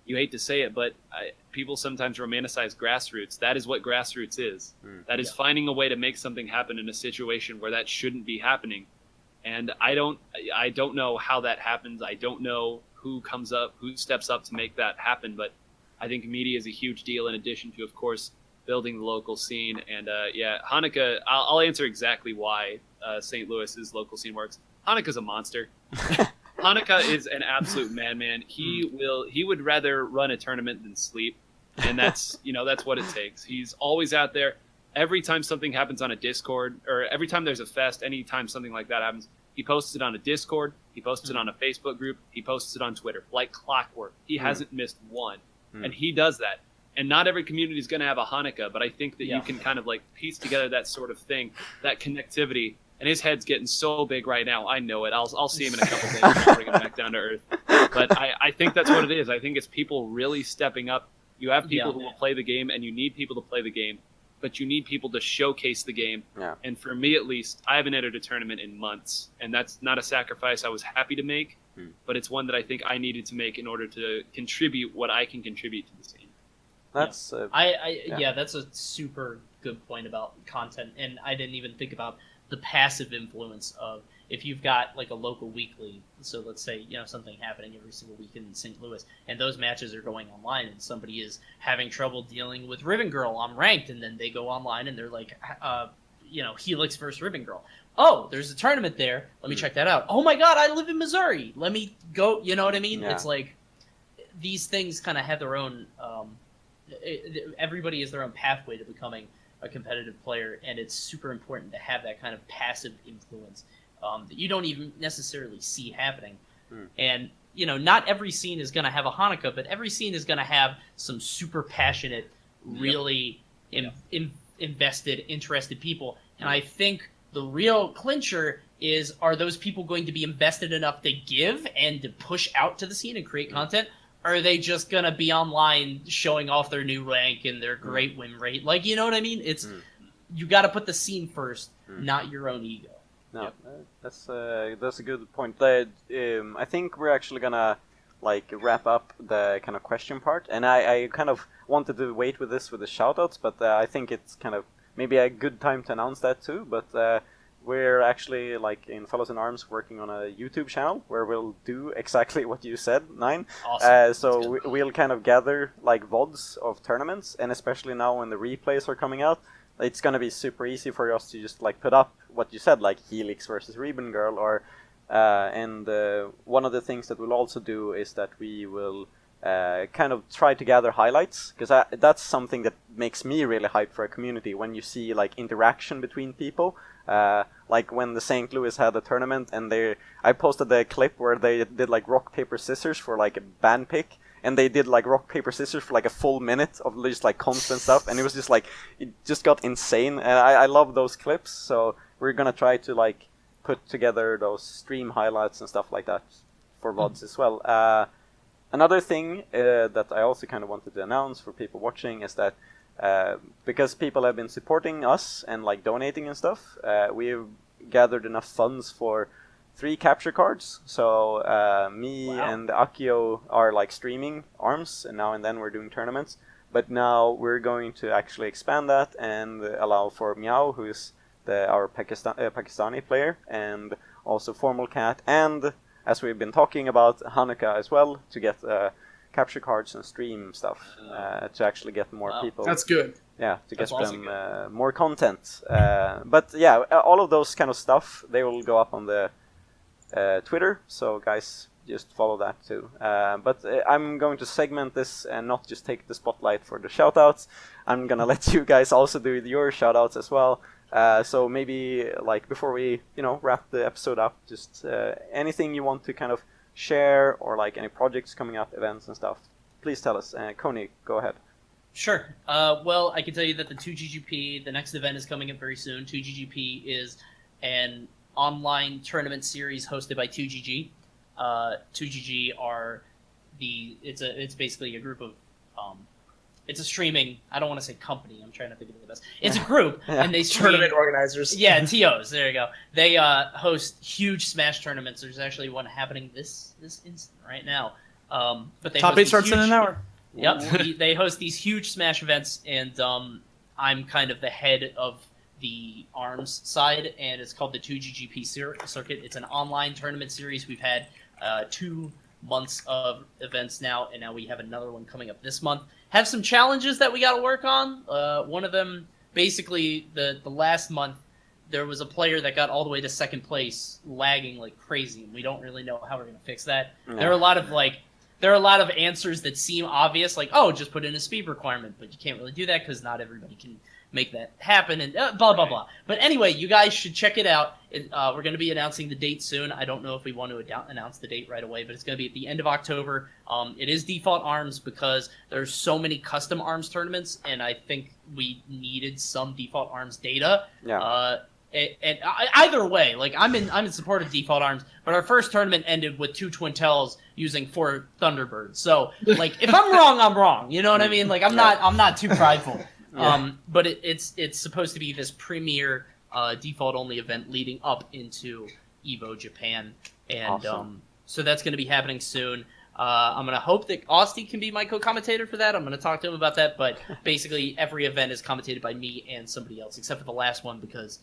you hate to say it, but people sometimes romanticize Grassroots. That is what Grassroots is. That is finding a way to make something happen in a situation where that shouldn't be happening. And I don't know how that happens. I don't know who steps up to make that happen. But I think media is a huge deal in addition to, of course, building the local scene. And Hanukkah, I'll answer exactly why St. Louis's local scene works. Hanukkah's a monster. Hanukkah is an absolute madman. He would rather run a tournament than sleep, and that's what it takes. He's always out there. Every time something happens on a Discord, or every time there's a fest, anytime something like that happens, he posts it on a Discord, he posts it on a Facebook group, he posts it on Twitter, like clockwork. He hasn't missed one, and he does that. And not every community is going to have a Hanukkah, but I think that you can kind of like piece together that sort of thing, that connectivity, and his head's getting so big right now. I know it. I'll see him in a couple days and bring him back down to earth. But I think that's what it is. I think it's people really stepping up. You have people who will play the game, and you need people to play the game, but you need people to showcase the game. Yeah. And for me, at least, I haven't entered a tournament in months, and that's not a sacrifice I was happy to make, but it's one that I think I needed to make in order to contribute what I can contribute to the scene. That's that's a super good point about content, and I didn't even think about the passive influence of if you've got like a local weekly. So let's say something happening every single weekend in St. Louis, and those matches are going online, and somebody is having trouble dealing with Ribbon Girl on ranked, and then they go online and they're like, Helix versus Ribbon Girl. Oh, there's a tournament there. Let me check that out. Oh my God, I live in Missouri. Let me go. You know what I mean? Yeah. It's like these things kind of have their own. Everybody has their own pathway to becoming a competitive player, and it's super important to have that kind of passive influence that you don't even necessarily see happening. And not every scene is going to have a Hanukkah, but every scene is going to have some super passionate, really invested, interested people. And I think the real clincher is, are those people going to be invested enough to give and to push out to the scene and create content? Or are they just going to be online showing off their new rank and their great win rate? Like, you know what I mean? It's you got to put the scene first, not your own ego. No, that's a good point. I think we're actually gonna wrap up the kind of question part, and I kind of wanted to wait with this with the shoutouts, but I think it's kind of maybe a good time to announce that too. But we're actually in Fellows in Arms working on a YouTube channel where we'll do exactly what you said, Nine. Awesome. So we'll kind of gather VODs of tournaments, and especially now when the replays are coming out, it's gonna be super easy for us to just put up what you said, like Helix versus Ribbon Girl, or and one of the things that we'll also do is that we will kind of try to gather highlights, because that's something that makes me really hyped for a community, when you see interaction between people. Like when the St. Louis had a tournament, and I posted a clip where they did rock paper scissors for a band pick, and they did rock paper scissors for a full minute of just constant stuff, and it was just it just got insane, and I love those clips. So we're gonna try to put together those stream highlights and stuff like that for VODs as well. Another thing that I also kind of wanted to announce for people watching is that because people have been supporting us and donating and stuff, we've gathered enough funds for 3 capture cards. So me and Akio are streaming ARMS, and now and then we're doing tournaments. But now we're going to actually expand that and allow for Meow, who is our Pakistani player, and also Formal Cat, and as we've been talking about, Hanukkah as well, to get capture cards and stream stuff to actually get more people. That's good. Yeah, to get That's them more content. But yeah, all of those kind of stuff, they will go up on the Twitter, so guys, just follow that too. But I'm going to segment this and not just take the spotlight for the shoutouts. I'm gonna let you guys also do your shoutouts as well. So maybe before we wrap the episode up, just anything you want to kind of share, or any projects coming up, events and stuff, please tell us. Coney, go ahead. Sure. Well, I can tell you that the 2GGP, the next event is coming up very soon. 2GGP is an online tournament series hosted by 2GG. 2GG are it's basically a group of it's a streaming, I don't want to say company, I'm trying to think of the best. It's a group, and they stream... Tournament organizers. Yeah, TOs, there you go. They host huge Smash tournaments. There's actually one happening this instant right now. But they Top 8 starts in an hour. Yep, they host these huge Smash events, and I'm kind of the head of the ARMS side, and it's called the 2GGP circuit. It's an online tournament series. We've had 2 months of events now, and now we have another one coming up this month. Have some challenges that we got to work on. One of them, basically, the last month, there was a player that got all the way to second place, lagging like crazy, and we don't really know how we're going to fix that. No. There are a lot of answers that seem obvious, like, oh, just put in a speed requirement, but you can't really do that because not everybody can make that happen, and blah, blah, blah. But anyway, you guys should check it out. We're going to be announcing the date soon. I don't know if we want to announce the date right away, but it's going to be at the end of October. It is default ARMS because there's so many custom ARMS tournaments, and I think we needed some default ARMS data. Yeah. Either way, like I'm in support of default arms, but our first tournament ended with 2 Twintels using 4 Thunderbirds. So like if I'm wrong, I'm wrong. You know what I mean? Like I'm not too prideful. But it's supposed to be this premier default only event leading up into Evo Japan, and Awesome. So that's going to be happening soon. I'm going to hope that Austy can be my co-commentator for that. I'm going to talk to him about that, but basically every event is commentated by me and somebody else, except for the last one because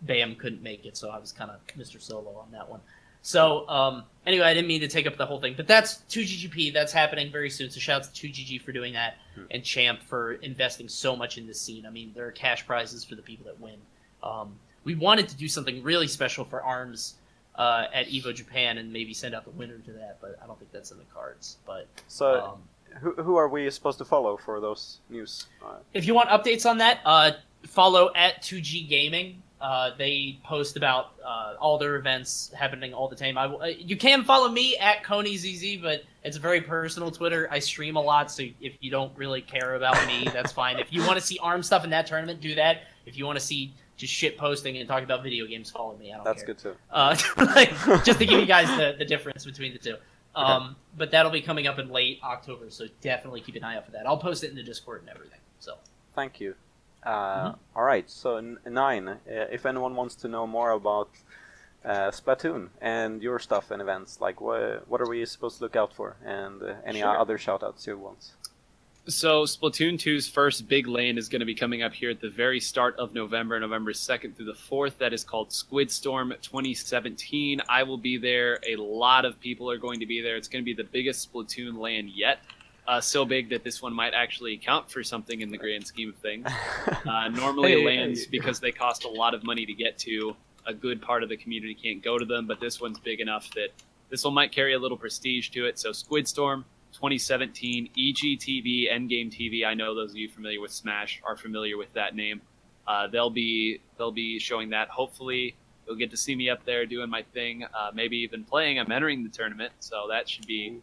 Bam couldn't make it, so I was kind of Mr. Solo on that one. So anyway, I didn't mean to take up the whole thing, but that's 2GGP. That's happening very soon, so shout out to 2GG for doing that, and Champ for investing so much in this scene. I mean, there are cash prizes for the people that win. We wanted to do something really special for ARMS at Evo Japan and maybe send out the winner to that, but I don't think that's in the cards. But So, who are we supposed to follow for those news? if you want updates on that, follow at 2G Gaming. They post about all their events happening all the time. You can follow me at ConeyZZ, but it's a very personal Twitter. I stream a lot, so if you don't really care about me, that's fine. If you want to see ARM stuff in that tournament, do that. If you want to see just shit posting and talking about video games, follow me. I don't That's care. good too. Like, just to give you guys the difference between the two. But that'll be coming up in late October, so definitely keep an eye out for that. I'll post it in the Discord and everything. So Thank you. All right, so Nine, if anyone wants to know more about Splatoon and your stuff and events, like what are we supposed to look out for, and any other shoutouts you want? So Splatoon 2's first big lane is going to be coming up here at the very start of November, November 2nd through the 4th. That is called Squidstorm 2017. I will be there. A lot of people are going to be there. It's going to be the biggest Splatoon LAN yet. So big that this one might actually count for something in the grand scheme of things. Normally LANs, because they cost a lot of money to get to, a good part of the community can't go to them, but this one's big enough that this one might carry a little prestige to it. So Squidstorm 2017, EGTV, Endgame TV. I know those of you familiar with Smash are familiar with that name. They'll be showing that. Hopefully, you'll get to see me up there doing my thing. Maybe even playing. I'm entering the tournament, so that should be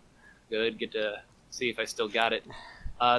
good. Get to see if I still got it.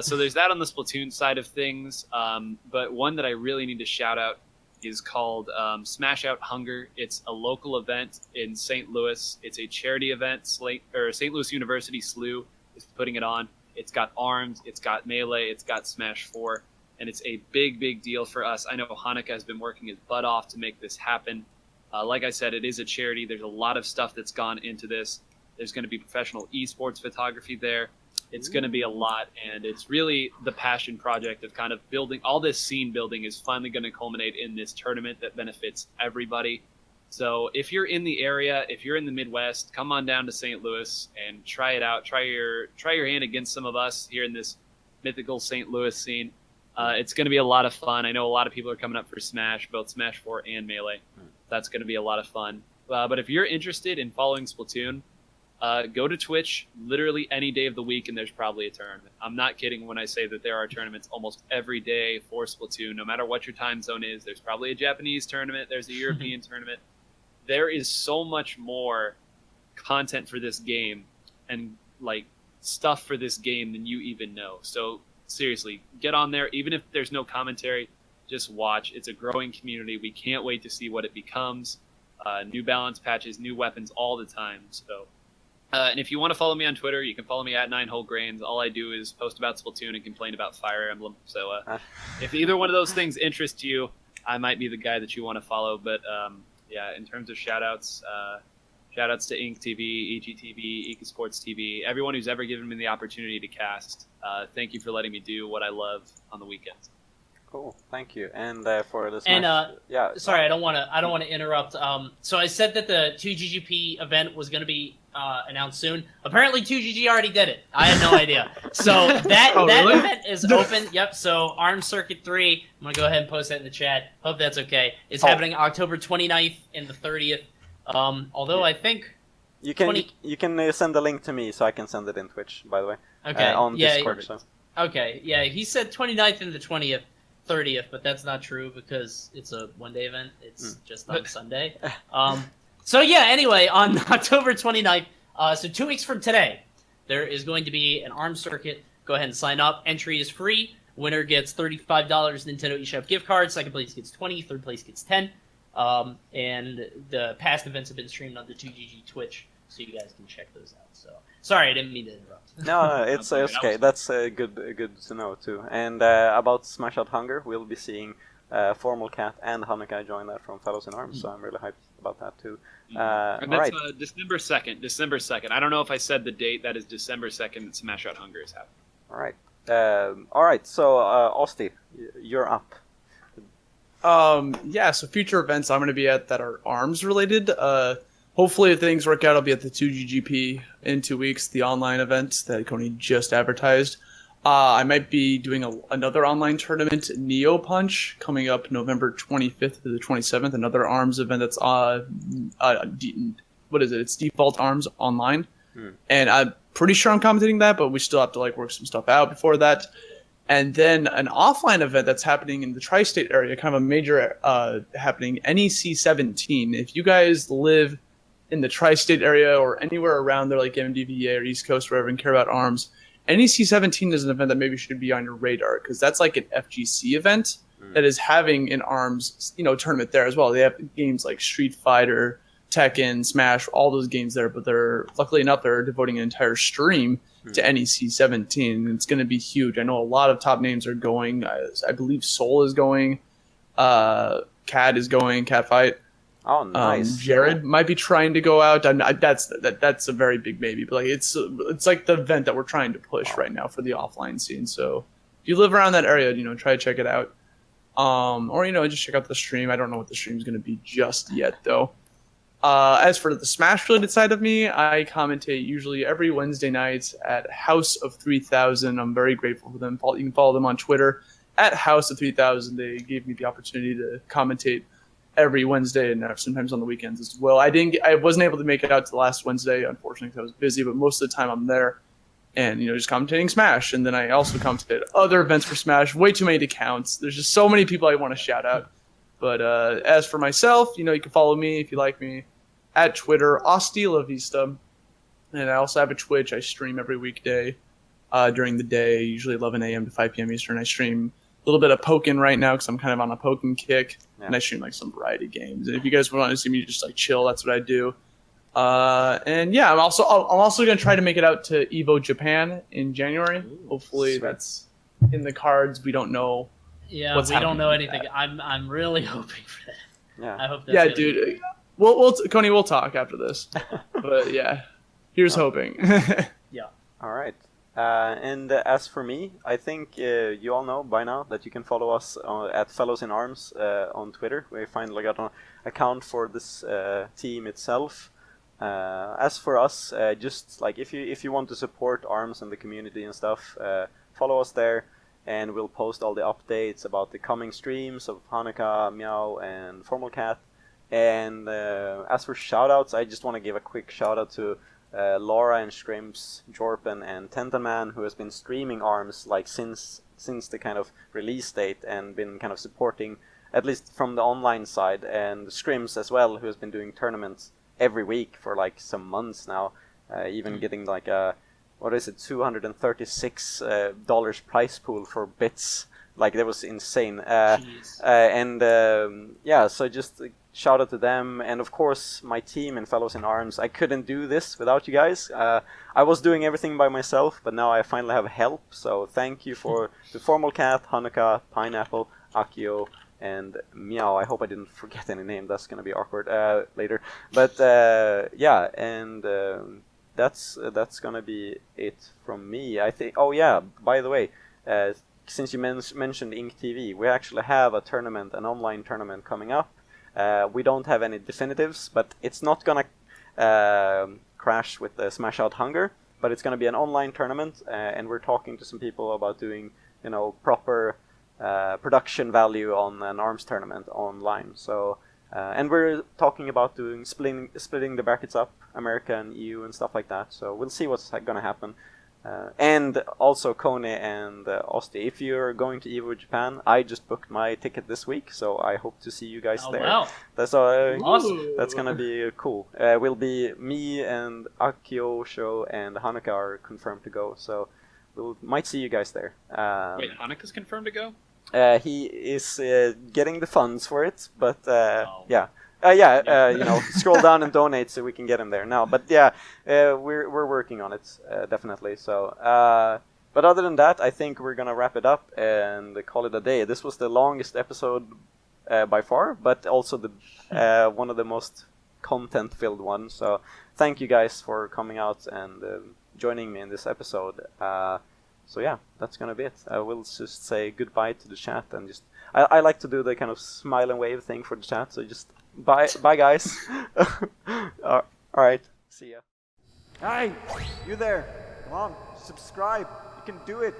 So there's that on the Splatoon side of things. But one that I really need to shout out is called Smash Out Hunger. It's a local event in St. Louis. It's a charity event. St. Louis University SLU is putting it on. It's got ARMS, it's got Melee, it's got Smash 4, and it's a big, big deal for us. I know Hanukkah has been working his butt off to make this happen. Like I said, it is a charity. There's a lot of stuff that's gone into this. There's going to be professional esports photography there. It's going to be a lot, and it's really the passion project of kind of building. All this scene building is finally going to culminate in this tournament that benefits everybody. So if you're in the area, if you're in the Midwest, come on down to St. Louis and try it out. Try your hand against some of us here in this mythical St. Louis scene. It's going to be a lot of fun. I know a lot of people are coming up for Smash, both Smash 4 and Melee. That's going to be a lot of fun. But if you're interested in following Splatoon, go to Twitch literally any day of the week, and there's probably a tournament. I'm not kidding when I say that there are tournaments almost every day for Splatoon. No matter what your time zone is, there's probably a Japanese tournament, there's a European tournament. There is so much more content for this game and like stuff for this game than you even know. So seriously, get on there. Even if there's no commentary, just watch. It's a growing community. We can't wait to see what it becomes. New balance patches, new weapons all the time. So, and if you want to follow me on Twitter, you can follow me at NineWholeGrains. All I do is post about Splatoon and complain about Fire Emblem. So if either one of those things interests you, I might be the guy that you want to follow. But yeah, in terms of shout-outs to Ink TV, EGTV, EcoSports TV, everyone who's ever given me the opportunity to cast. Thank you for letting me do what I love on the weekends. Cool, thank you. And for the Smash, And yeah. sorry, I don't want to interrupt. So I said that the 2GGP event was going to be announced soon. Apparently 2GG already did it. I had no idea. So that really? event is open. Yep. So Arms Circuit 3, I'm going to go ahead and post that in the chat. Hope that's okay. It's happening October 29th and the 30th. Although I think you can send the link to me so I can send it in Twitch, by the way. Okay. On Discord. So. Okay. Yeah, he said 29th and the 20th. 30th, but that's not true because it's a one-day event. It's just on Sunday. So yeah, anyway, on October 29th, so 2 weeks from today, there is going to be an ARMS circuit. Go ahead and sign up. Entry is free. Winner gets $35 Nintendo eShop gift cards. Second place gets 20. Third place gets 10. And the past events have been streamed on the 2GG Twitch, so you guys can check those out. So sorry, I didn't mean to interrupt. No, it's okay. That's good to know too. And about Smash Out Hunger, we'll be seeing Formal Cat and Hanukkah join that from Fellows in Arms, so I'm really hyped about that too. And that's December 2nd. December 2nd. I don't know if I said the date. That is December 2nd. Smash Out Hunger is happening. All right. So Austy, you're up. So future events I'm going to be at that are ARMS related. Hopefully, if things work out, I'll be at the 2GGP in 2 weeks, the online event that Coney just advertised. I might be doing another online tournament, Neo Punch, coming up November 25th to the 27th. Another ARMS event that's It's Default ARMS online, and I'm pretty sure I'm commentating that, but we still have to work some stuff out before that. And then an offline event that's happening in the tri-state area, kind of a major happening, NEC 17. If you guys live in the tri-state area or anywhere around there, like MDVA or East Coast, wherever, and care about ARMS, NEC 17 is an event that maybe should be on your radar, because that's like an FGC event that is having an ARMS tournament there as well. They have games like Street Fighter, Tekken, Smash, all those games there, but luckily enough, they're devoting an entire stream to NEC 17, and it's going to be huge. I know a lot of top names are going. I believe Soul is going. Cat is going. Catfight. Oh, nice. Jared might be trying to go out. That's a very big maybe, but it's like the event that we're trying to push right now for the offline scene. So if you live around that area, try to check it out. Or just check out the stream. I don't know what the stream's going to be just yet, though. As for the Smash related side of me, I commentate usually every Wednesday night at House of 3000. I'm very grateful for them. You can follow them on Twitter at House of 3000. They gave me the opportunity to commentate every Wednesday and sometimes on the weekends as well. I wasn't able to make it out to the last Wednesday, unfortunately, because I was busy, but most of the time I'm there and, just commentating Smash. And then I also commentate other events for Smash. Way too many to count. There's just so many people I want to shout out. But as for myself, you can follow me if you like me at Twitter, Austy La Vista. And I also have a Twitch. I stream every weekday during the day, usually 11 a.m. to 5 p.m. Eastern. I stream a little bit of Pokken right now because I'm kind of on a Pokken kick. Yeah. And I stream some variety games. And if you guys want to see me just chill, that's what I do. And yeah, I'm also going to try to make it out to EVO Japan in January. Ooh, hopefully sweet. That's in the cards. We don't know. Yeah, we don't know anything. I'm really hoping for that. Yeah, I hope that's dude. Coney, we'll talk after this. But yeah, here's hoping. Yeah. All right. And as for me, I think you all know by now that you can follow us at Fellows in Arms on Twitter. We finally got an account for this team itself. As for us, just if you want to support ARMS and the community and stuff, follow us there. And we'll post all the updates about the coming streams of Hanukkah, Meow, and Formal Cat. And as for shoutouts, I just want to give a quick shoutout to Laura and Scrimps, Jorpen, and Tentenman, who has been streaming ARMS since the kind of release date and been kind of supporting, at least from the online side. And Scrimps as well, who has been doing tournaments every week for some months now, even getting a... What is it? $236 prize pool for bits. That was insane. So just shout out to them, and of course my team in Fellows in Arms. I couldn't do this without you guys. I was doing everything by myself, but now I finally have help. So thank you for the Formal Cat, Hanukkah, Pineapple, Akio, and Meow. I hope I didn't forget any name. That's gonna be awkward later. But that's gonna be it from me. I think. Oh yeah. By the way, since you mentioned Ink TV, we actually have an online tournament coming up. We don't have any definitives, but it's not gonna crash with the Smash Out Hunger. But it's gonna be an online tournament, and we're talking to some people about doing proper production value on an ARMS tournament online. So. And we're talking about splitting the brackets up, America and EU and stuff like that. So we'll see what's going to happen. And also Coney and Austy, if you're going to EVO Japan, I just booked my ticket this week, so I hope to see you guys there. Wow. That's awesome. That's going to be cool. Will be me and Akio Show and Hanukkah are confirmed to go. So we might see you guys there. Wait, Hanukkah's confirmed to go? He is getting the funds for it, but Oh. yeah. Scroll down and donate so we can get him there now. But yeah, we're working on it, definitely. So, but other than that, I think we're gonna wrap it up and call it a day. This was the longest episode by far, but also the one of the most content-filled ones. So, thank you guys for coming out and joining me in this episode. So yeah, that's gonna be it. I will just say goodbye to the chat and just I like to do the kind of smile and wave thing for the chat. So just bye guys. All right, see ya. Hey, you there. Come on, subscribe. You can do it.